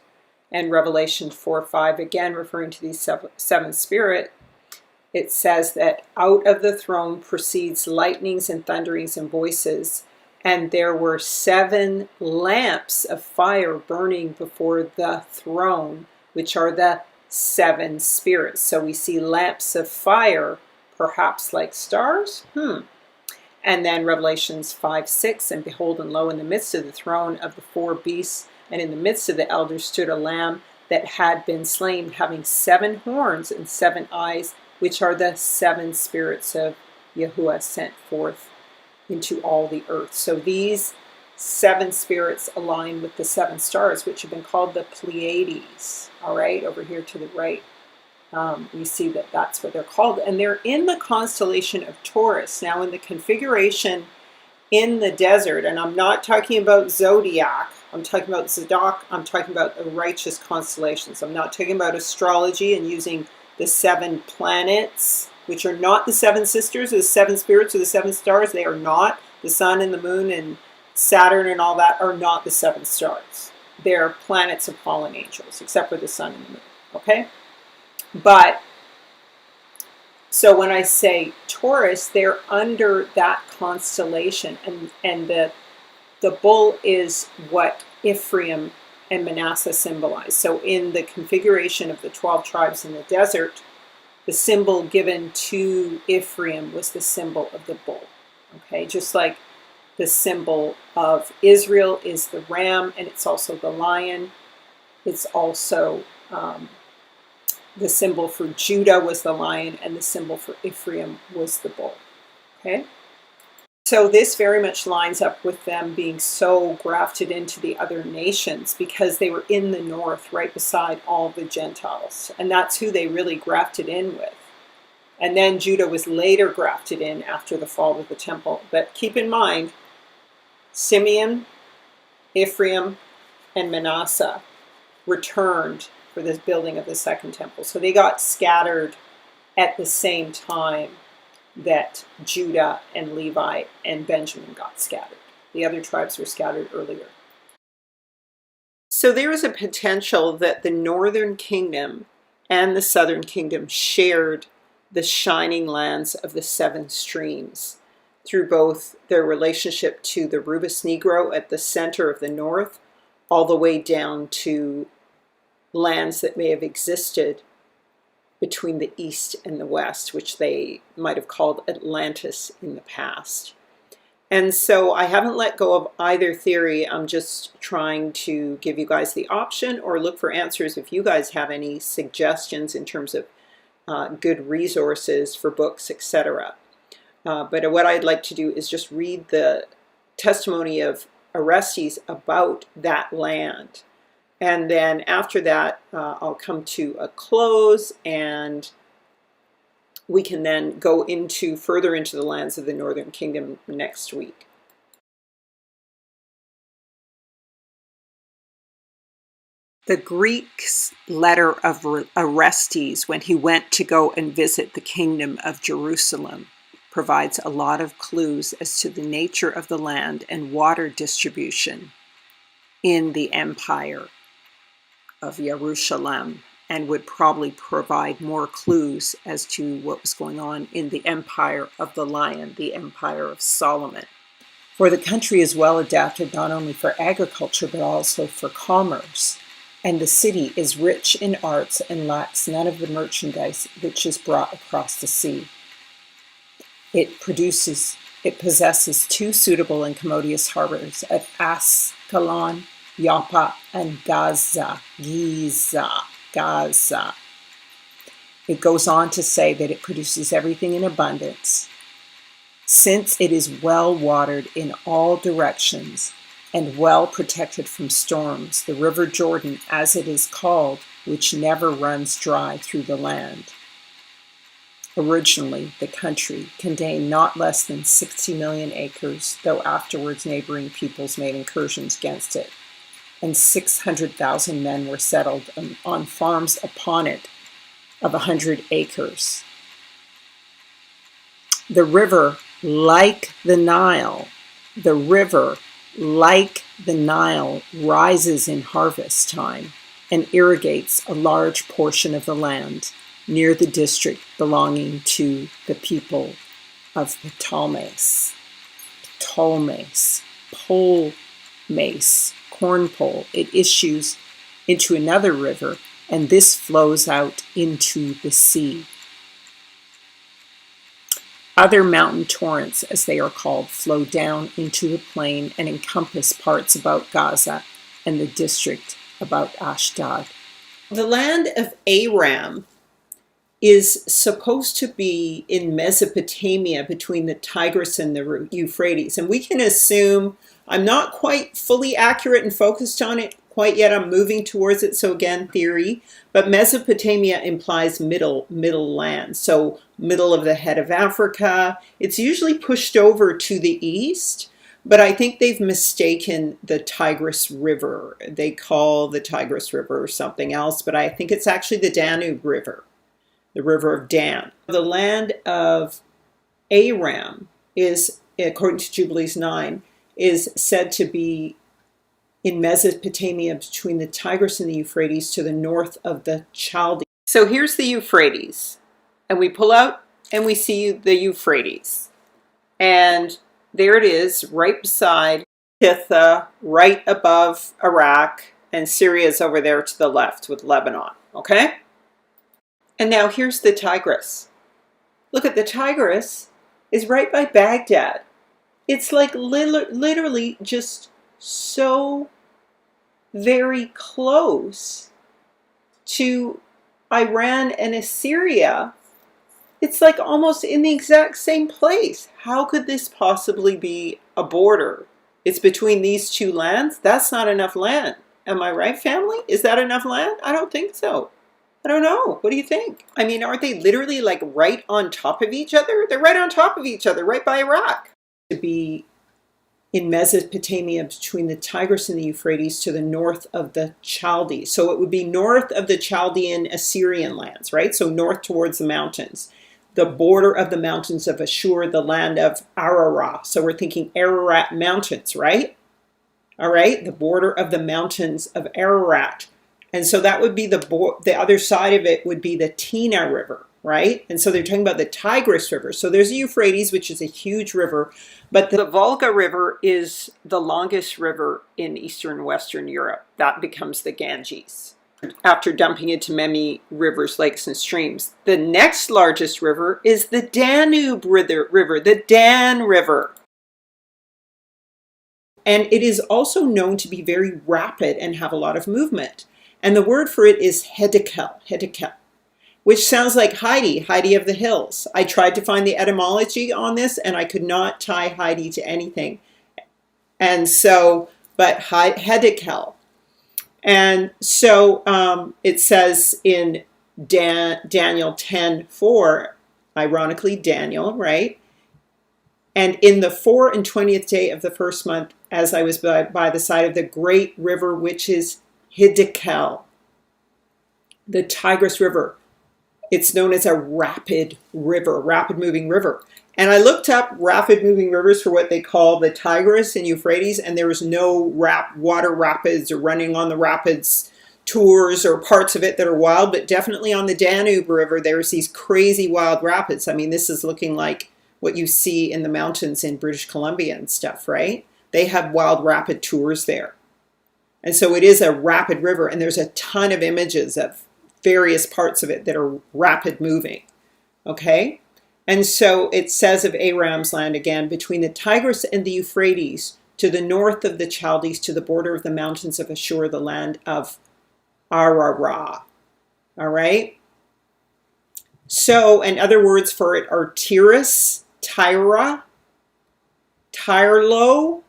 Speaker 2: And Revelation 4:5, again referring to these 7 spirits, it says that out of the throne proceeds lightnings and thunderings and voices, and there were 7 lamps of fire burning before the throne, which are the 7 spirits. So we see lamps of fire, perhaps like stars. And then Revelations 5:6, and behold, and lo, in the midst of the throne of the 4 beasts, and in the midst of the elders stood a lamb that had been slain, having 7 horns and 7 eyes, which are the 7 spirits of Yahuwah sent forth into all the earth. So these 7 spirits align with the 7 stars, which have been called the Pleiades. All right, over here to the right. You see that that's what they're called. And they're in the constellation of Taurus. Now in the configuration in the desert, and I'm not talking about Zodiac, I'm talking about Zodiac, I'm talking about the righteous constellations. I'm not talking about astrology and using the 7 planets, which are not the 7 sisters, the 7 spirits or the 7 stars. They are not. The sun and the moon and Saturn and all that are not the 7 stars. They're planets of fallen angels, except for the sun and the moon, okay? But, so when I say Taurus, they're under that constellation, and the bull is what Ephraim and Manasseh symbolize. So in the configuration of the 12 tribes in the desert, the symbol given to Ephraim was the symbol of the bull. Okay, just like the symbol of Israel is the ram, and it's also the lion. It's also the symbol for Judah was the lion, and the symbol for Ephraim was the bull. Okay, so this very much lines up with them being so grafted into the other nations, because they were in the north, right beside all the Gentiles, and that's who they really grafted in with. And then Judah was later grafted in after the fall of the temple. But keep in mind, Simeon, Ephraim, and Manasseh returned for the building of the second temple. So they got scattered at the same time that Judah and Levi and Benjamin got scattered. The other tribes were scattered earlier. So there is a potential that the northern kingdom and the southern kingdom shared the shining lands of the seven streams through both their relationship to the Rubus Negro at the center of the north, all the way down to lands that may have existed between the east and the west, which they might have called Atlantis in the past. And so I haven't let go of either theory. I'm just trying to give you guys the option, or look for answers if you guys have any suggestions in terms of good resources for books, etc. But what I'd like to do is just read the testimony of Orestes about that land. And then after that, I'll come to a close, and we can then go further into the lands of the northern kingdom next week. The Greek's letter of Orestes, when he went to go and visit the kingdom of Jerusalem, provides a lot of clues as to the nature of the land and water distribution in the empire of Jerusalem, and would probably provide more clues as to what was going on in the empire of the lion, the empire of Solomon. For the country is well adapted not only for agriculture but also for commerce, and the city is rich in arts and lacks none of the merchandise which is brought across the sea. It possesses two suitable and commodious harbors at Ascalon, Joppa, and Giza. It goes on to say that it produces everything in abundance. Since it is well watered in all directions and well protected from storms, the river Jordan, as it is called, which never runs dry through the land. Originally, the country contained not less than 60 million acres, though afterwards neighboring peoples made incursions against it, and 600,000 men were settled on farms upon it of 100 acres. The river, like the Nile, rises in harvest time and irrigates a large portion of the land near the district belonging to the people of Ptolemais, cornpole. It issues into another river, and this flows out into the sea. Other mountain torrents, as they are called, flow down into the plain and encompass parts about Gaza and the district about Ashdod. The land of Aram is supposed to be in Mesopotamia between the Tigris and the Euphrates. And we can assume, I'm not quite fully accurate and focused on it quite yet, I'm moving towards it, so again, theory, but Mesopotamia implies middle land, so middle of the head of Africa. It's usually pushed over to the east, but I think they've mistaken the Tigris River. They call the Tigris River something else, but I think it's actually the Danube River, the River of Dan. The land of Aram is, according to Jubilees 9, is said to be in Mesopotamia between the Tigris and the Euphrates to the north of the Chaldees. So here's the Euphrates, and we pull out and we see the Euphrates. And there it is, right beside Hitha right above Iraq, and Syria's over there to the left with Lebanon, okay? And now here's the Tigris. Look at the Tigris is right by Baghdad. It's like literally just so very close to Iran and Assyria. It's like almost in the exact same place. How could this possibly be a border? It's between these two lands? That's not enough land. Am I right, family? Is that enough land? I don't think so. I don't know. What do you think? I mean, aren't they literally like right on top of each other? They're right on top of each other, right by Iraq. To be in Mesopotamia between the Tigris and the Euphrates to the north of the Chaldees. So it would be north of the Chaldean Assyrian lands, right? So north towards the mountains. The border of the mountains of Ashur, the land of Ararat. So we're thinking Ararat Mountains, right? All right, the border of the mountains of Ararat. And so that would be the other side of it would be the Tina River, right? And so they're talking about the Tigris River. So there's the Euphrates, which is a huge river, but the Volga River is the longest river in Eastern and Western Europe. That becomes the Ganges, after dumping into many rivers, lakes, and streams. The next largest river is the Danube River, the Dan River. And it is also known to be very rapid and have a lot of movement. And the word for it is Hedekel, which sounds like Heidi of the hills. I tried to find the etymology on this and I could not tie Heidi to anything. And so, but Hedekel. And so it says in Daniel 10:4, ironically Daniel, right? And in the 24th day of the first month, as I was by the side of the great river, which is Hiddekel, the Tigris River. It's known as a rapid river, rapid moving river. And I looked up rapid moving rivers for what they call the Tigris and Euphrates, and there was no water rapids or running on the rapids tours or parts of it that are wild, but definitely on the Danube River, there's these crazy wild rapids. I mean, this is looking like what you see in the mountains in British Columbia and stuff, right? They have wild rapid tours there. And so it is a rapid river, and there's a ton of images of various parts of it that are rapid moving, okay? And so it says of Aram's land again, between the Tigris and the Euphrates, to the north of the Chaldees, to the border of the mountains of Ashur, the land of Ararat, all right? So, and other words for it are Tiras, Tyra, Tyrlo,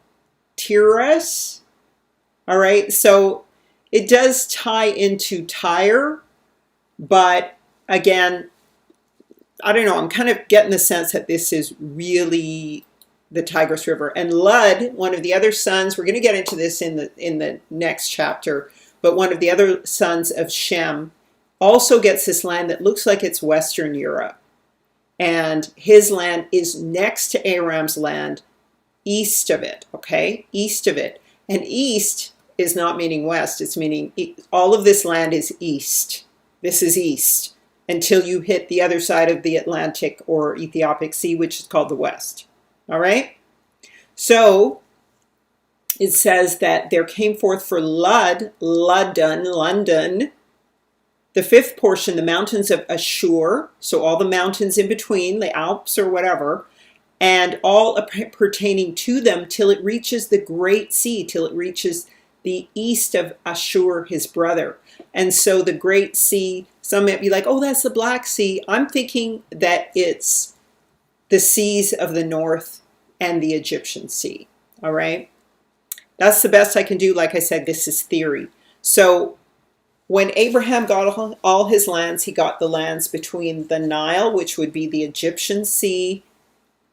Speaker 2: Tiras. All right, so it does tie into Tyre, but again, I don't know, I'm kind of getting the sense that this is really the Tigris River. And Lud, one of the other sons, we're going to get into this in the next chapter, but one of the other sons of Shem also gets this land that looks like it's Western Europe. And his land is next to Aram's land, east of it, okay? East of it. And east is not meaning west, it's meaning all of this land is east. This is east until you hit the other side of the Atlantic or Ethiopic Sea, which is called the west. All right? So it says that there came forth for London, the fifth portion, the mountains of Ashur, so all the mountains in between, the Alps or whatever, and all pertaining to them till it reaches the Great Sea, till it reaches the east of Ashur, his brother. And so the Great Sea, some might be like, oh, that's the Black Sea. I'm thinking that it's the seas of the north and the Egyptian Sea, all right? That's the best I can do. Like I said, this is theory. So when Abraham got all his lands, he got the lands between the Nile, which would be the Egyptian Sea,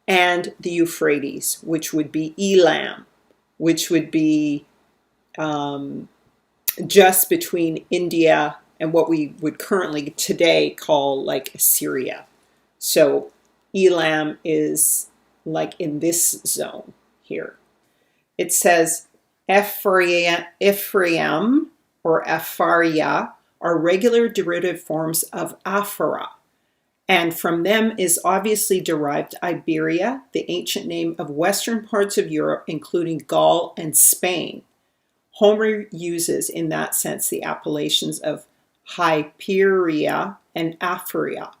Speaker 2: and the Euphrates, which would be Elam, which would be just between India and what we would currently today call like Assyria. So Elam is like in this zone here. It says Ephraim or Apharia are regular derivative forms of Aphara. And from them is obviously derived Iberia, the ancient name of western parts of Europe, including Gaul and Spain. Homer uses, in that sense, the appellations of Hyperia and Apharia.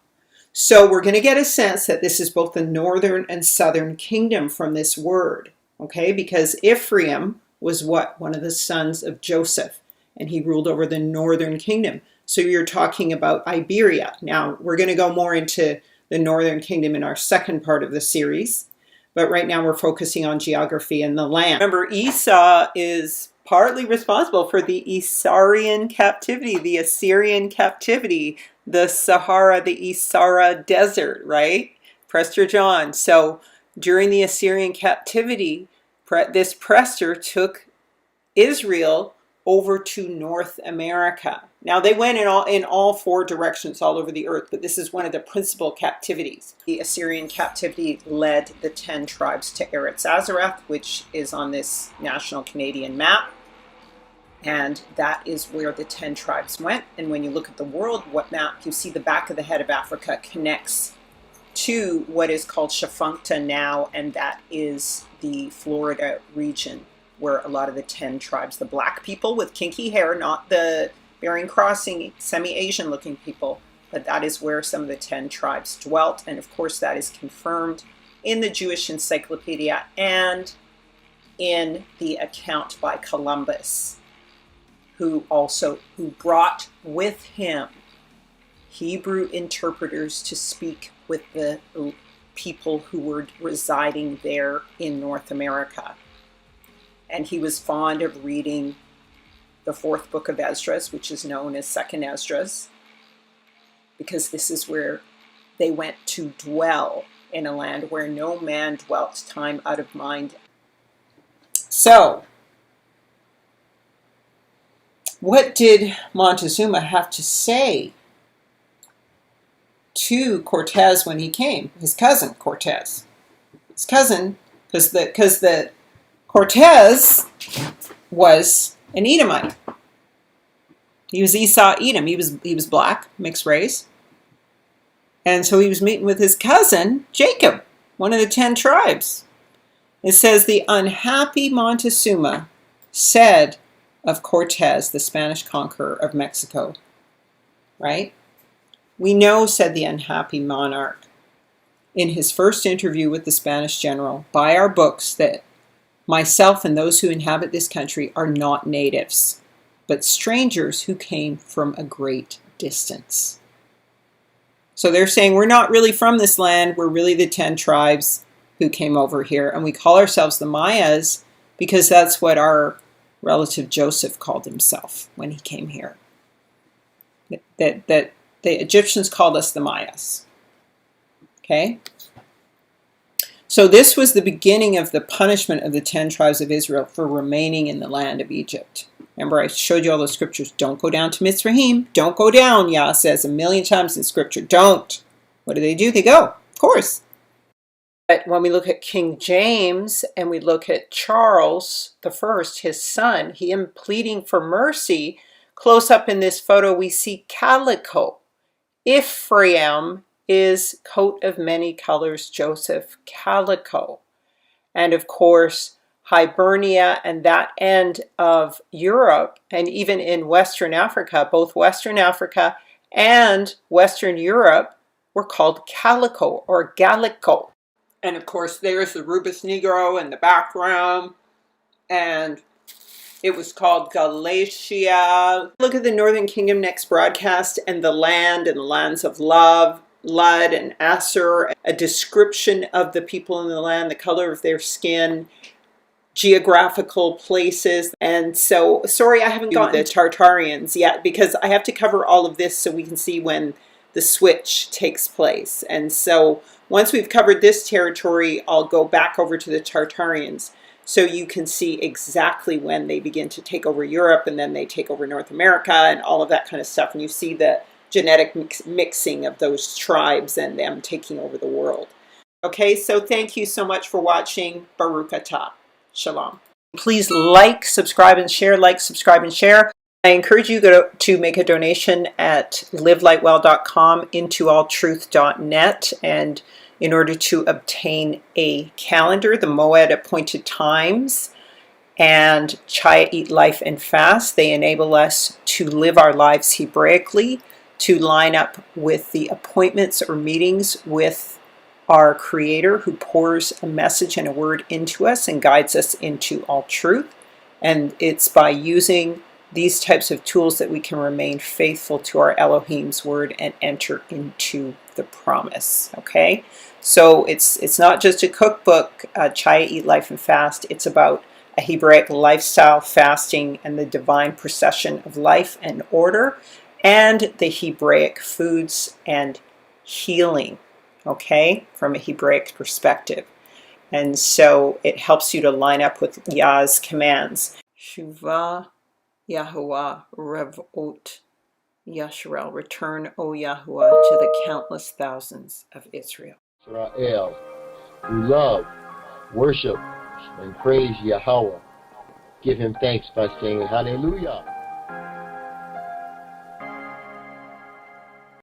Speaker 2: So we're going to get a sense that this is both the northern and southern kingdom from this word, okay? Because Ephraim was what? One of the sons of Joseph, and he ruled over the northern kingdom. So you're talking about Iberia. Now, we're going to go more into the northern kingdom in our second part of the series, but right now we're focusing on geography and the land. Remember, Esau is partly responsible for the Isaurian captivity, the Assyrian captivity, the Sahara, the Isara desert, right? Prester John. So during the Assyrian captivity, this Prester took Israel over to North America. Now they went in all four directions all over the earth, but this is one of the principal captivities. The Assyrian captivity led the 10 tribes to Eretz Azareth, which is on this national Canadian map. And that is where the 10 tribes went. And when you look at the world map, you see the back of the head of Africa connects to what is called Shafunkta now, and that is the Florida region, where a lot of the 10 tribes, the black people with kinky hair, not the Bering Crossing semi-Asian looking people, but that is where some of the 10 tribes dwelt. And of course that is confirmed in the Jewish Encyclopedia and in the account by Columbus, who brought with him Hebrew interpreters to speak with the people who were residing there in North America. And he was fond of reading the 4th book of Esdras, which is known as 2nd Esdras, because this is where they went to dwell in a land where no man dwelt, time out of mind. So, what did Montezuma have to say to Cortez when he came? His cousin, Cortez. His cousin, because the Cortez was an Edomite. He was Esau Edom. He was black, mixed race. And so he was meeting with his cousin, Jacob, one of the 10 tribes. It says, the unhappy Montezuma said of Cortez, the Spanish conqueror of Mexico, right? We know, said the unhappy monarch, in his first interview with the Spanish general, by our books, that myself and those who inhabit this country are not natives, but strangers who came from a great distance. So they're saying we're not really from this land, we're really the 10 tribes who came over here, and we call ourselves the Mayas because that's what our relative Joseph called himself when he came here. That the Egyptians called us the Mayas. Okay? So this was the beginning of the punishment of the 10 tribes of Israel for remaining in the land of Egypt. Remember, I showed you all those scriptures. Don't go down to Mitzrayim. Don't go down, Yah says a million times in scripture. Don't. What do? They go, of course. But when we look at King James and we look at Charles I, his son, him pleading for mercy, close up in this photo we see calico. Ephraim is coat of many colors, Joseph, calico. And of course, Hibernia and that end of Europe, and even in Western Africa, both Western Africa and Western Europe were called calico or gallico. And of course, there's the Rubus Negro in the background, and it was called Galatia. Look at the Northern Kingdom next broadcast, and the lands of love, Lud and Asser, a description of the people in the land, the color of their skin, geographical places. And so, sorry, I haven't gotten the Tartarians yet because I have to cover all of this so we can see when the switch takes place. And so once we've covered this territory, I'll go back over to the Tartarians so you can see exactly when they begin to take over Europe and then they take over North America and all of that kind of stuff. And you see the genetic mixing of those tribes and them taking over the world. Okay, so thank you so much for watching. Baruch Atah. Shalom. Please like, subscribe, and share. Like, subscribe, and share. I encourage you to make a donation at livelightwell.com, intoalltruth.net, and in order to obtain a calendar, the Moed appointed times, and Chaya Eat Life and Fast. They enable us to live our lives Hebraically, to line up with the appointments or meetings with our Creator, who pours a message and a word into us and guides us into all truth. And it's by using these types of tools that we can remain faithful to our Elohim's word and enter into the promise. Okay, so it's not just a cookbook, Chaya Eat Life and Fast. It's about a Hebraic lifestyle, fasting, and the divine procession of life and order, and the Hebraic foods and healing, okay, from a Hebraic perspective. And so it helps you to line up with Yah's commands. Shuvah Yahuwah Revot Yasharel. Return, O Yahuwah, to the countless thousands of Israel.
Speaker 1: Israel, who love, worship, and praise Yahweh. Give him thanks by saying hallelujah.